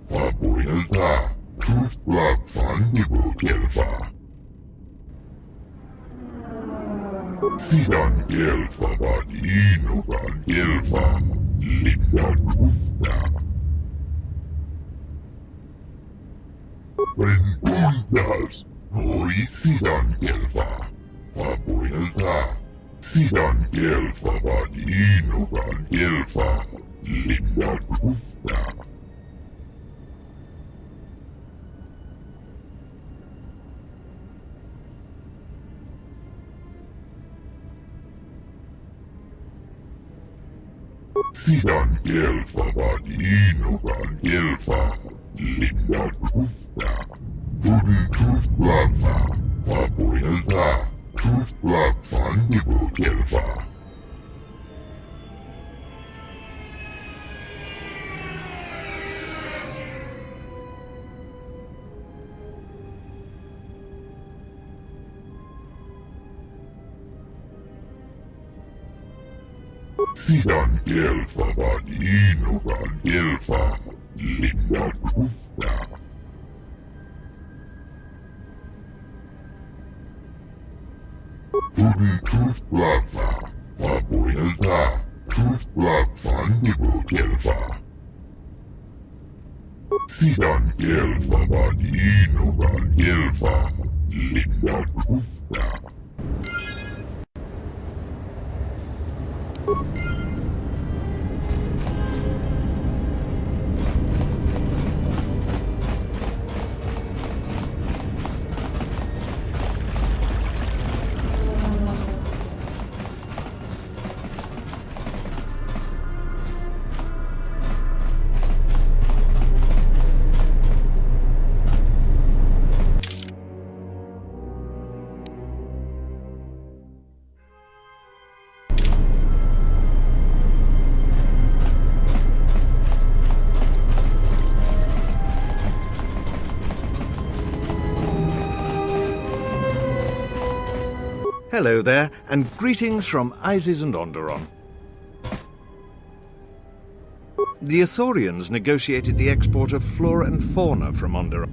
Vapuelta, Tuflaf Fandibu Gelfa. Sidan Gelfa Vaninugan Gelfa, Linda Ufta. Rengundas, Oisidan Gelfa, Vapuelta. Sidan Gelfa Vaninugan Gelfa, Linda Ufta. Sidan Gelfa Vaninugan Gelfa, Linda Ufta. Hudin Tuflafa, Vapuelta, Tuflaf Fandibu Gelfa. Sidan Gelfa Vaninugan Gelfa, Linda Ufta. Hudin Tuflafa, Vapuelta, Tuflaf Fandibu Gelfa. Sidan Gelfa Vaninugan Gelfa, Linda Ufta. Hello there, and greetings from Isis and Onderon. The Ithorians negotiated the export of flora and fauna from Onderon.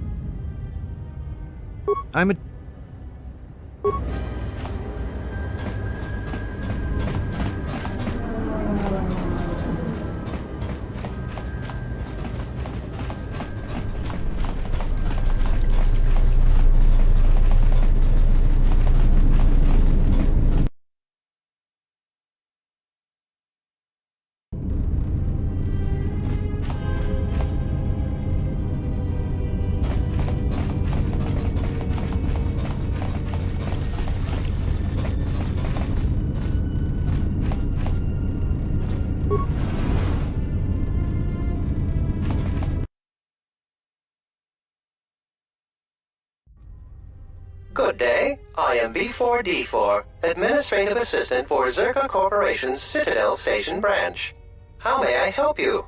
Good day. I am B4D4, Administrative Assistant for Zerka Corporation's Citadel Station branch. How may I help you?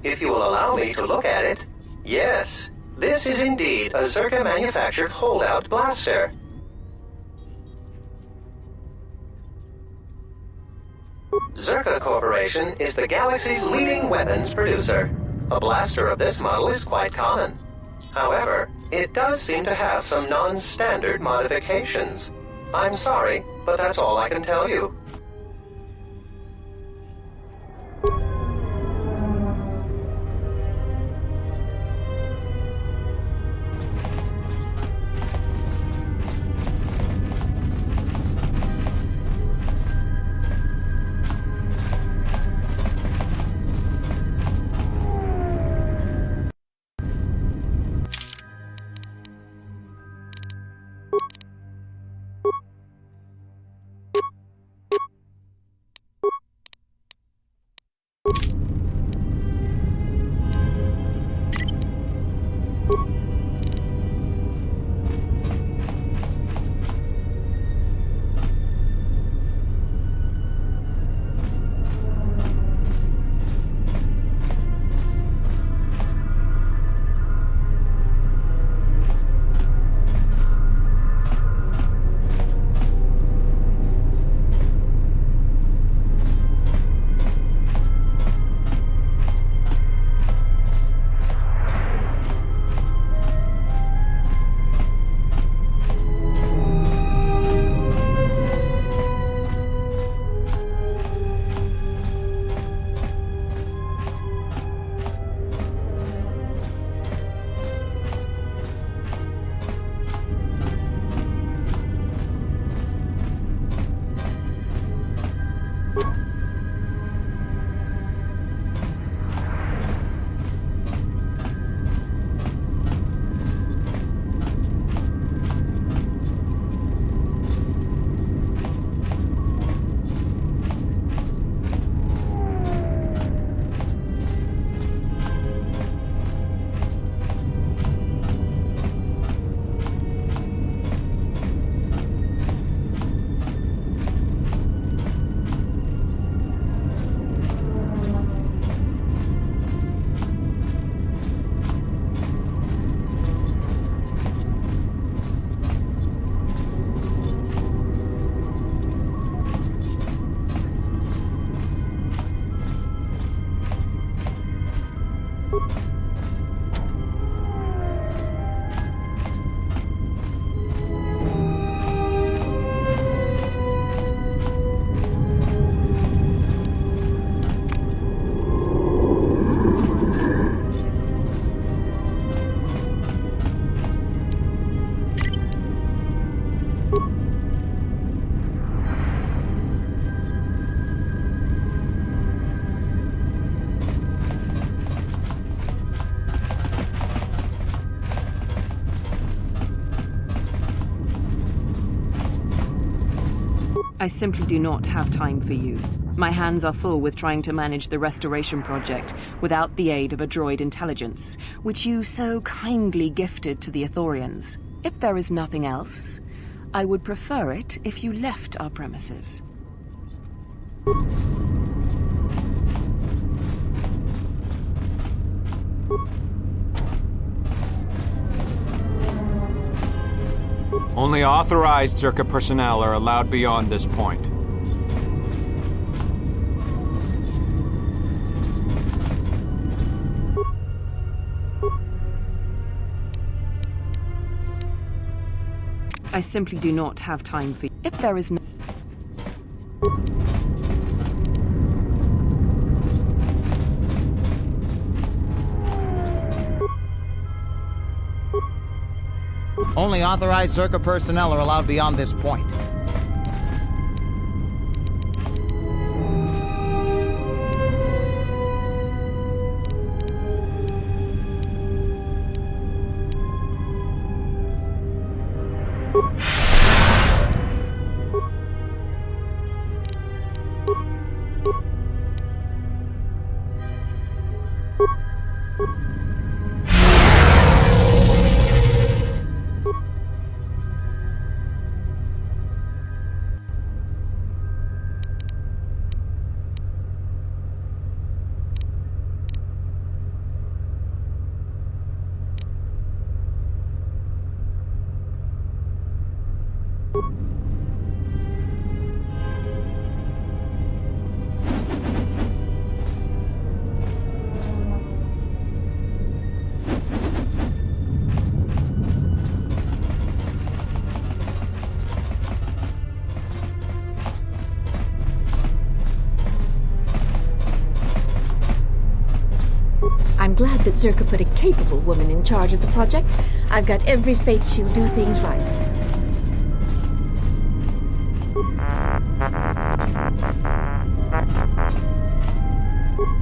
If you will allow me to look at it, yes, this is indeed a Zerka-manufactured holdout blaster. Zerka Corporation is the galaxy's leading weapons producer. A blaster of this model is quite common. However, it does seem to have some non-standard modifications. I'm sorry, but that's all I can tell you. I simply do not have time for you. My hands are full with trying to manage the restoration project without the aid of a droid intelligence, which you so kindly gifted to the Ithorians. If there is nothing else, I would prefer it if you left our premises. Only authorized Zerka personnel are allowed beyond this point. I simply do not have time for you. If there is no... Only authorized Zerka personnel are allowed beyond this point. great that Zerka put a capable woman in charge of the project. I've got every faith she'll do things right.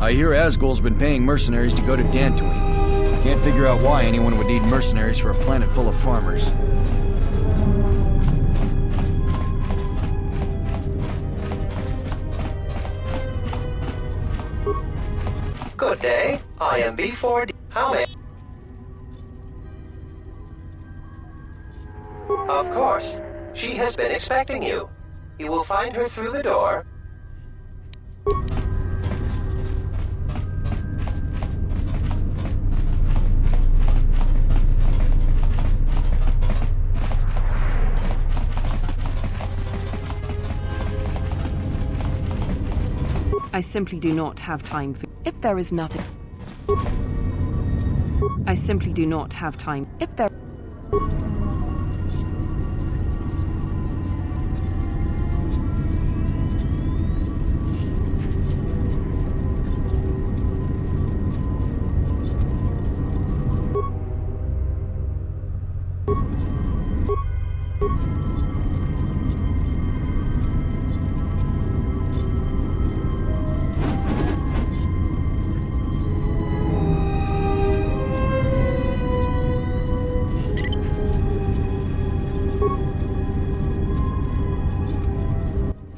I hear Asgol's been paying mercenaries to go to Dantooine. Can't figure out why anyone would need mercenaries for a planet full of farmers. Good day. I am B4D. How may... Of course. She has been expecting you. You will find her through the door. I simply do not have time for... If there is nothing... I simply do not have time. If there...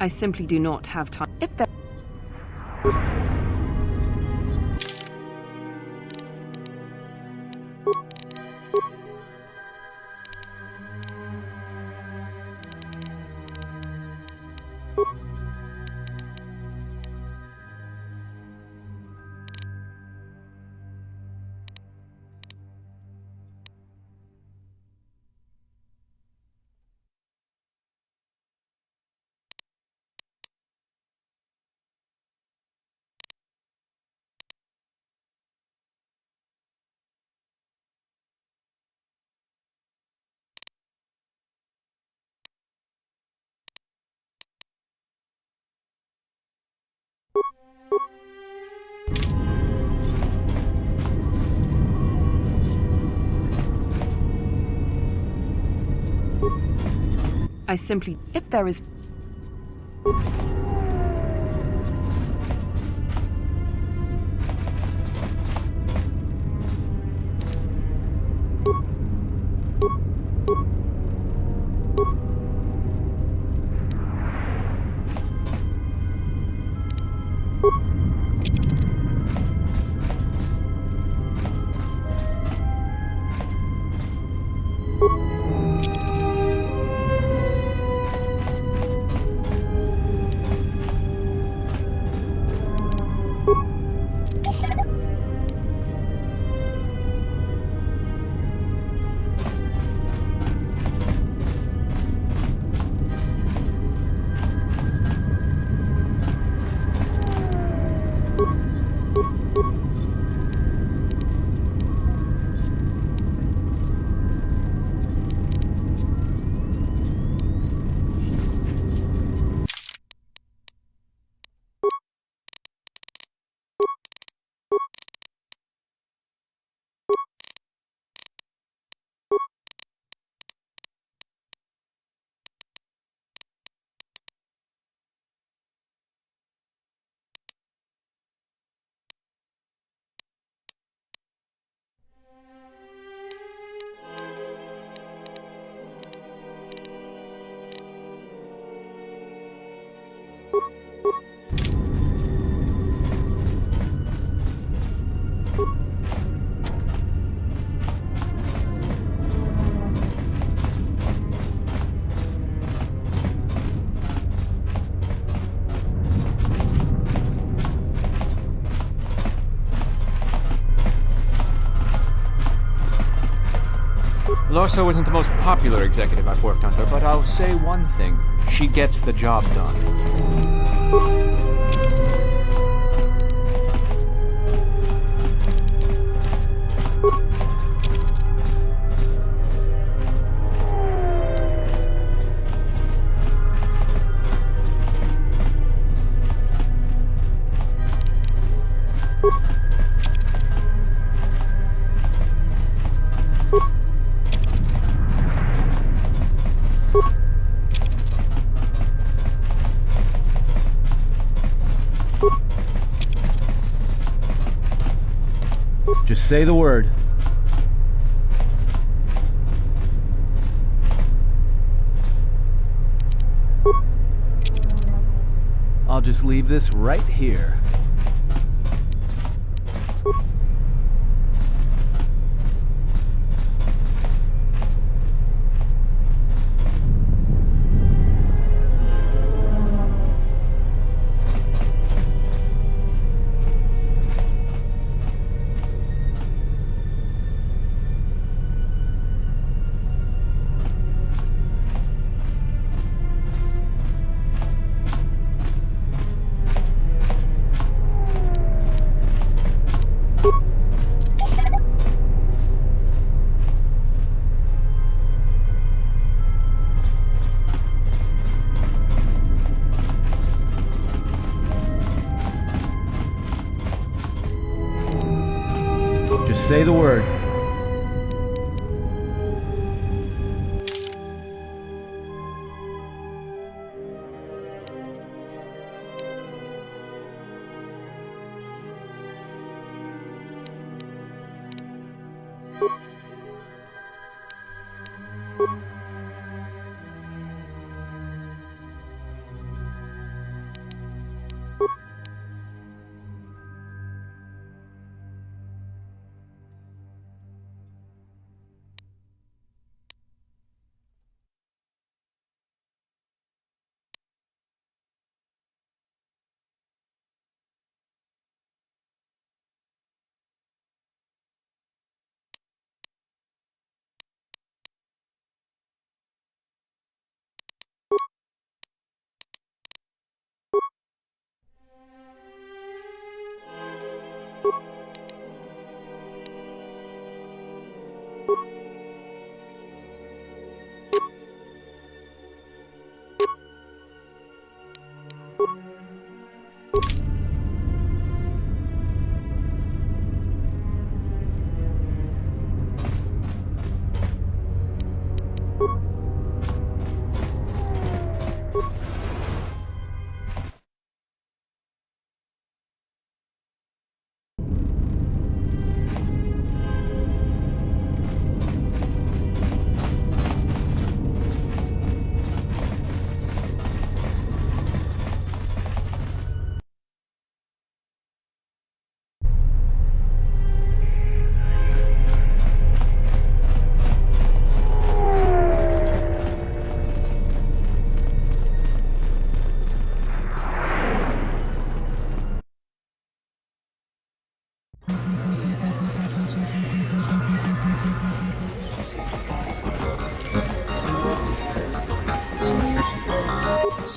I simply do not have time. If there... I simply... If there is... Lorso isn't the most popular executive I've worked under, but I'll say one thing. She gets the job done. Just say the word. I'll just leave this right here. Just say the word.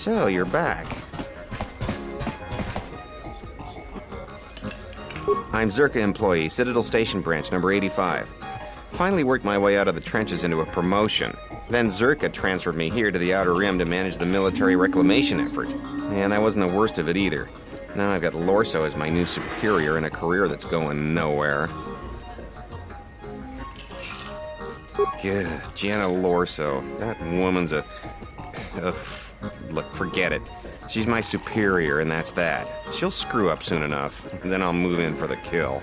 So, you're back. I'm Zerka employee, Citadel Station branch, number 85. Finally worked my way out of the trenches into a promotion. Then Zerka transferred me here to the Outer Rim to manage the military reclamation effort. And that wasn't the worst of it either. Now I've got Lorso as my new superior in a career that's going nowhere. Gah, Jenna Lorso. That woman's a... Look, forget it. She's my superior, and that's that. She'll screw up soon enough, and then I'll move in for the kill.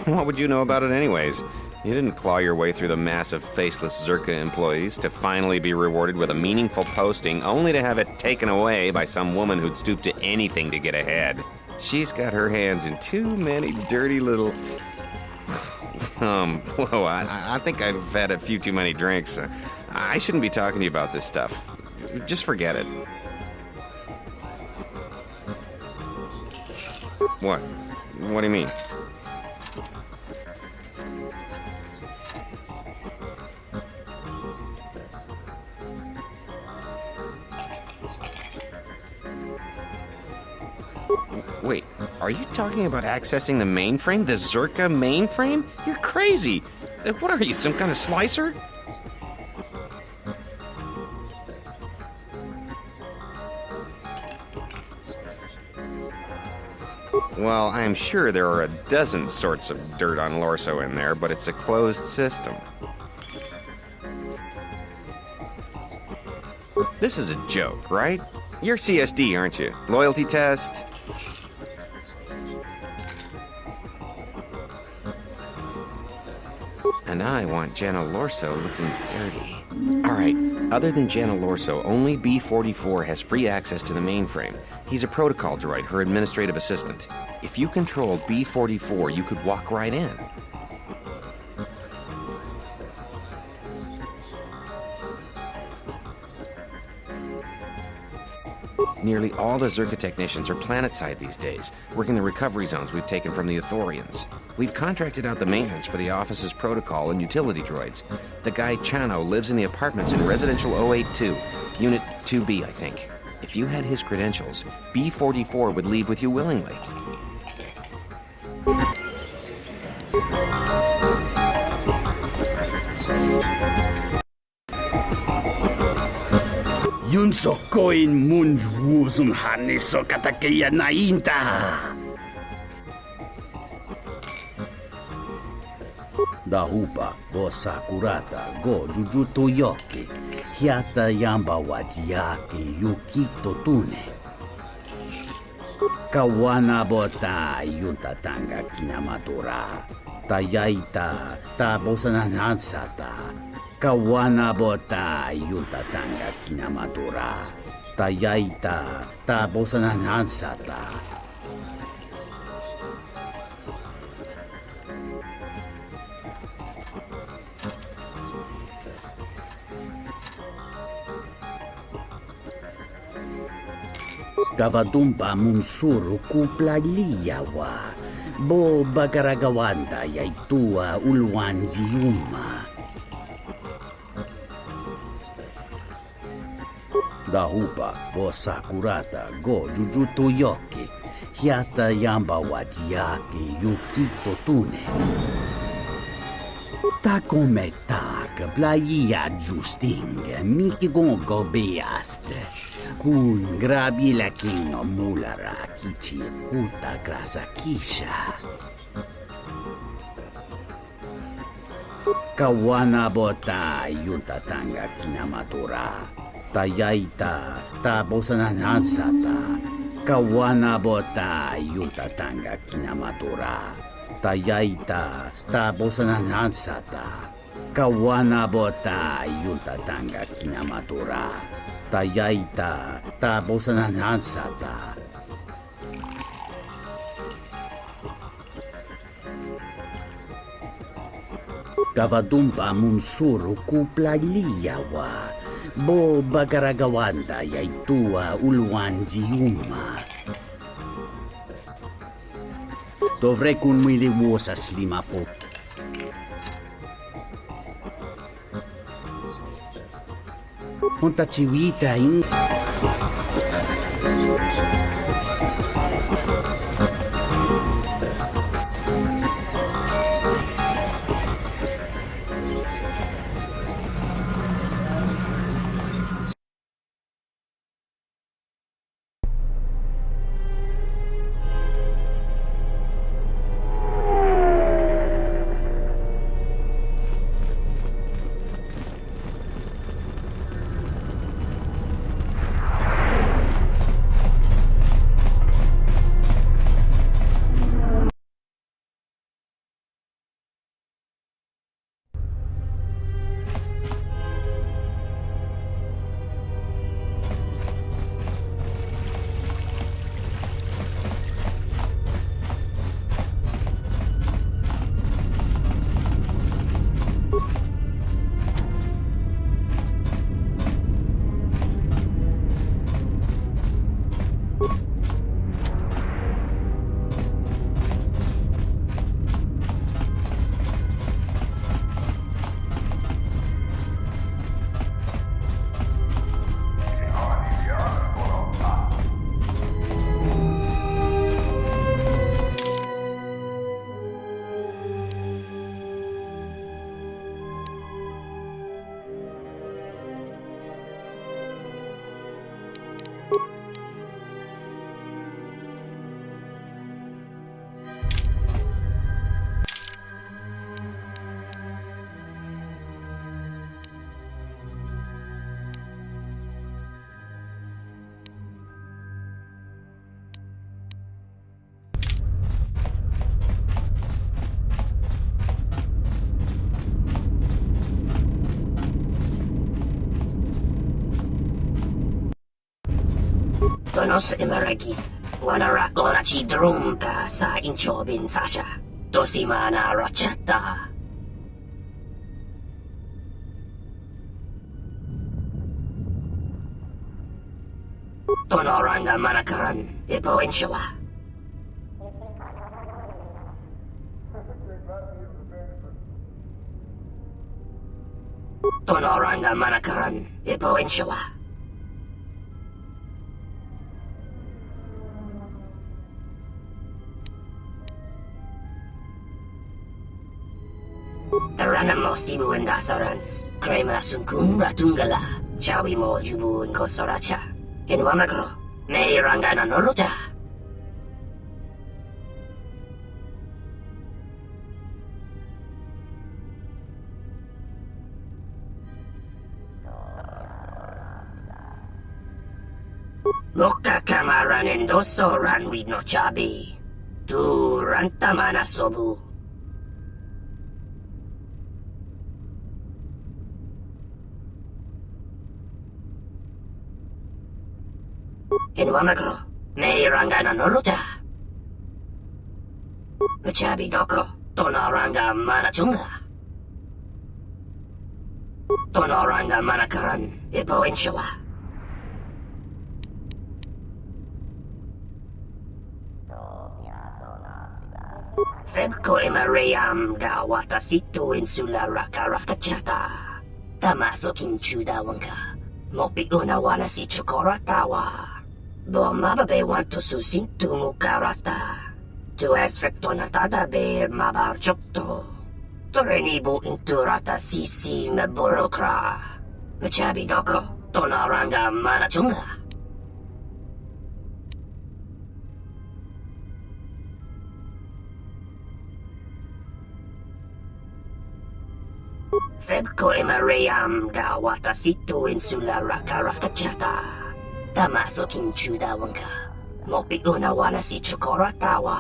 What would you know about it anyways? You didn't claw your way through the mass of faceless Zerka employees to finally be rewarded with a meaningful posting, only to have it taken away by some woman who'd stoop to anything to get ahead. She's got her hands in too many dirty little... Whoa, I think I've had a few too many drinks. I shouldn't be talking to you about this stuff. Just forget it. What? What do you mean? Wait, are you talking about accessing the mainframe? The Zerka mainframe? You're crazy! What are you, some kind of slicer? Well, I'm sure there are a dozen sorts of dirt on Lorso in there, but it's a closed system. This is a joke, right? You're CSD, aren't you? Loyalty test? And I want Jana Lorso looking dirty. Alright, other than Jana Lorso, only B-44 has free access to the mainframe. He's a protocol droid, her administrative assistant. If you controlled B-44, you could walk right in. Nearly all the Zerka technicians are planetside these days, working the recovery zones we've taken from the Ithorians. We've contracted out the maintenance for the office's protocol and utility droids. The guy Chano lives in the apartments in Residential 082, Unit 2B, I think. If you had his credentials, B-44 would leave with you willingly. Yun sokoin munj wuzun haniso katakeya nainta. Dahupa bo sakurata go jujuto yoki. Hiata yamba wajiaki yukito tune. Kawana bota yunta tanga kinamatura. Tayaita tabosananansata. Kawana bota yunta tanga kinamatura. Tayaita tabosananansata. Kavadumpa munsuru kuplaliyawa. Bo bagaragawanda yaitua ulwanjiuma. Dahupa bo sakurata go jujuto yoki. Hiata yamba wajiaki yukito tune. Ta come tak playa justing miki gongo beast. Kun grabi la kino mulara kichi kuta grasa kisha. Kawana bota yunta tanga kinamatura. Tayaita tabosananansata. Kawana bota yunta tanga kinamatura. Tayaita tabosananansata. Kawana bota yunta tanga kinamatura. Tayaita tabosananansata. Kavadumpa munsuru kuplaliyawa. Bo bagaragawanda yaitua ulwanjiuma. Dovrei kun milivuosa slimapo. Monta chiwita in... Tonos imaragith. Wanarakora chi drumka sa inchobin sasha. Tosimana rachata. Tonoranga manakaran. Ipo inshawa. Tonoranga manakaran. Ipo inshawa. Taranam mo sibu indasarans. Krema sunkun ratungala. Chawi mo jubu inkosoracha. Inwamagro. May rangana nolocha. Loka kamaran endoso ranwi no chabi. Tu rantamana sobu. Inwamagro. May rangana nolocha. Chabi doko. Tonoranga manachunga. Tonoranga manakaran. Ipo inshawa. Febko imarayam ga watasitu insula rakarakachata. Tamaso kinchuda wanka. Mopi unawana si chokoratawa. Bo mababe wanto susintu mukarata. Tu es frektonatada ber mabarchokto. Torenibu inturata sisi meborokra. Machabi doko. Tonaranga manachunga. Febko imarayam ga watasitu insula rakarakachata. Tamaso kinchuda wanka. Mopi unawana si chokoratawa.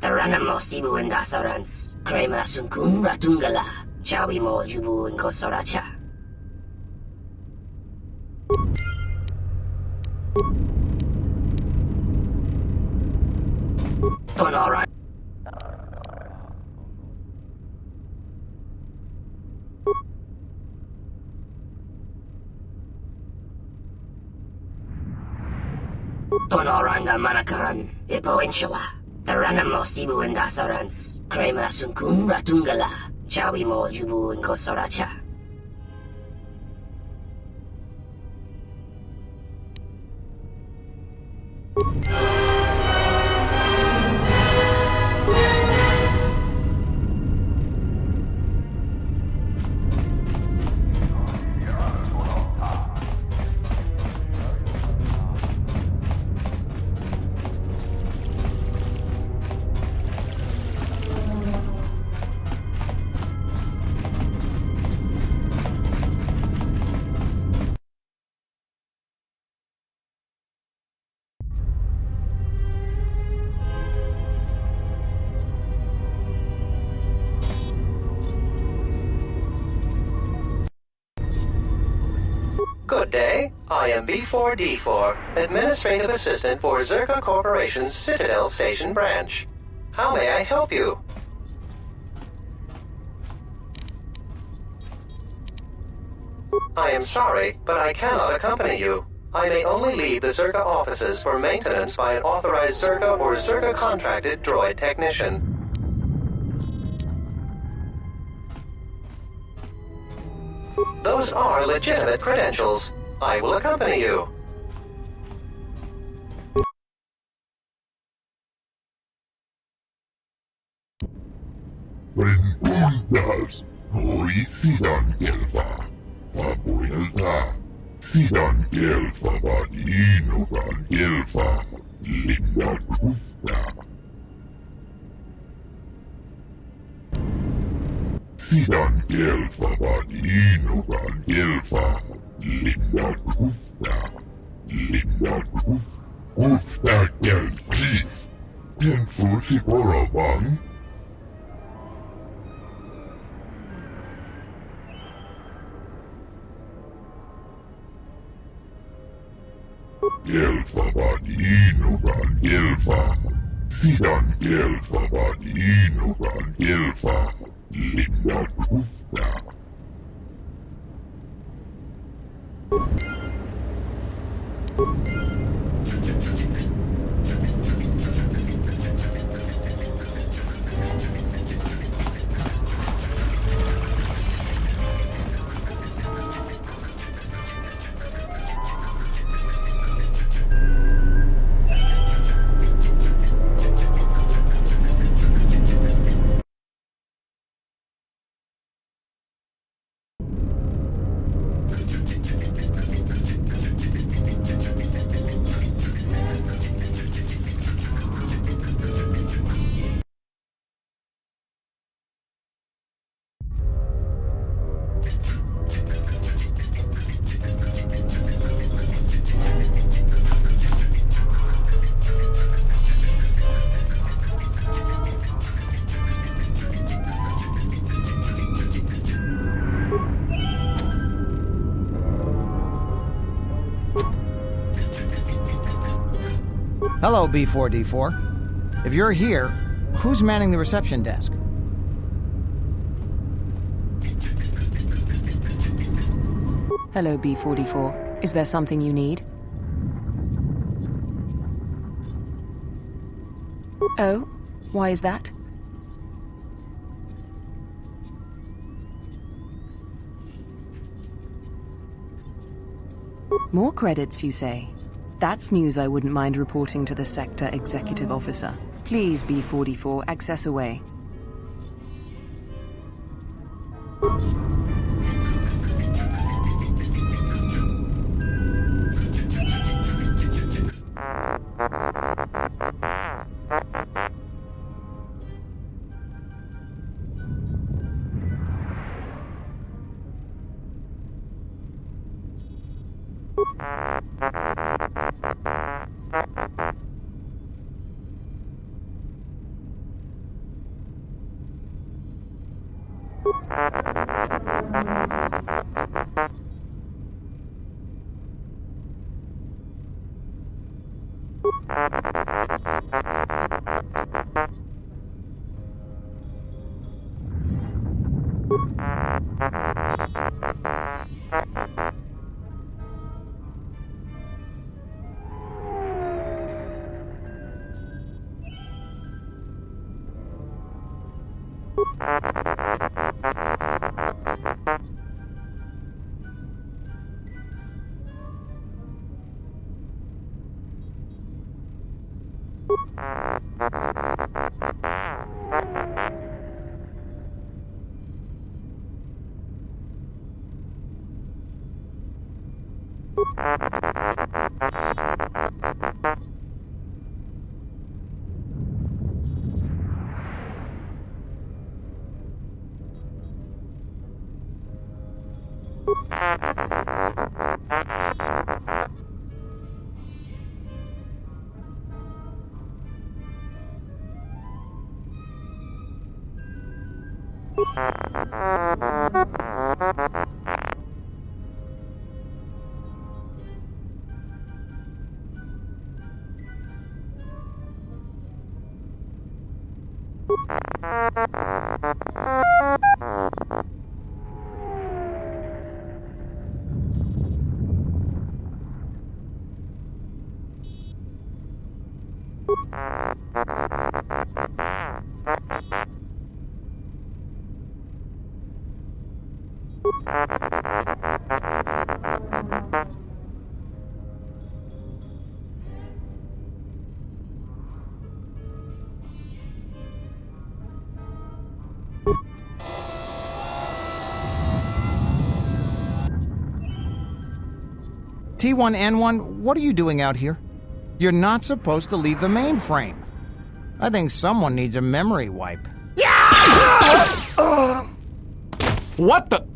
Taranam mo sibu indasarans. Krema sunkun ratungala. Chawi mo jubu inkosoracha. Tonora. Tonoranga manakaran. Ipo inshawa. Taranam mo sibu indasarans. Krema sunkun ratungala. Chawi mo jubu inkosoracha. Good day. I am B4D4, Administrative Assistant for Zerka Corporation's Citadel Station branch. How may I help you? I am sorry, but I cannot accompany you. I may only leave the Zerka offices for maintenance by an authorized Zerka or Zerka contracted droid technician. Those are legitimate credentials. I will accompany you. Benditas, hoy sidan gelfa, fabuelta, sidan gelfa badino gal gelfa, linda trusta. Sidan gelfa badino gal gelfa, linda trusta. Linda Cruz, Gusta del Cliff, Piensusi Boravan. Gelfa Vadinogan Gelfa, Sidan Gelfa Vadinogan Gelfa, Linda Cruzta. Hello, B4D4. If you're here, who's manning the reception desk? Hello, B44. Is there something you need? Oh, why is that? More credits, you say? That's news I wouldn't mind reporting to the Sector Executive Officer. Please, B44, access away. T1N1, what are you doing out here? You're not supposed to leave the mainframe. I think someone needs a memory wipe. What the?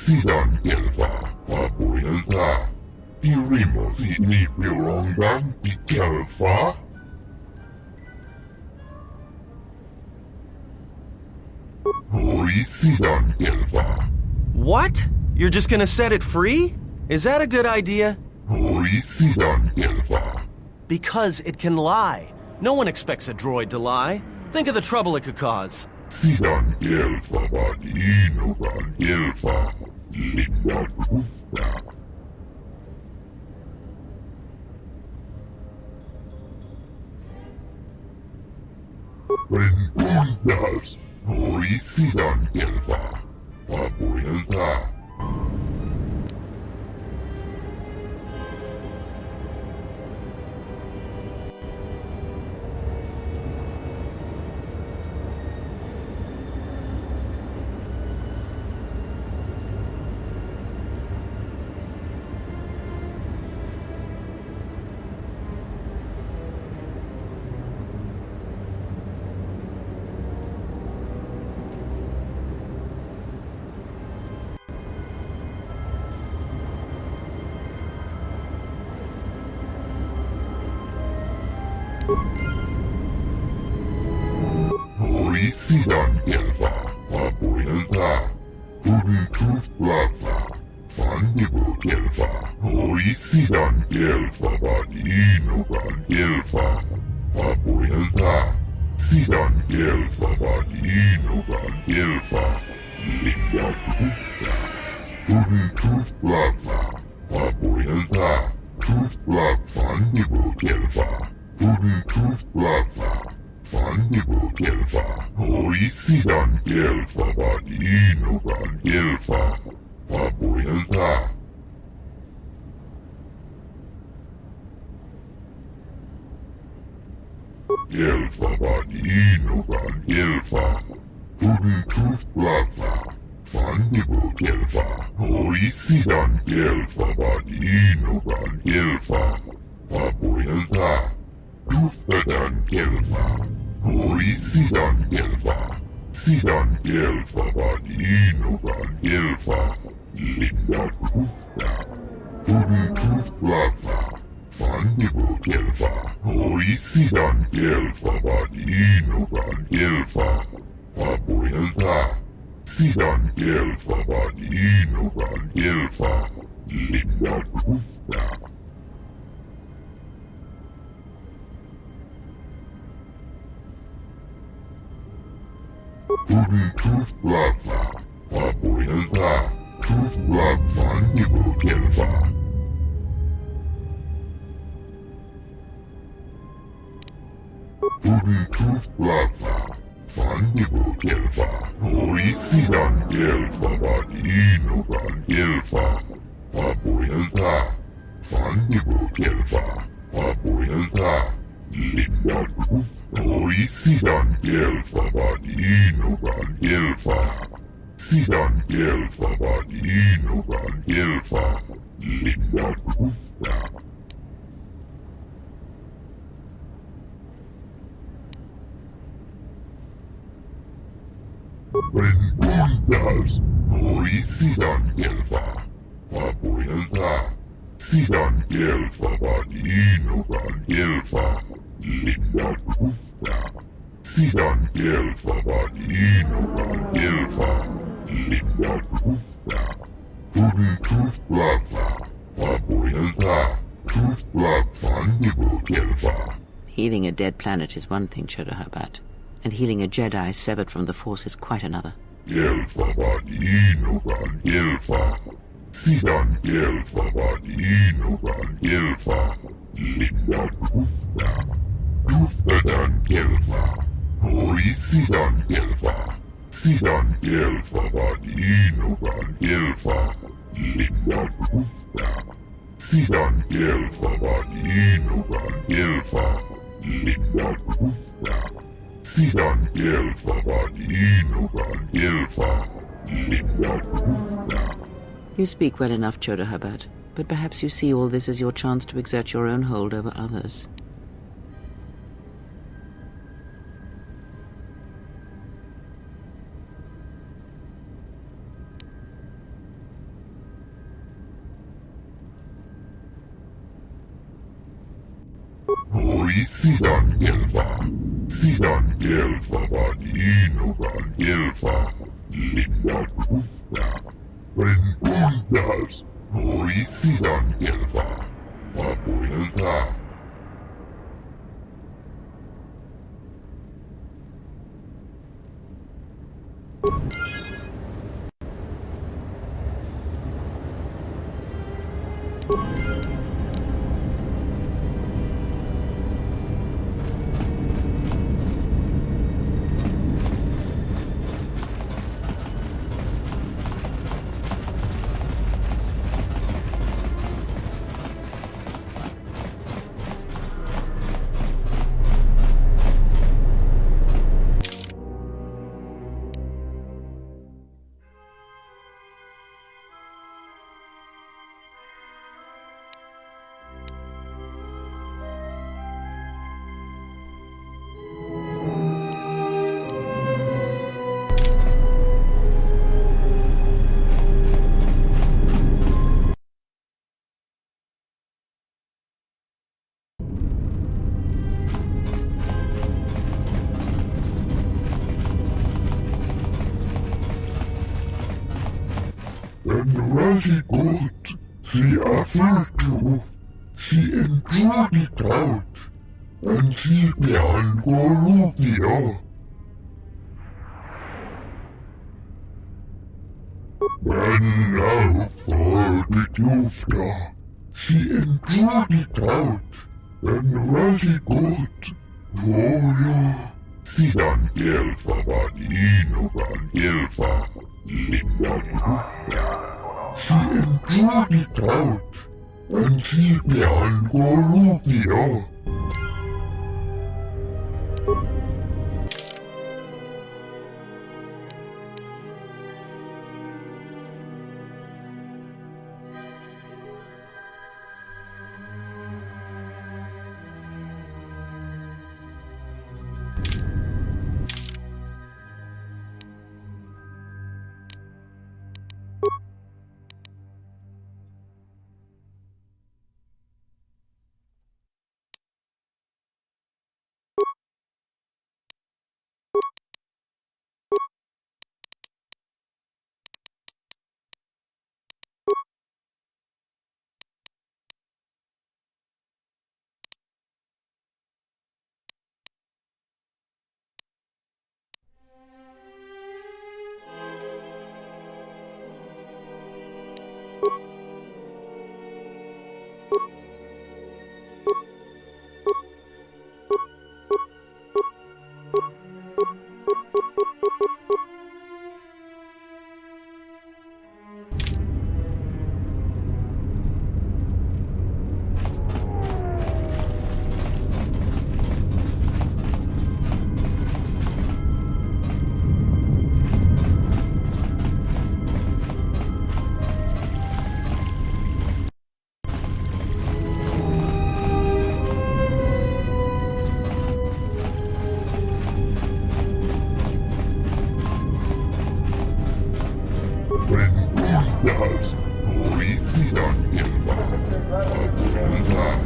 Sidan Kelfa, Papuelta. Dirimo si Pirongan di Kelfa. Sidan Kelfa. What? You're just gonna set it free? Is that a good idea? Sidan Kelfa. Because it can lie. No one expects a droid to lie. Think of the trouble it could cause. Sidan Kelfa Badinogan Kelfa. Linda Krufta. Rentundas. Sidan Kelfa. Papuelta. Sidan Kelfa, Papuelta. Turn Plaza. Fandibo Kelfa. Sidan Kelfa Badinogan Kelfa. Papuelta. Sidan Kelfa Badinogan Kelfa. Linda Krufta. Turn Plaza. Papuelta. Fandibo Kelfa. Turn Plaza. Fandibo Kelfa. Sidan Kelfa Badinogan Kelfa. Papuelta. Kelfa Badinogan Kelfa. Turn Plaza. Fandibo Kelfa. Sidan Kelfa Badinogan Kelfa. Papuelta. Kruftadan Kelfa. Sidan Kelfa. Sidan Kelfa Badinogan Kelfa. Linda Krufta. Turn Plaza. Fandibo Kelfa. Sidan Kelfa Badinogan Kelfa. Papuelta. Sidan Kelfa Badinogan Kelfa. Linda Krufta. Turn Plaza. Papuelta. Fandibo Kelfa. Turn Plaza. Fannibo Gelfa, Hoisidan Gelfa, Vadinogan Gelfa, Vapuelta, Fannibo Gelfa, Vapuelta, Linda Cruz, Hoisidan Gelfa, Vadinogan Gelfa, Sidan Gelfa, Vadinogan Gelfa, Linda Cruz. Renundas, Hoisidan Gelfa, Vapuelta, Sidan Gelfa, Vadinogan Gelfa, Linda Cruz. Sidan Gelfa, Vadinogan Gelfa, Linda Cruz. Tuden Cruz Blabfa, Vapuelta, Cruz Blabfa, Nibo Gelfa. Healing a dead planet is one thing, Chodohabat, and healing a Jedi severed from the Force is quite another. Gelfa, Vadinogan Gelfa, Sidan Gelfa, Vadinogan Gelfa, Linda Cruz. Cruzdan Gelfa, Hoisidan Gelfa, Sidan Gelfa, Vadinogan Gelfa, Linda Cruz. Sidan Gelfa, Vadinogan Gelfa, Linda Cruz. Sidan Gelfa, Vadinogan Gelfa, Linda Cruz. You speak well enough, Chodohabat, but perhaps you see all this as your chance to exert your own hold over others. Hoisidan Gelfa, Sidan Gelfa, Vadinogan Gelfa, Linda Cruz. Renundas, Hoisidan Gelfa, Vapuelta. En Rajigot, she offered to, she endured it out, and she began Goruvia. And now for the Dufta, she endured it out, and Rajigot, Gloria. Sidan Gelfa, Vadinogan Gelfa, Linda Cruz. She endured it out, and she began Goruvia. Venturas originan Ilva. Habilidad.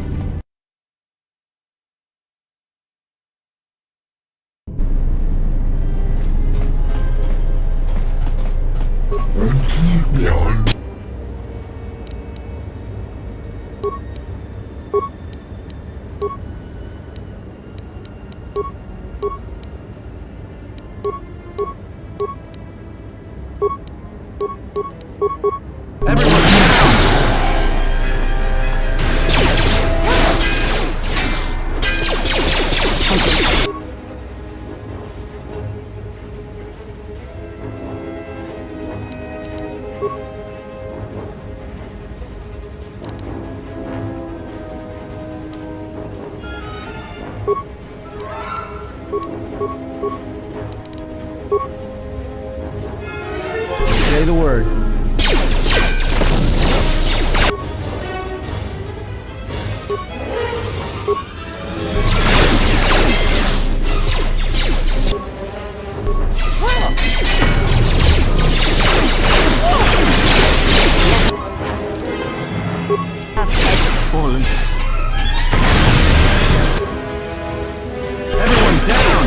Antibian. Say the word. Fallen. Everyone down!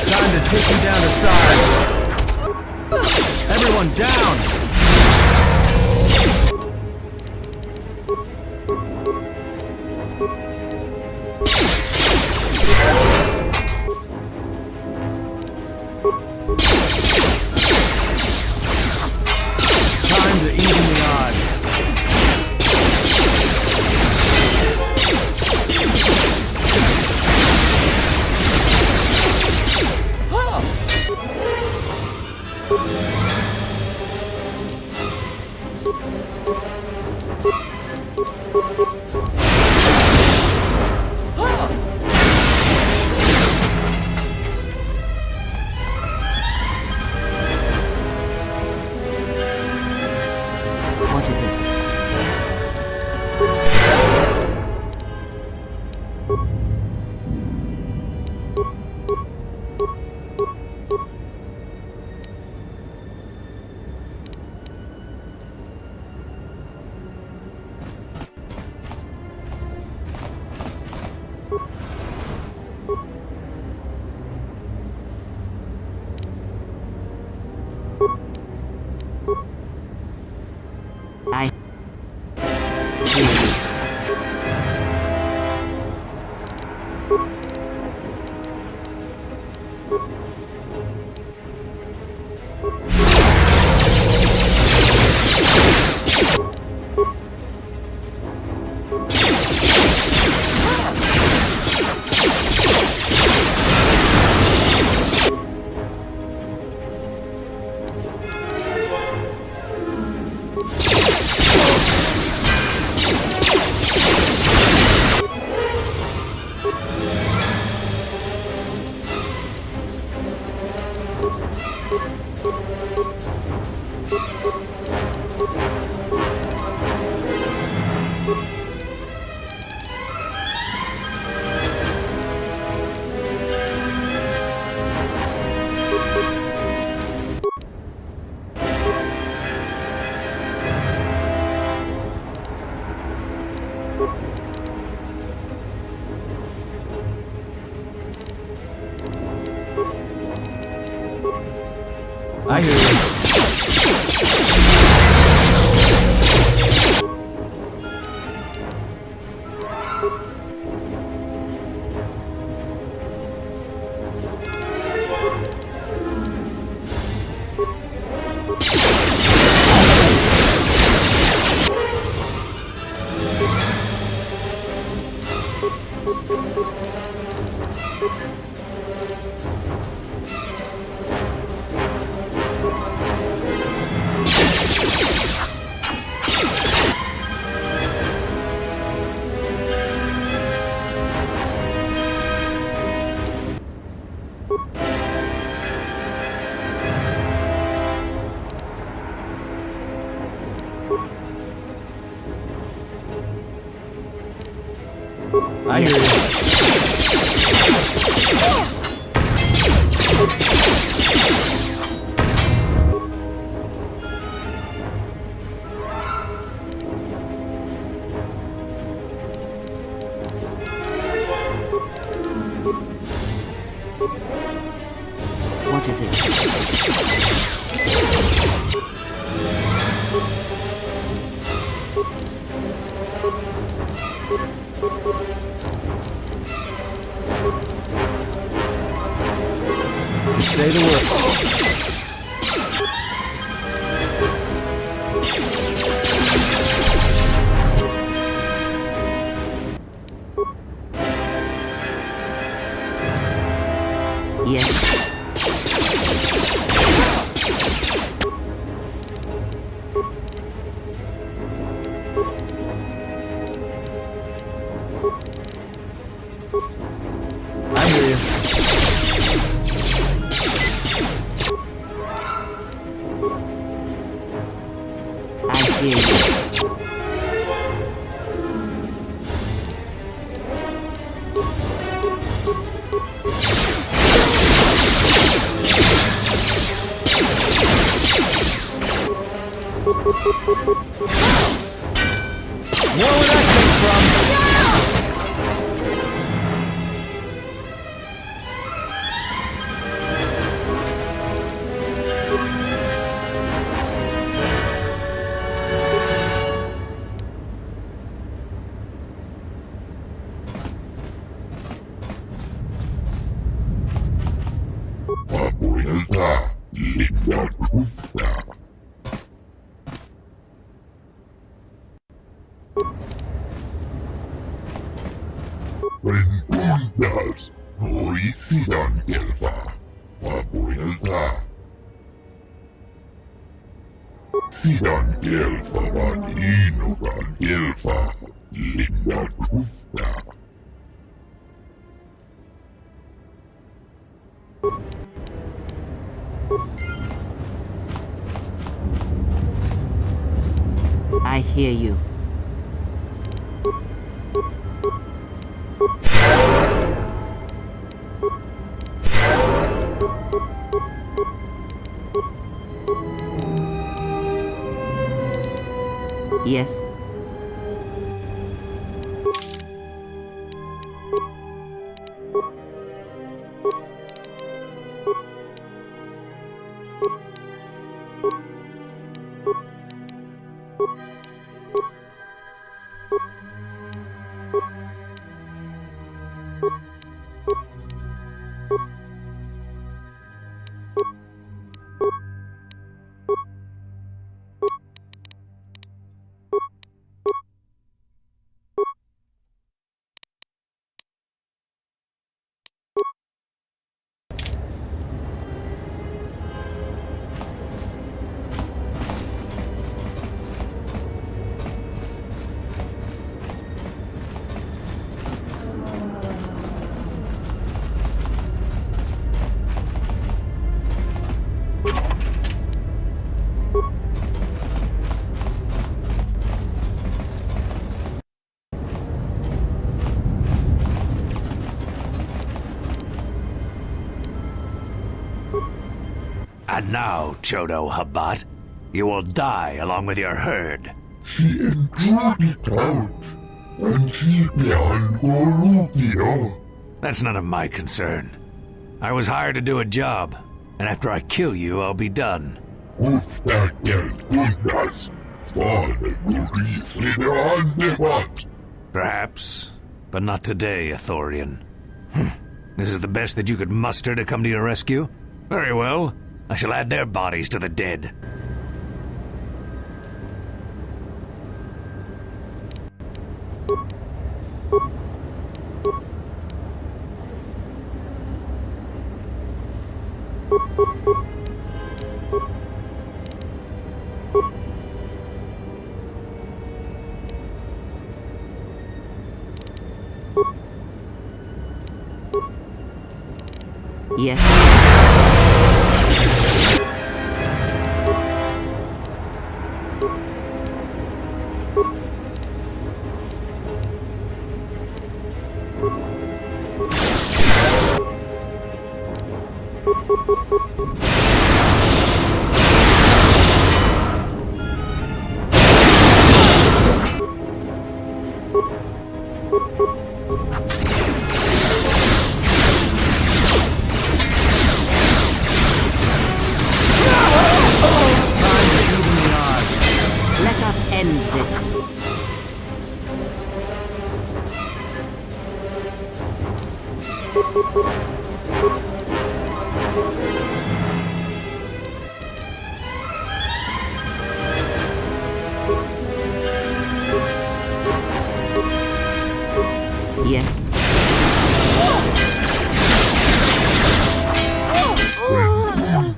Time to take you down to size. Everyone down! Time to even the odds. I hear you. What is it? Say the word. Yes. I hear you. I hear you. Know where that came from? Abuelta, linda justa. Entonces, no hicieron Elfa. Abuelta. Hicieron Elfa, Marino, Elfa, linda justa. I hear you. Yes. And now, Chodo Habat, you will die along with your herd. She intruded out, and she began Gorukio. That's none of my concern. I was hired to do a job, and after I kill you, I'll be done. Perhaps, but not today, Ithorian. This is the best that you could muster to come to your rescue? Very well. I shall add their bodies to the dead. Yes. end this. Yes.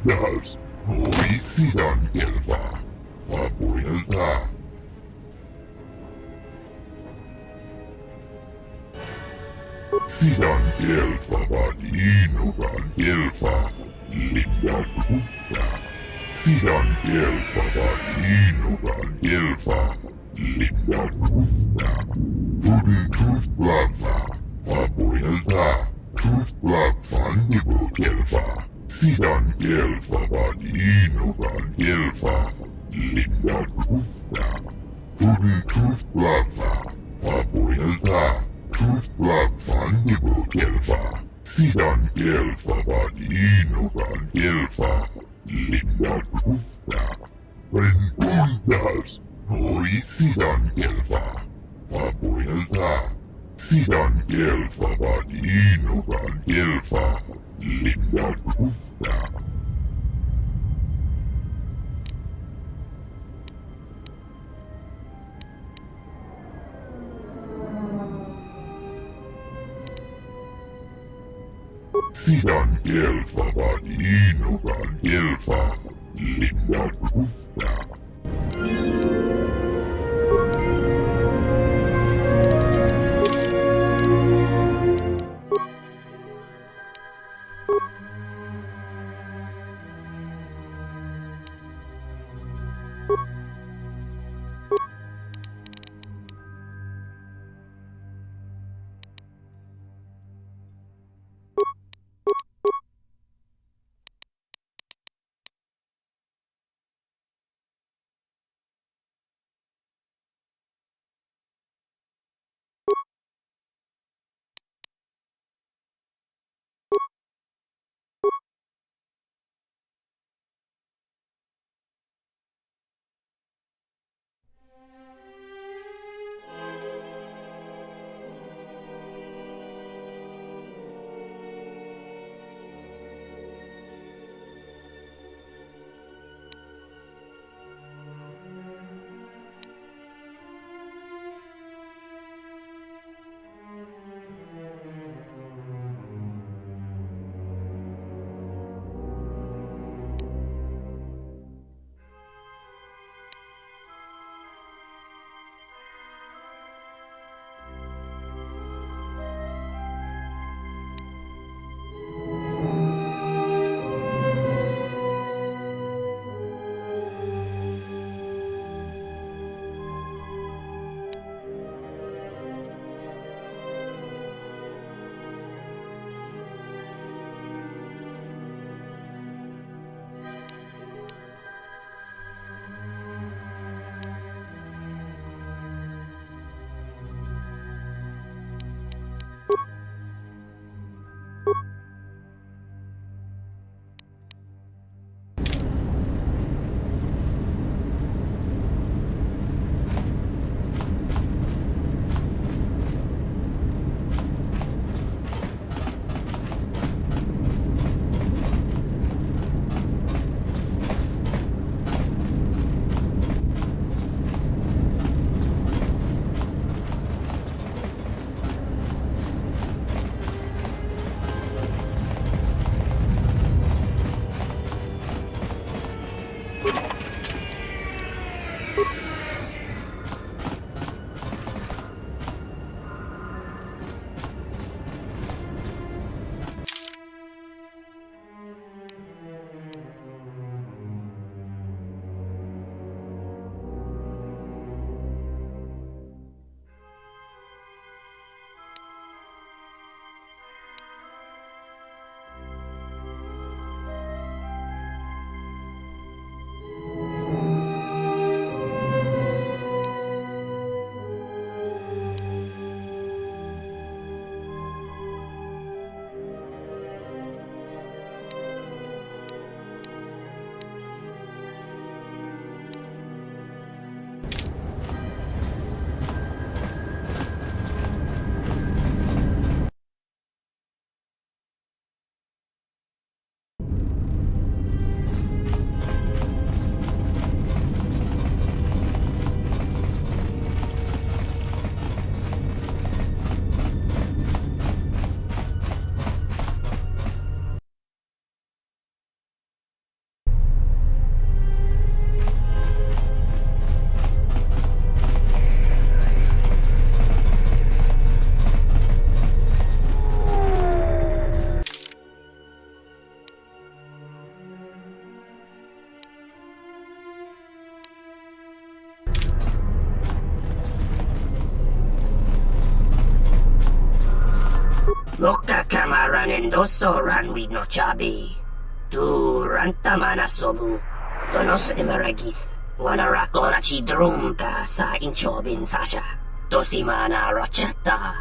Tundas, Mauritian Kelva, Vapuelta. Sidan Kelva Vadinugan Kelva, Linda Trufta. Sidan Kelva Vadinugan Kelva, Linda Trufta. Tudin Trufblava, Vapuelta. Trufblav Vandibu Kelva. Sidan Kelva Vadinugan Kelva, Linda Trufta. Tudin Trufblava, Vapuelta. Trufblav Vandibu Kelva. Sidan Kelva Vadinugan Kelva, Linda Trufta. Rentundas, Mauritian Kelva, Vapuelta. Sidan Kelva Vadinugan Kelva, Linda Trufta. Sidan Kelva Vadinugan Kelva, Linda Trufta. Loka kamaranen doso ranwi no chabi. Tu rantamana sobu. Donos emeragith. Wanarakora chi drumka sa inchobin sasha. Dosimana rachata.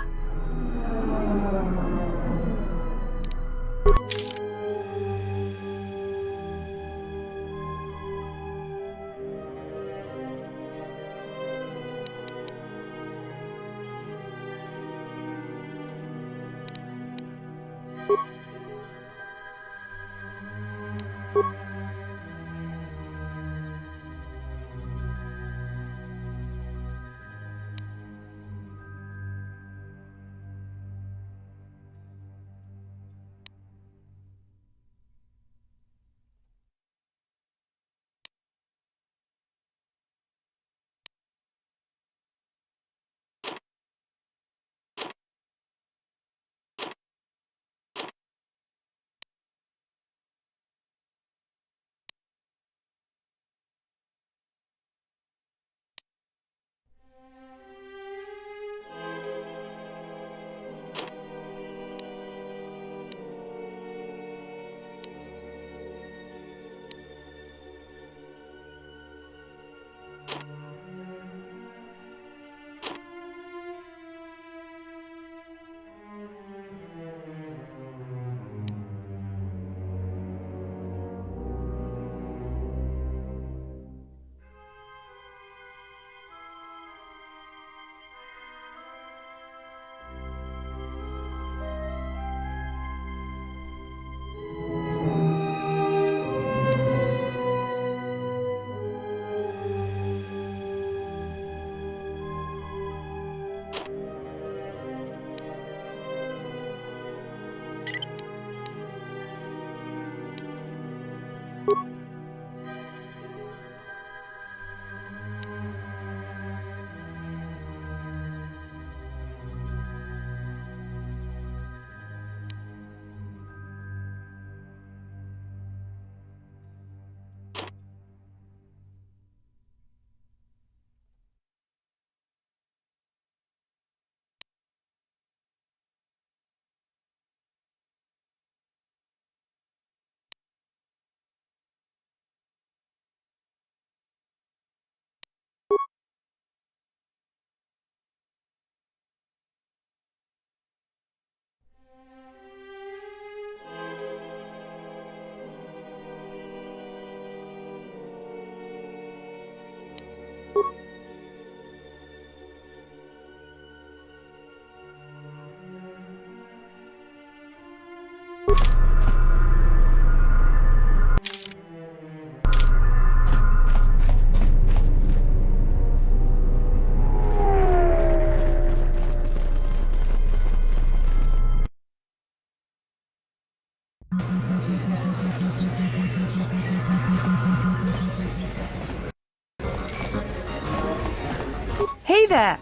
Hey there!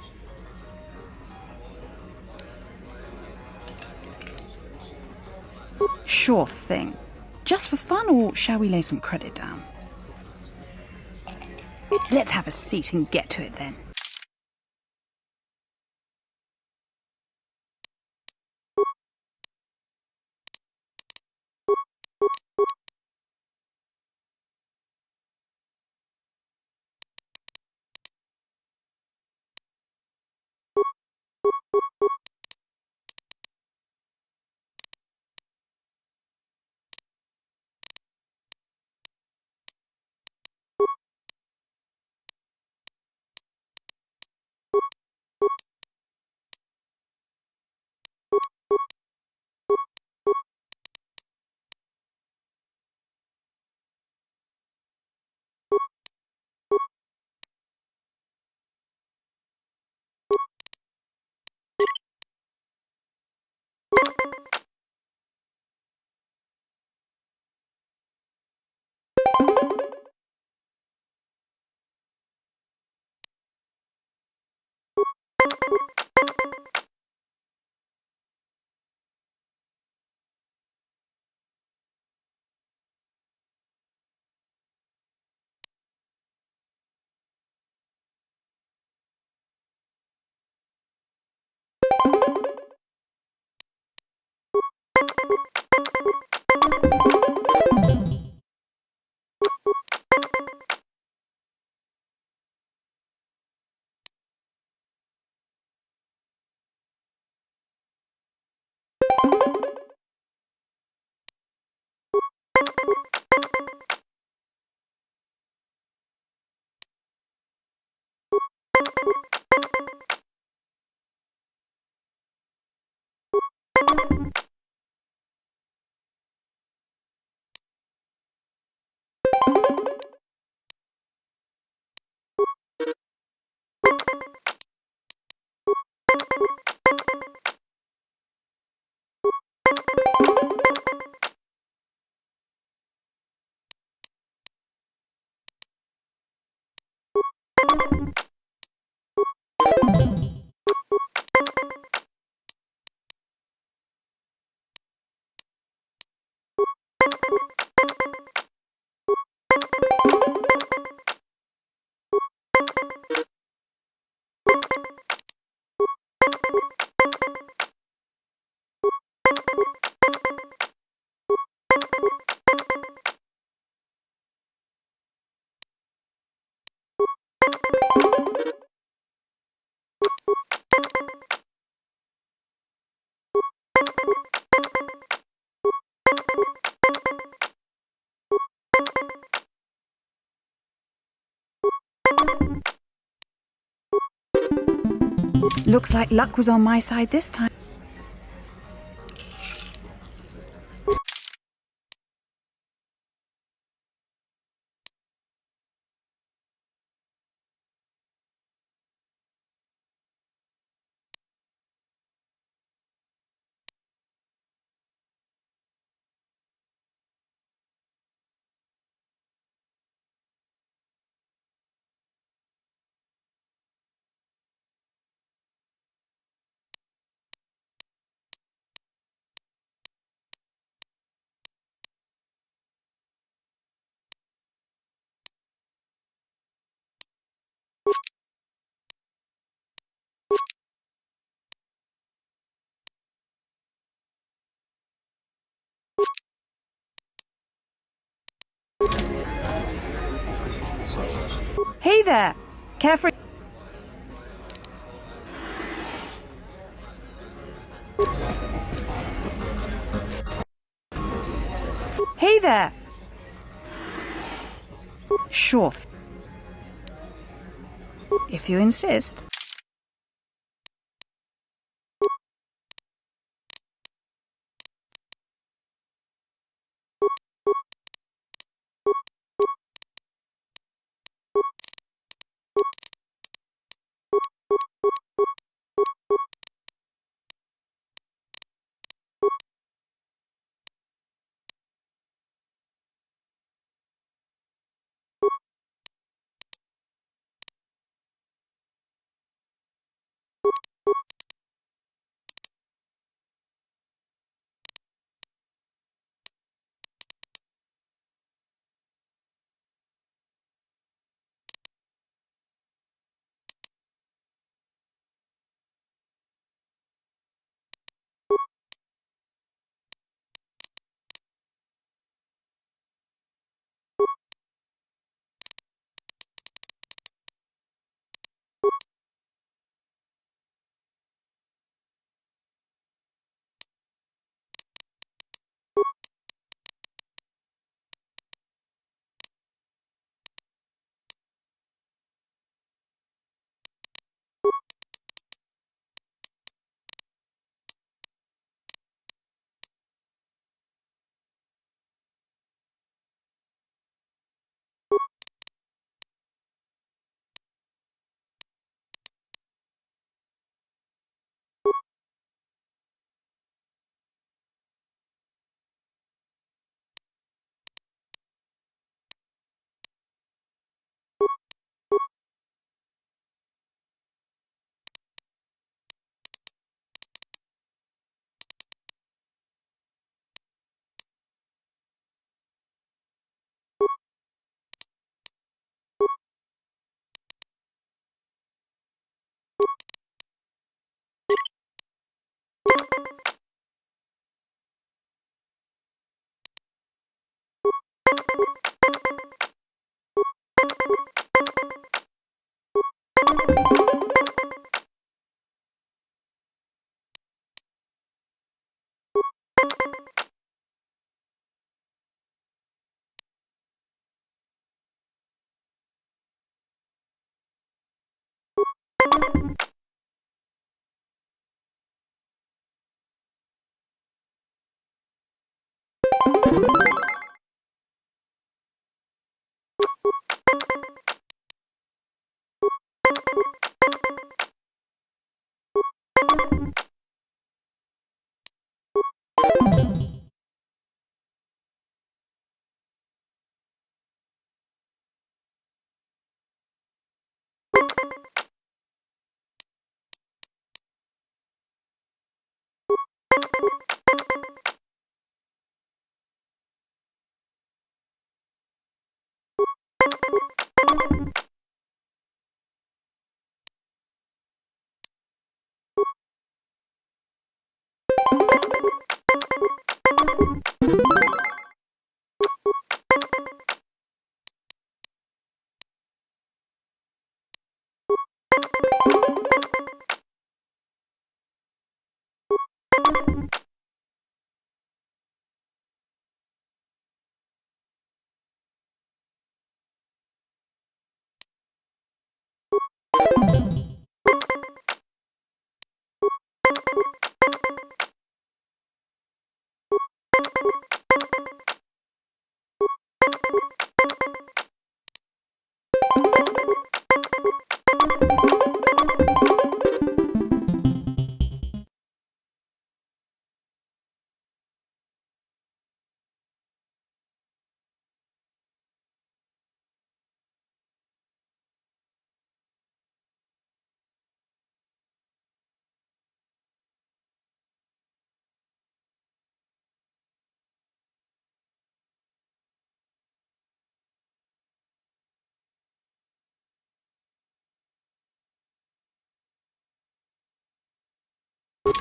Sure thing. Just for fun, or shall we lay some credit down? Let's have a seat and get to it then. Looks like luck was on my side this time. Hey there! Carefree. Hey there! Sure. If you insist.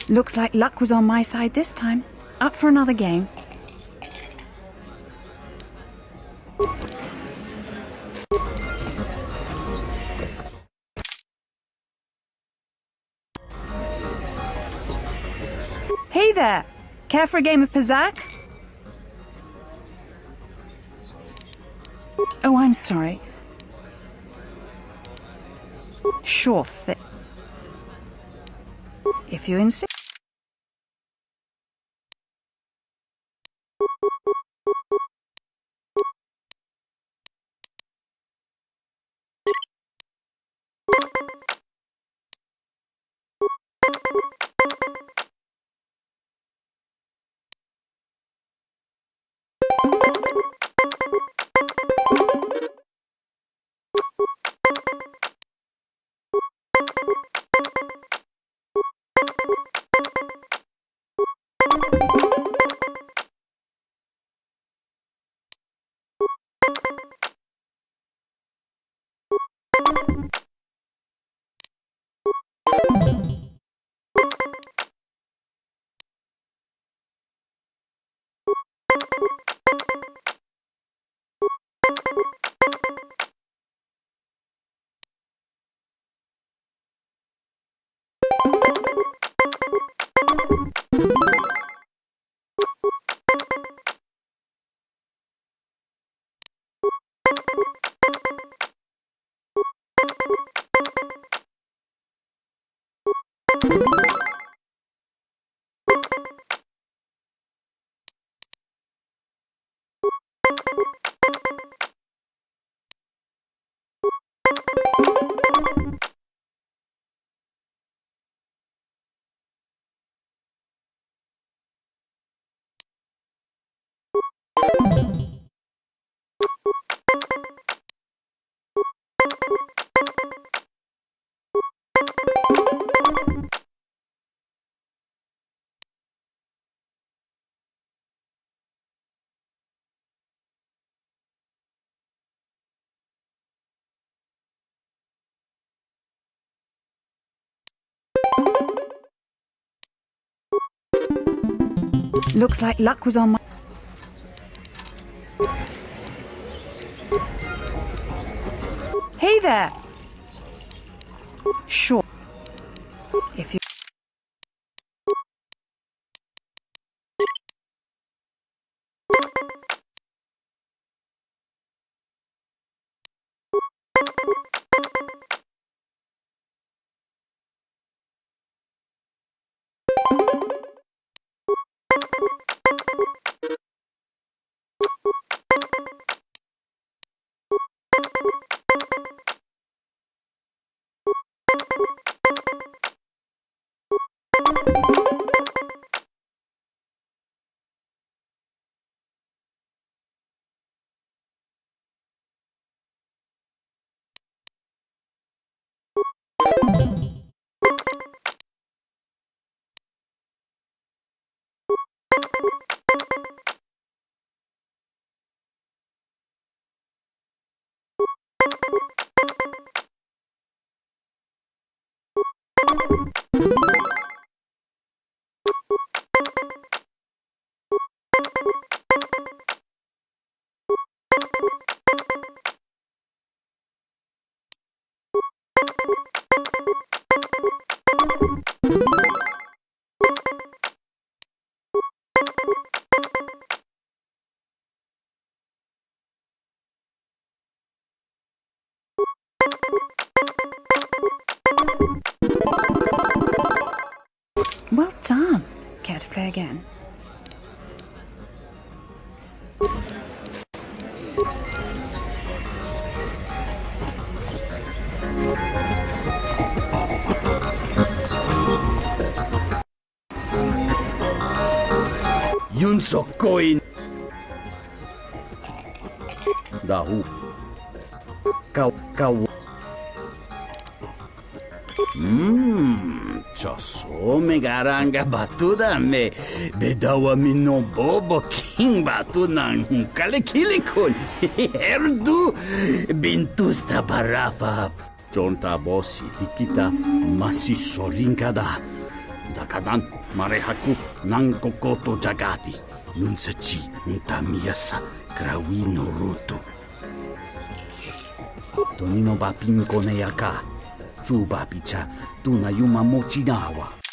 Looks like luck was on my side this time. Up for another game. Hey there! Care for a game of Pizzac? Oh, I'm sorry. Sure thing. If you insist. Looks like luck was on my... there! Sure. If you... Well done. Care to play again? Yun sokoin. Dahu. Kau. Choso megaranga batuda me bedawa mino bobo king batu nang kalekili kun herdu bintus tabarafa jonta bosi likita masisoringkada dakadan marehaku nang kokoto jagati nunsachi untamiasa krawino rutu tonino bapinko neyaka Chuba picha, tuna yuma mochinawa.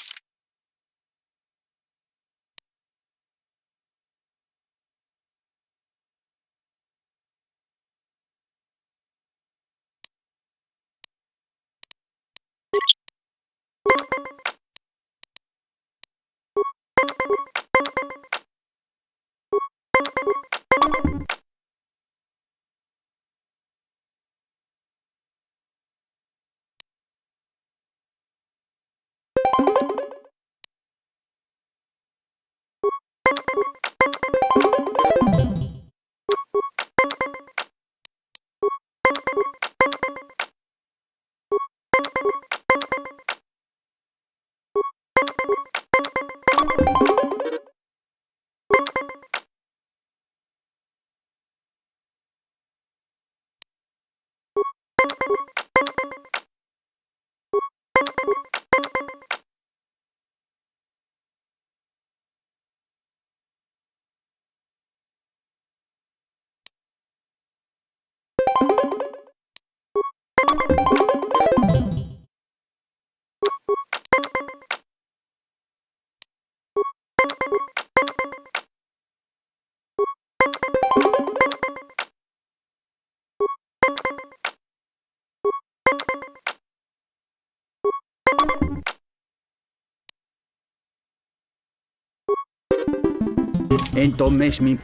Entonces mi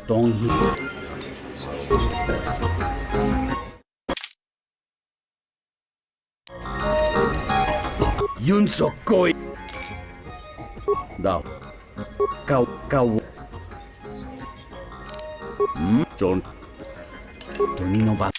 Tongi Yun sokoi Dao Kau John Tonino ba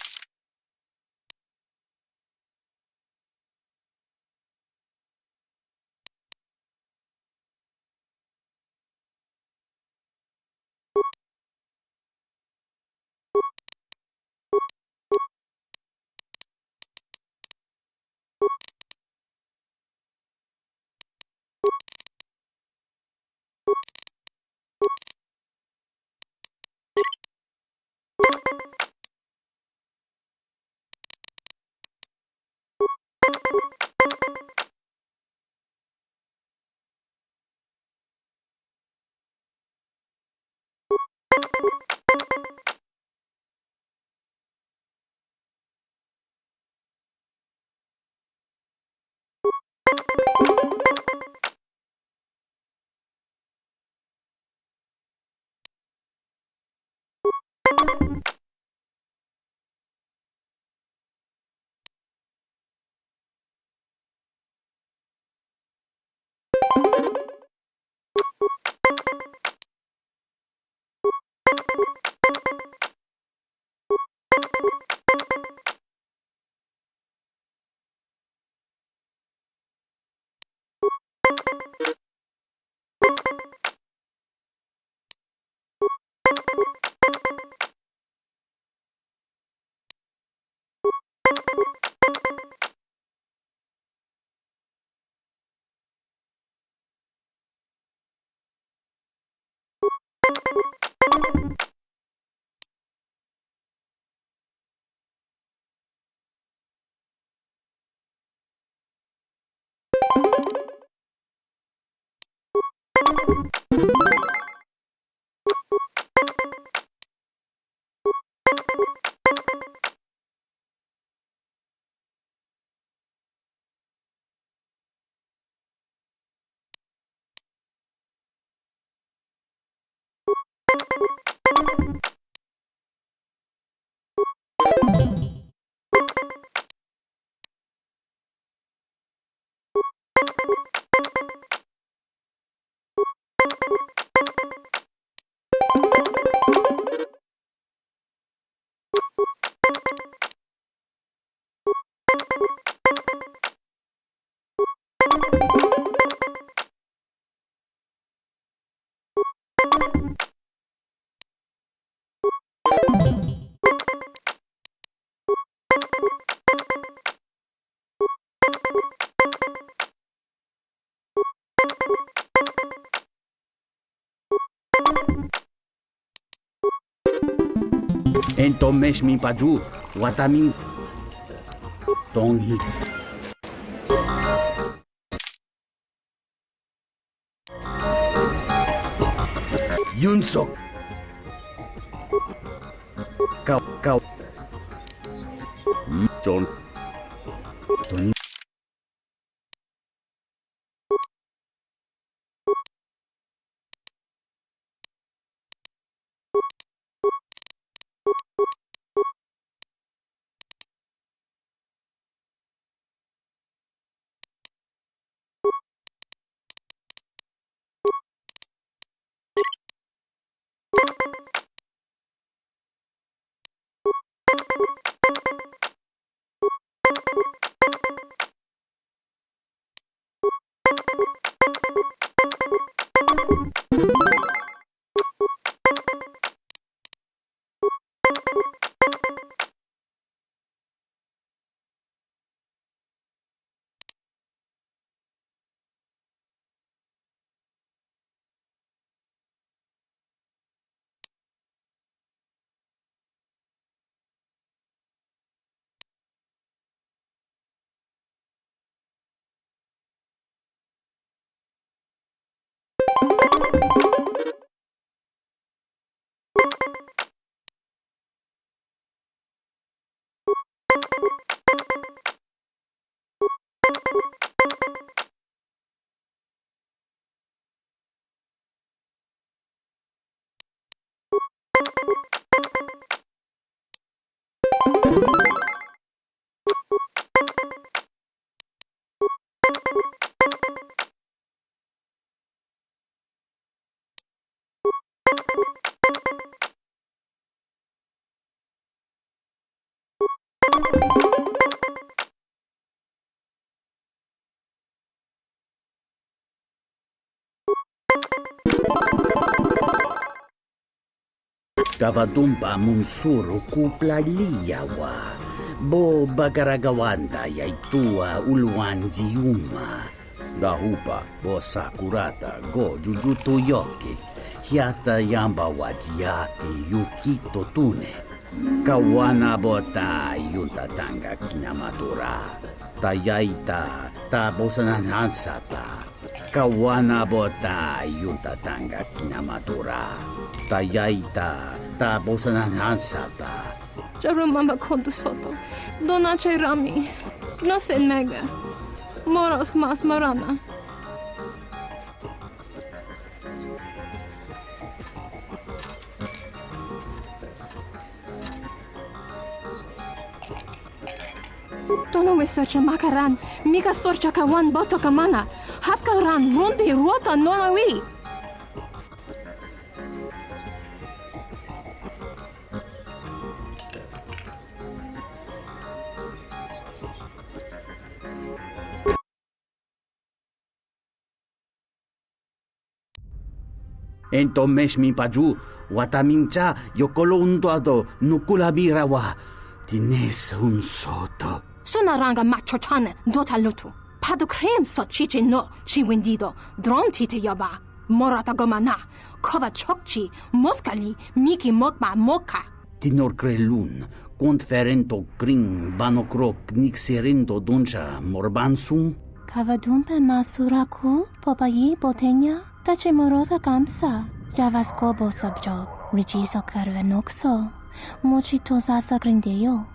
Entomesh mi paju, watamin tonghi. Yunsok. Kau. John. Tony. Kavadumpa munsuro kuplaliyawa. Bo bagaragawanda yaitua uluanjiuma. Dahupa bo sakurata go jujuto yoki. Hiata yamba wajiaki yukito tune. Kawana bota yunta tanga kinamatura. Tayaita tabosanan hansata. Kawana bota yunta tanga kinamatura. Tayaita tabosanan hansata. Jarumamba kondusoto. Donache rami. No se nega. Moros mas marana. Tono researcher makaran. Mika sorcha kawan boto kamana. Hapkaran rundi ruota nonawi. Entomesh mi paju, watamincha yokolondoado nukulabirawa. Tines un soto. Sunaranga machochane dota lutu. Padu krem so chiche no chi wendido. Dron tite yaba. Morata gomana. Kova chokchi. Moskali. Miki mokba moka. Tinor crelun. Conferento gring banokrok nixerendo doncha morbansu. Kavadumpe masuraku popayi botenya. Tache morota kamsa. Javaskobo sabjo. Rijiso karvenokso. Mochito sasa grindeyo.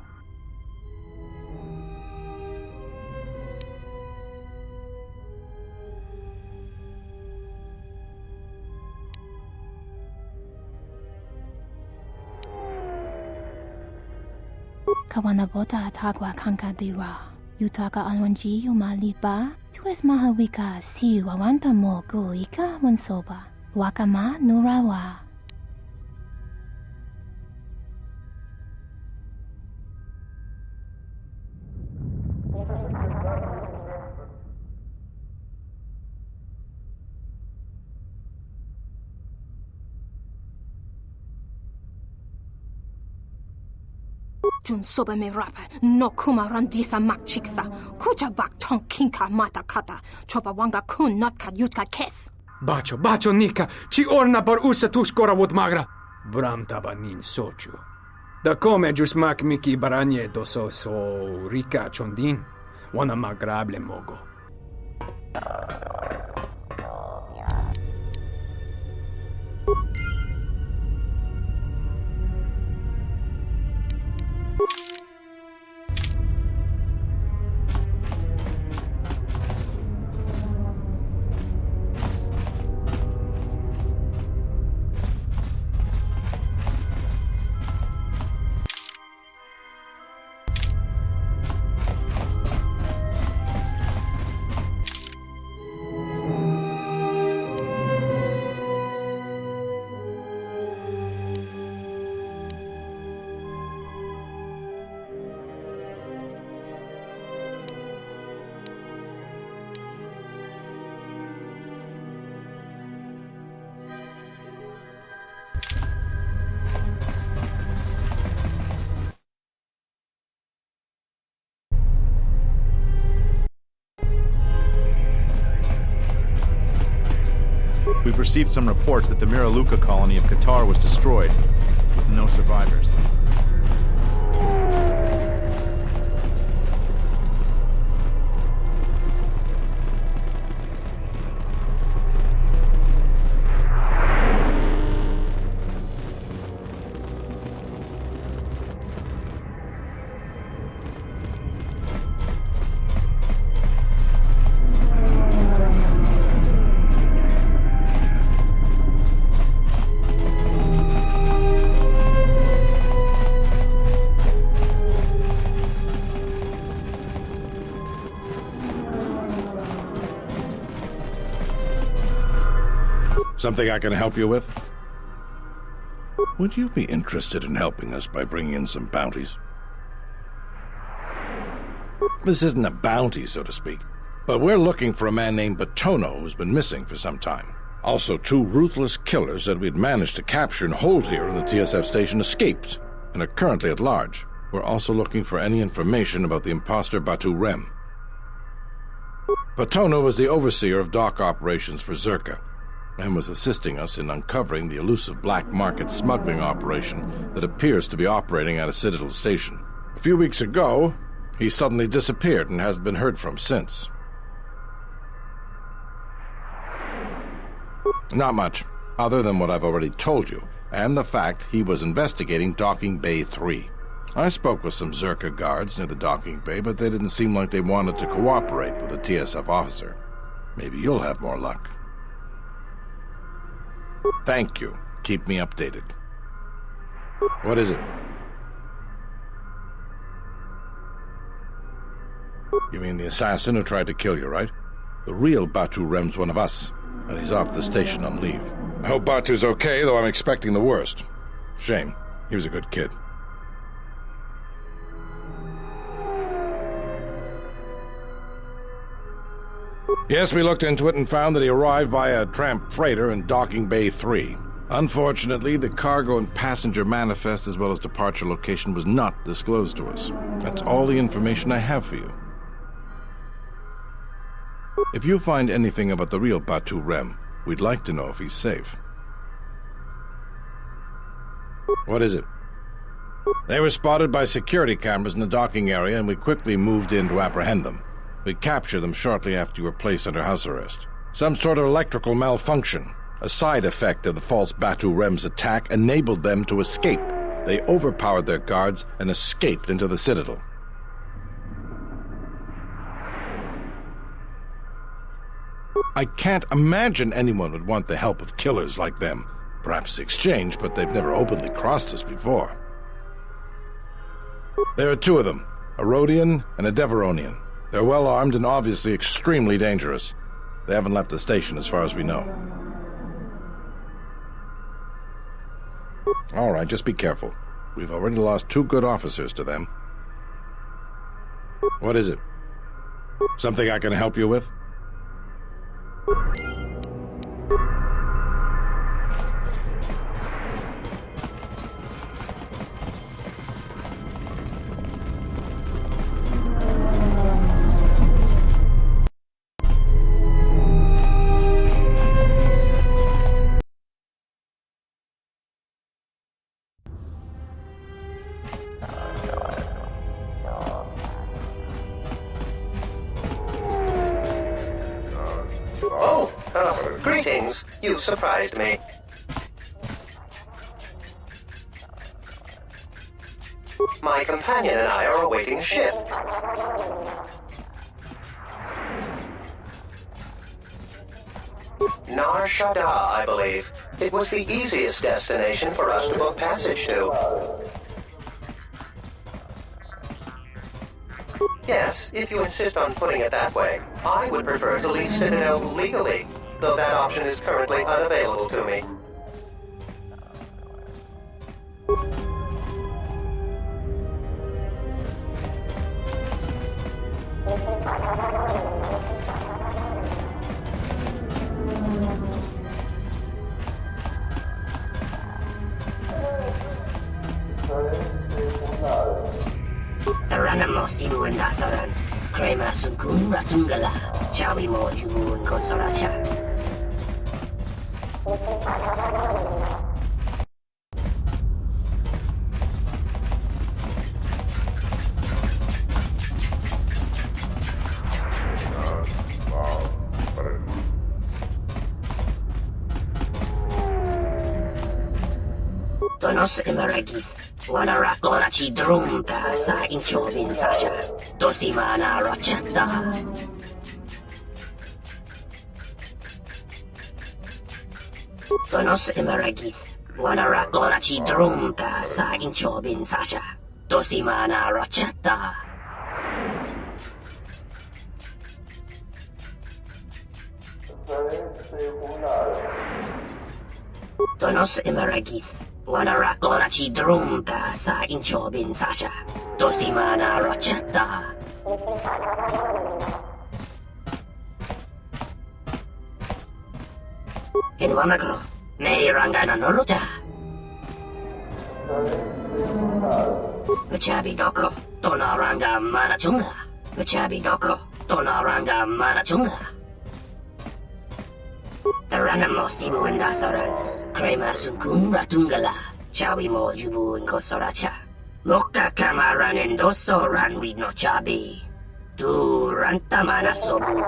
kawanabota tagwa kankadira. Yutaka alwanji yumalipa. Tues mahawika si wawanta mo guika wansoba. Wakama nurawa. Jun soba me rapa, no kuma randisa makchiksa, kucha bak tong kinka mata kata, chopa wanga kun natka yutka kes. Bacho nika, ci orna por usa tuskora wot magra. Bram taba nin sochu. Da come jus mak miki baranye doso so rika chondin, wana magrable mogo. We've received some reports that the Miraluka colony of Qatar was destroyed, with no survivors. Something I can help you with? Would you be interested in helping us by bringing in some bounties? This isn't a bounty, so to speak, but we're looking for a man named Batono who's been missing for some time. Also, 2 ruthless killers that we'd managed to capture and hold here in the TSF station escaped and are currently at large. We're also looking for any information about the imposter Batu Rem. Batono was the overseer of dock operations for Zerka, and was assisting us in uncovering the elusive black market smuggling operation that appears to be operating at a Citadel Station. A few weeks ago, he suddenly disappeared and hasn't been heard from since. Not much, other than what I've already told you, and the fact he was investigating Docking Bay 3. I spoke with some Zerka guards near the docking bay, but they didn't seem like they wanted to cooperate with a TSF officer. Maybe you'll have more luck. Thank you. Keep me updated. What is it? You mean the assassin who tried to kill you, right? The real Batu Rem's one of us, and he's off the station on leave. I hope Batu's okay, though I'm expecting the worst. Shame. He was a good kid. Yes, we looked into it and found that he arrived via a tramp freighter in Docking Bay 3. Unfortunately, the cargo and passenger manifest as well as departure location was not disclosed to us. That's all the information I have for you. If you find anything about the real Batu Rem, we'd like to know if he's safe. What is it? They were spotted by security cameras in the docking area, and we quickly moved in to apprehend them. We captured them shortly after you were placed under house arrest. Some sort of electrical malfunction, a side effect of the false Batu Rem's attack, enabled them to escape. They overpowered their guards and escaped into the Citadel. I can't imagine anyone would want the help of killers like them. Perhaps the exchange, but they've never openly crossed us before. There are two of them, a Rhodian and a Deveronian. They're well armed and obviously extremely dangerous. They haven't left the station as far as we know. All right, just be careful. We've already lost 2 good officers to them. What is it? Something I can help you with? Greetings. You surprised me. My companion and I are awaiting a ship. Nar Shaddaa, I believe. It was the easiest destination for us to book passage to. Yes, if you insist on putting it that way. I would prefer to leave Citadel legally, though that option is currently unavailable to me. Taranamo sibu endasarans, crema sunkun ratungala, chawi mo jubu inkosoracha. Tonos emeragith. Wanarakora ci drumta sa inchobin sasha. Dosimana rochata. Tonos emeragith. Wanarakora ci drumta sa inchobin sasha. Dosimana rochata. Tonos emeragith. Wanarakora ci drumta sa inchobin sasha. Dosimana rochata. Inwamagro, may rangana noluta. Machabi doko, tonaranga manachunga. Machabi doko, tonaranga manachunga. Taranamo sibu endasarans, crema sunkun ratungala, chawi mo jubu inkosoracha. Moka kamaran endoso ranwi no chabi. Tu rantamana sobu.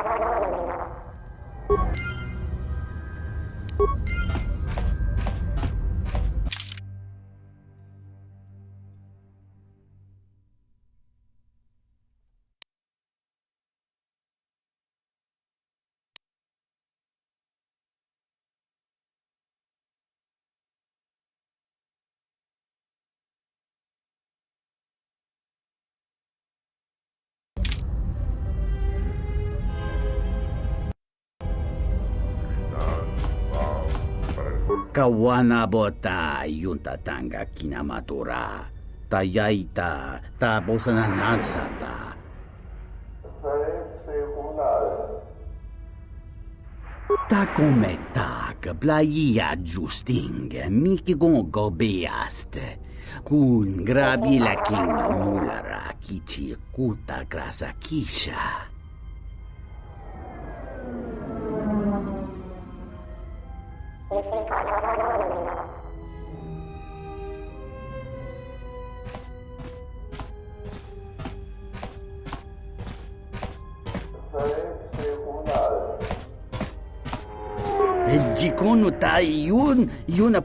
Kawanabota yuntatanga kinamatura. Tayaita tabosananansata. Ta cometa că blaia justing miki gongo beast. Kun grabila kinga mulara kichi kuta grasa kisha. Jikonu tai yun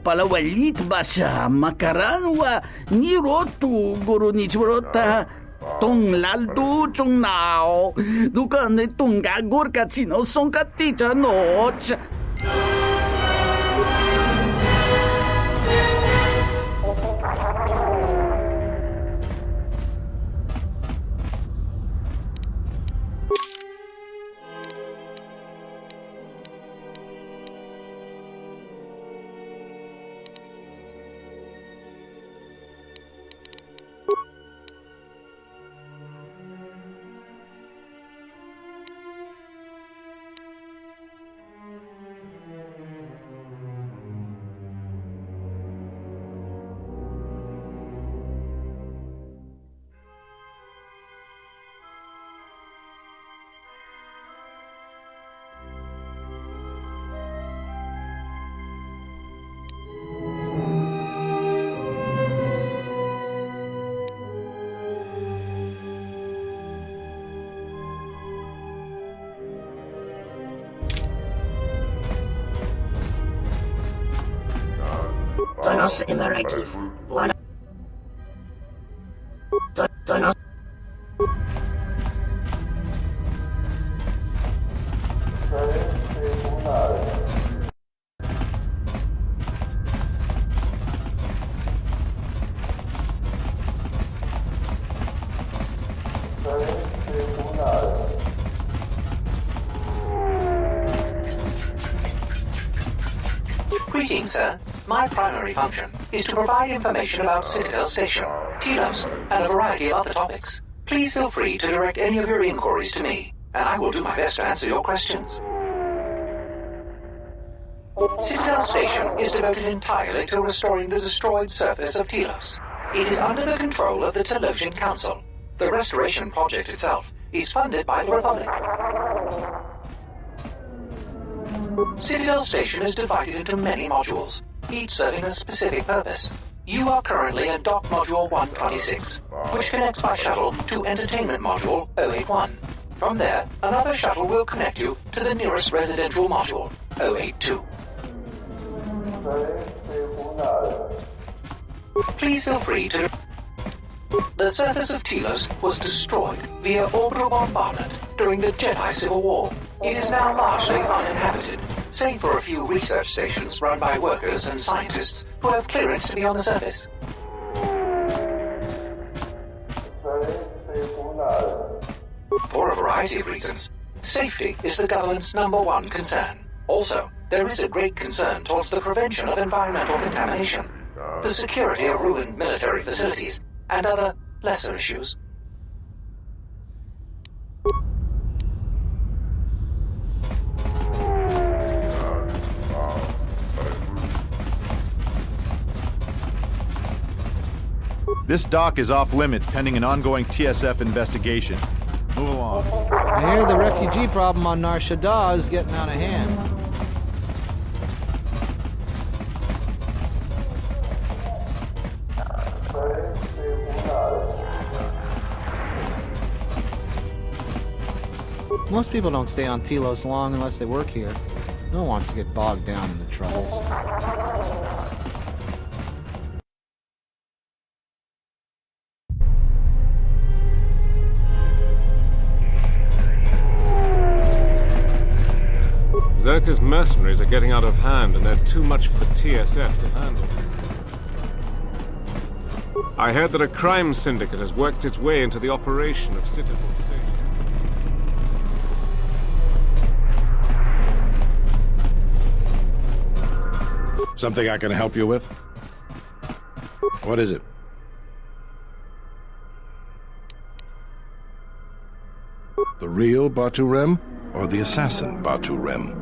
palawalit basa makaranwa ni rotu guru ni churota tong laldu chung nao dukan tunga gurka chino son katita noch. Tonos Emeragith. Tonos. Greetings, sir. My primary function is to provide information about Citadel Station, Telos, and a variety of other topics. Please feel free to direct any of your inquiries to me, and I will do my best to answer your questions. Citadel Station is devoted entirely to restoring the destroyed surface of Telos. It is under the control of the Telosian Council. The restoration project itself is funded by the Republic. Citadel Station is divided into many modules, each serving a specific purpose. You are currently in Dock Module 126, which connects by shuttle to Entertainment Module 081. From there, another shuttle will connect you to the nearest residential module, 082. Please feel free to... The surface of Telos was destroyed via orbital bombardment during the Jedi Civil War. It is now largely uninhabited, save for a few research stations run by workers and scientists who have clearance to be on the surface. For a variety of reasons, safety is the government's #1 concern. Also, there is a great concern towards the prevention of environmental contamination, the security of ruined military facilities, and other lesser issues. This dock is off limits pending an ongoing TSF investigation. Move along. I hear the refugee problem on Nar Shaddaa is getting out of hand. Most people don't stay on Telos long unless they work here. No one wants to get bogged down in the troubles. Zerka's mercenaries are getting out of hand, and they're too much for the TSF to handle. I heard that a crime syndicate has worked its way into the operation of Citadel Station. Something I can help you with? What is it? The real Batu Rem or the assassin Batu Rem?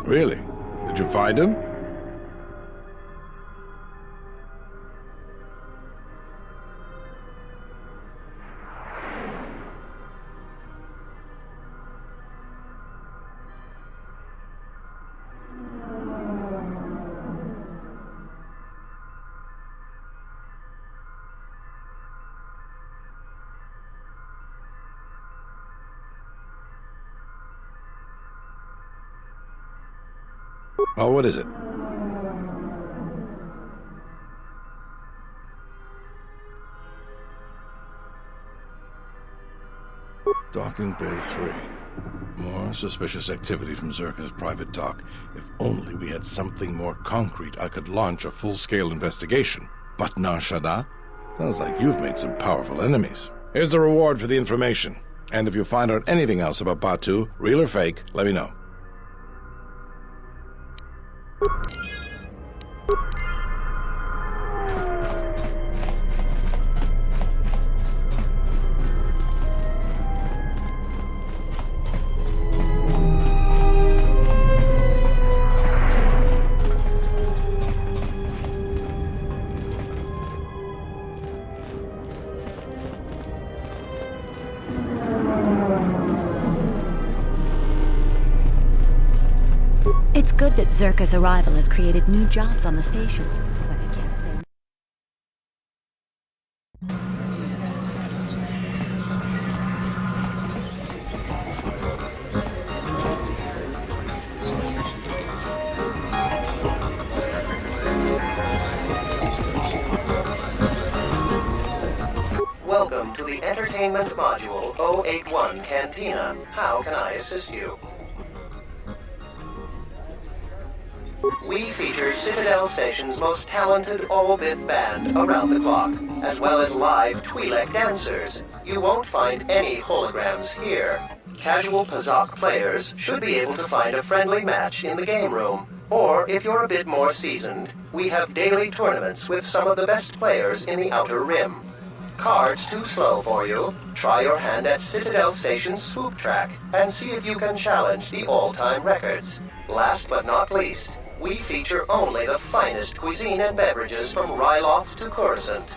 Really? Did you find him? Oh, what is it? Docking Bay 3. More suspicious activity from Zerka's private dock. If only we had something more concrete, I could launch a full-scale investigation. But Nar Shaddaa? Sounds like you've made some powerful enemies. Here's the reward for the information. And if you find out anything else about Batu, real or fake, let me know. It's good that Zerka's arrival has created new jobs on the station, but I can't say... the Entertainment Module 081 Cantina. How can I assist you? We feature Citadel Station's most talented all-bith band around the clock, as well as live Twi'lek dancers. You won't find any holograms here. Casual Pazak players should be able to find a friendly match in the game room. Or, if you're a bit more seasoned, we have daily tournaments with some of the best players in the Outer Rim. Cards too slow for you? Try your hand at Citadel Station's swoop track and see if you can challenge the all-time records. Last but not least, we feature only the finest cuisine and beverages from Ryloth to Coruscant.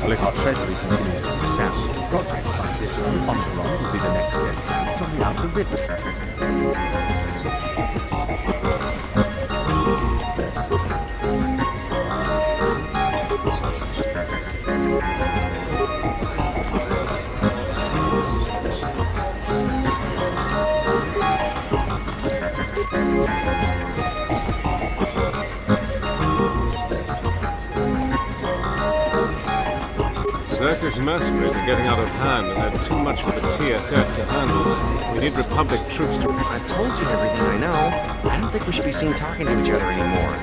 Well, if our treasury continues to be sound, projects like this on Omicron will be the next development on the Outer Rim. Zerka's mercenaries are getting out of hand, and they're too much for the TSF to handle. We need Republic troops to... I told you everything I know. I don't think we should be seen talking to each other anymore.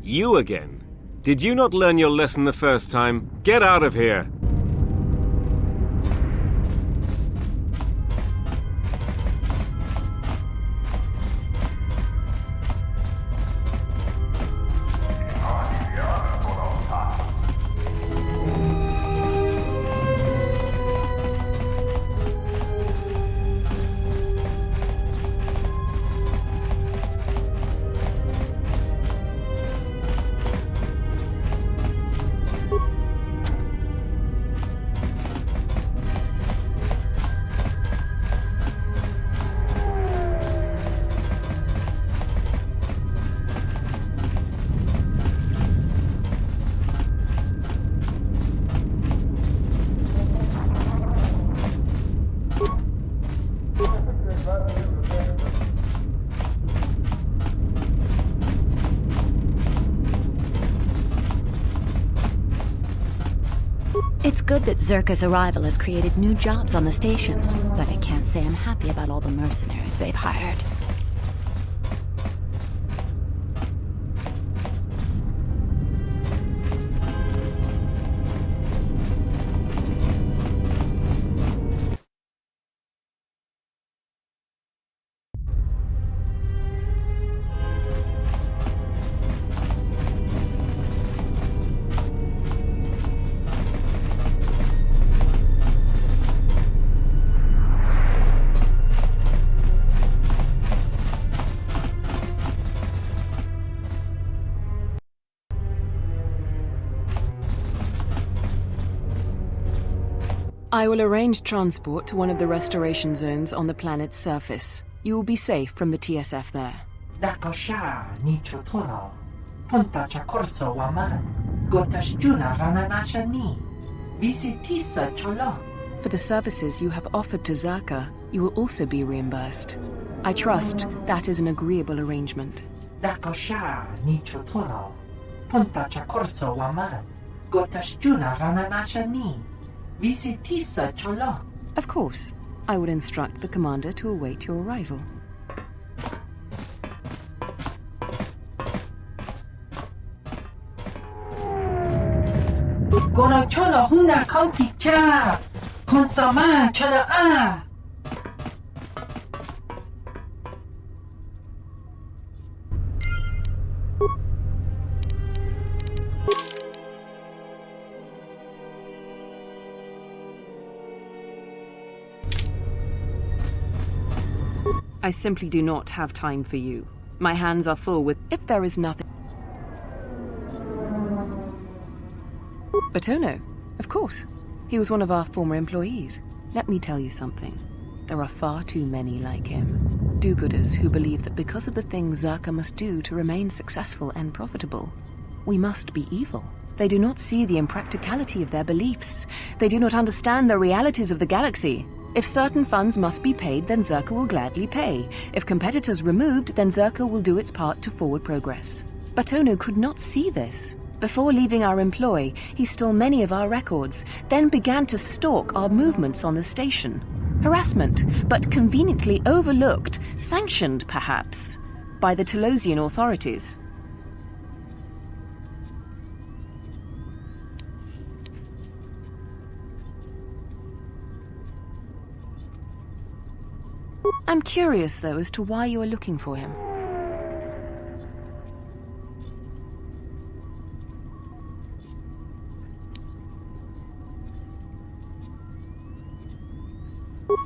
You again? Did you not learn your lesson the first time? Get out of here! It's good that Zerka's arrival has created new jobs on the station, but I can't say I'm happy about all the mercenaries they've hired. I will arrange transport to one of the restoration zones on the planet's surface. You will be safe from the TSF there. Dakosha ni chotono. Punta chakorso waman. Gotash juna rananasha ni. Visitisa cholon. For the services you have offered to Zerka, you will also be reimbursed. I trust that is an agreeable arrangement. Dakosha ni chotono. Punta chakorso waman. Gotash juna rananasha ni. Visitisa cholon. Of course, I would instruct the commander to await your arrival. Gono chono huna konti cha. Konsama chono a. I simply do not have time for you. My hands are full with if there is nothing. Batono, of course. He was one of our former employees. Let me tell you something. There are far too many like him. Do-gooders who believe that because of the things Zerka must do to remain successful and profitable, we must be evil. They do not see the impracticality of their beliefs. They do not understand the realities of the galaxy. If certain funds must be paid, then Zerka will gladly pay. If competitors removed, then Zerka will do its part to forward progress. Batono could not see this. Before leaving our employ, he stole many of our records, then began to stalk our movements on the station. Harassment, but conveniently overlooked, sanctioned perhaps, by the Telosian authorities. I'm curious, though, as to why you are looking for him.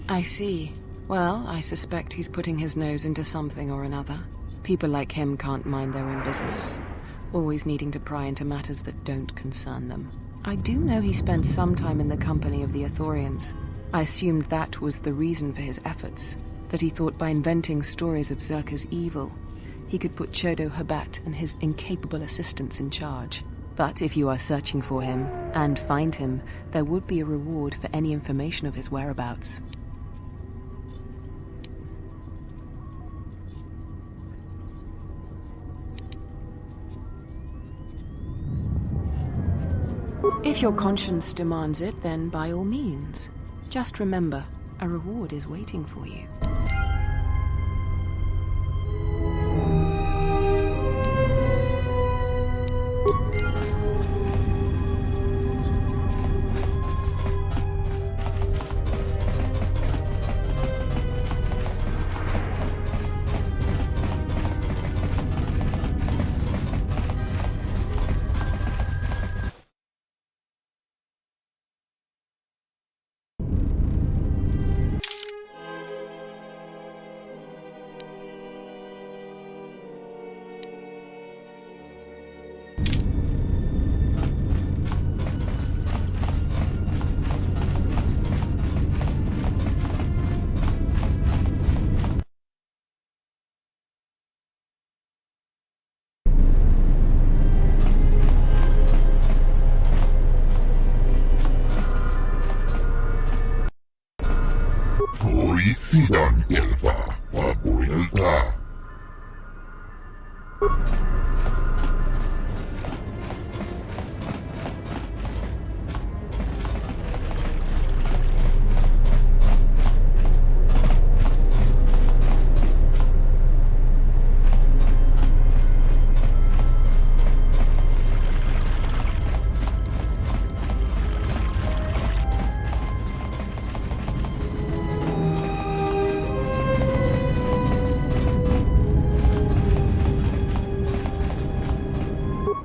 I see. Well, I suspect he's putting his nose into something or another. People like him can't mind their own business, always needing to pry into matters that don't concern them. I do know he spent some time in the company of the Ithorians. I assumed that was the reason for his efforts, that he thought by inventing stories of Zerka's evil, he could put Chodo Habat and his incapable assistants in charge. But if you are searching for him, and find him, there would be a reward for any information of his whereabouts. If your conscience demands it, then by all means. Just remember, a reward is waiting for you. Polisidan Gelfa, Papuelta.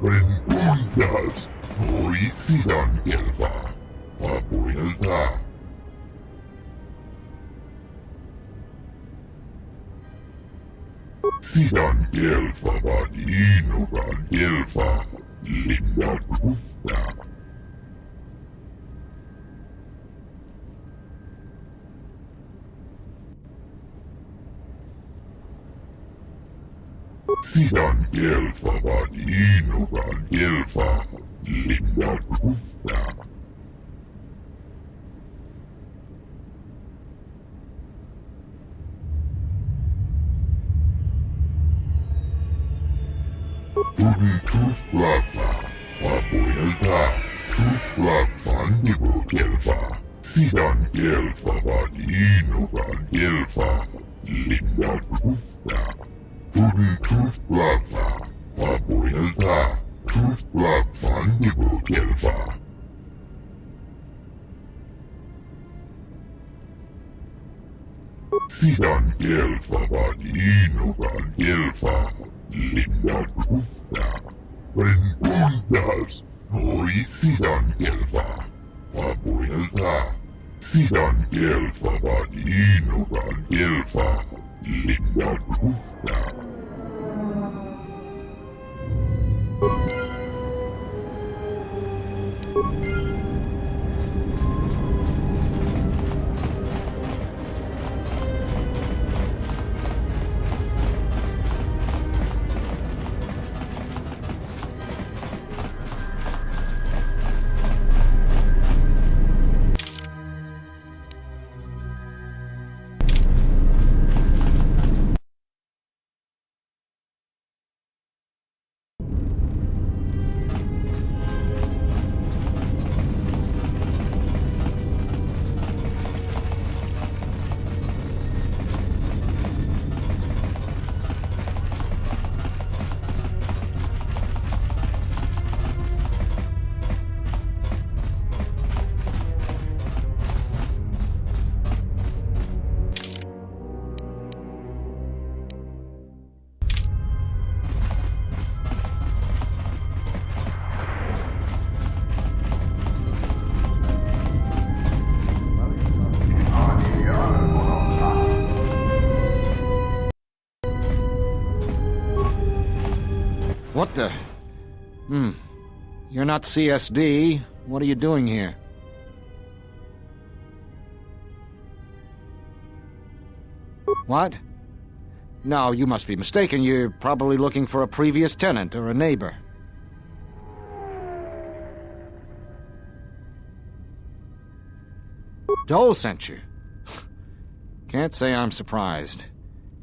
Rentundas, Polisidan Gelfa, Papuelta. Sidan Gelfa, Vadinogan Gelfa, Linda Trufta. Sidan Gelfa Vadinugan Gelfa Linda Kufta. Turi Truth Blagfa, Vapoelta, Truth Blagfa Nibu Gelfa, Sidan Gelfa Vadinugan Gelfa Linda Kufta. Turi Truth Blagfa, Vapoelta, Truth Blagfa Nibu Gelfa. Sidan Gelfa Vadinugan Gelfa Linda Kufta. Rengundas, Nori Sidan Gelfa, Vapoelta, Sidan Gelfa Vadinugan Gelfa Linda Kufta. What the? You're not CSD. What are you doing here? What? No, you must be mistaken. You're probably looking for a previous tenant or a neighbor. Dole sent you. Can't say I'm surprised.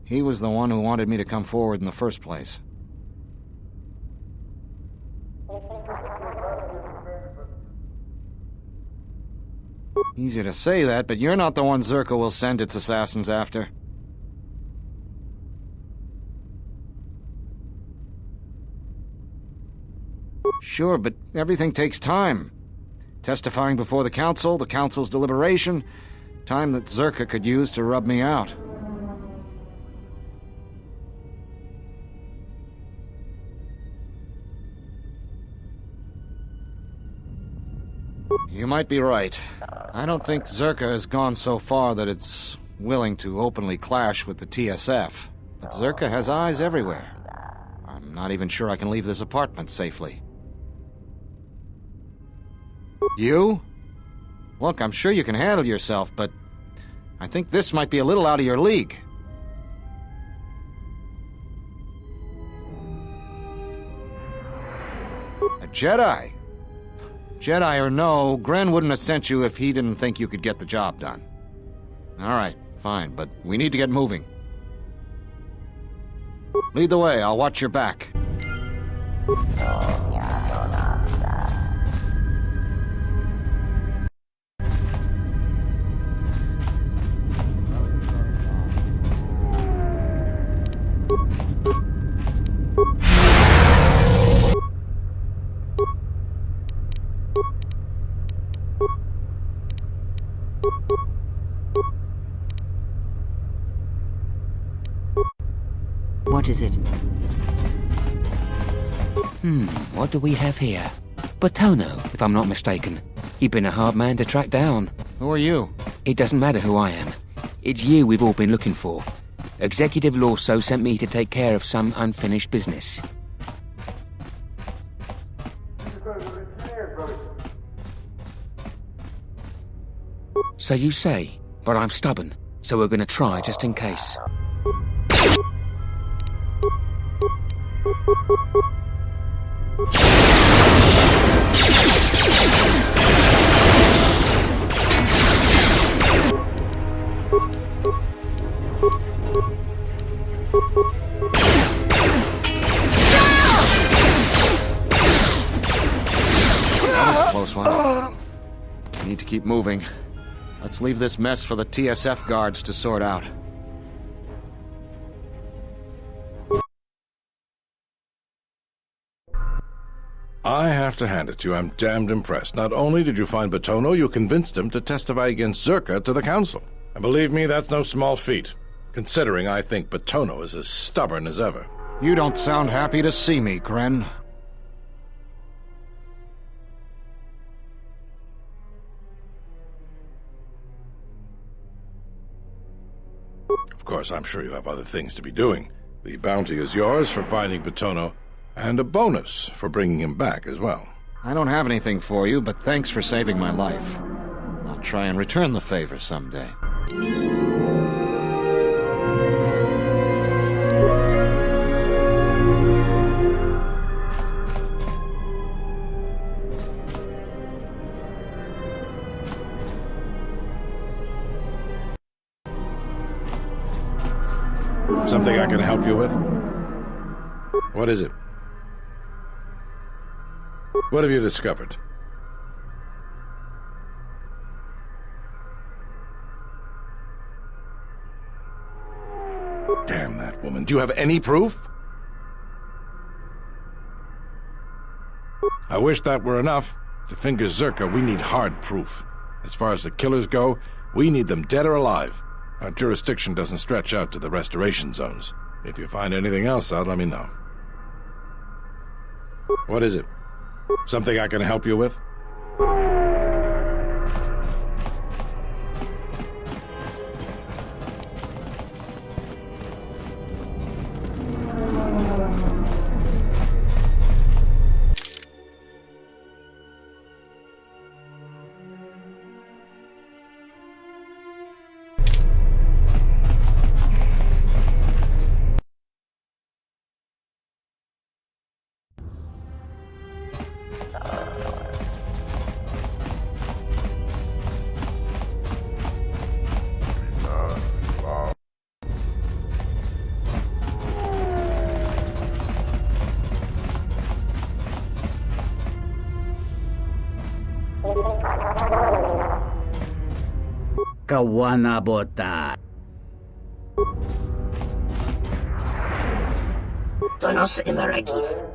He was the one who wanted me to come forward in the first place. Easy to say that, but you're not the one Zerka will send its assassins after. Sure, but everything takes time. Testifying before the council's deliberation, time that Zerka could use to rub me out. You might be right. I don't think Zerka has gone so far that it's willing to openly clash with the TSF. But Zerka has eyes everywhere. I'm not even sure I can leave this apartment safely. You? Look, I'm sure you can handle yourself, but I think this might be a little out of your league. A Jedi? Jedi or no, Gren wouldn't have sent you if he didn't think you could get the job done. All right, fine, but we need to get moving. Lead the way, I'll watch your back. What is it? What do we have here? Botono, if I'm not mistaken. You've been a hard man to track down. Who are you? It doesn't matter who I am. It's you we've all been looking for. Executive Lorso sent me to take care of some unfinished business. So you say, but I'm stubborn, so we're gonna try just in case. That was a close one. We need to keep moving. Let's leave this mess for the TSF guards to sort out. I have to hand it to you, I'm damned impressed. Not only did you find Batono, you convinced him to testify against Zerka to the Council. And believe me, that's no small feat, considering I think Batono is as stubborn as ever. You don't sound happy to see me, Kren. Of course, I'm sure you have other things to be doing. The bounty is yours for finding Batono, and a bonus for bringing him back as well. I don't have anything for you, but thanks for saving my life. I'll try and return the favor someday. Something I can help you with? What is it? What have you discovered? Damn that woman. Do you have any proof? I wish that were enough. To finger Zerka, we need hard proof. As far as the killers go, we need them dead or alive. Our jurisdiction doesn't stretch out to the restoration zones. If you find anything else out, let me know. What is it? Something I can help you with? Kawanabota. Tonos Emeragith.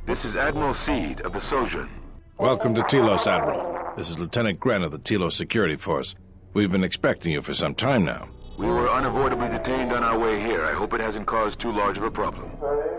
This is Admiral Seed of the Sojourn. Welcome to Telos, Admiral. This is Lieutenant Gren of the Telos Security Force. We've been expecting you for some time now. We were unavoidably detained on our way here. I hope it hasn't caused too large of a problem.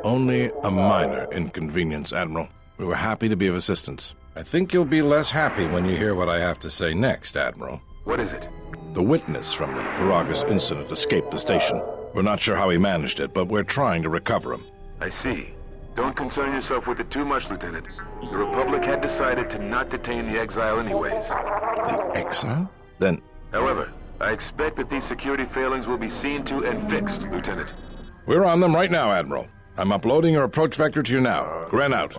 Only a minor inconvenience, Admiral. We were happy to be of assistance. I think you'll be less happy when you hear what I have to say next, Admiral. What is it? The witness from the Paragus incident escaped the station. We're not sure how he managed it, but we're trying to recover him. I see. Don't concern yourself with it too much, Lieutenant. The Republic had decided to not detain the exile anyways. The exile? Then However, I expect that these security failings will be seen to and fixed, Lieutenant. We're on them right now, Admiral. I'm uploading your approach vector to you now. Gren out.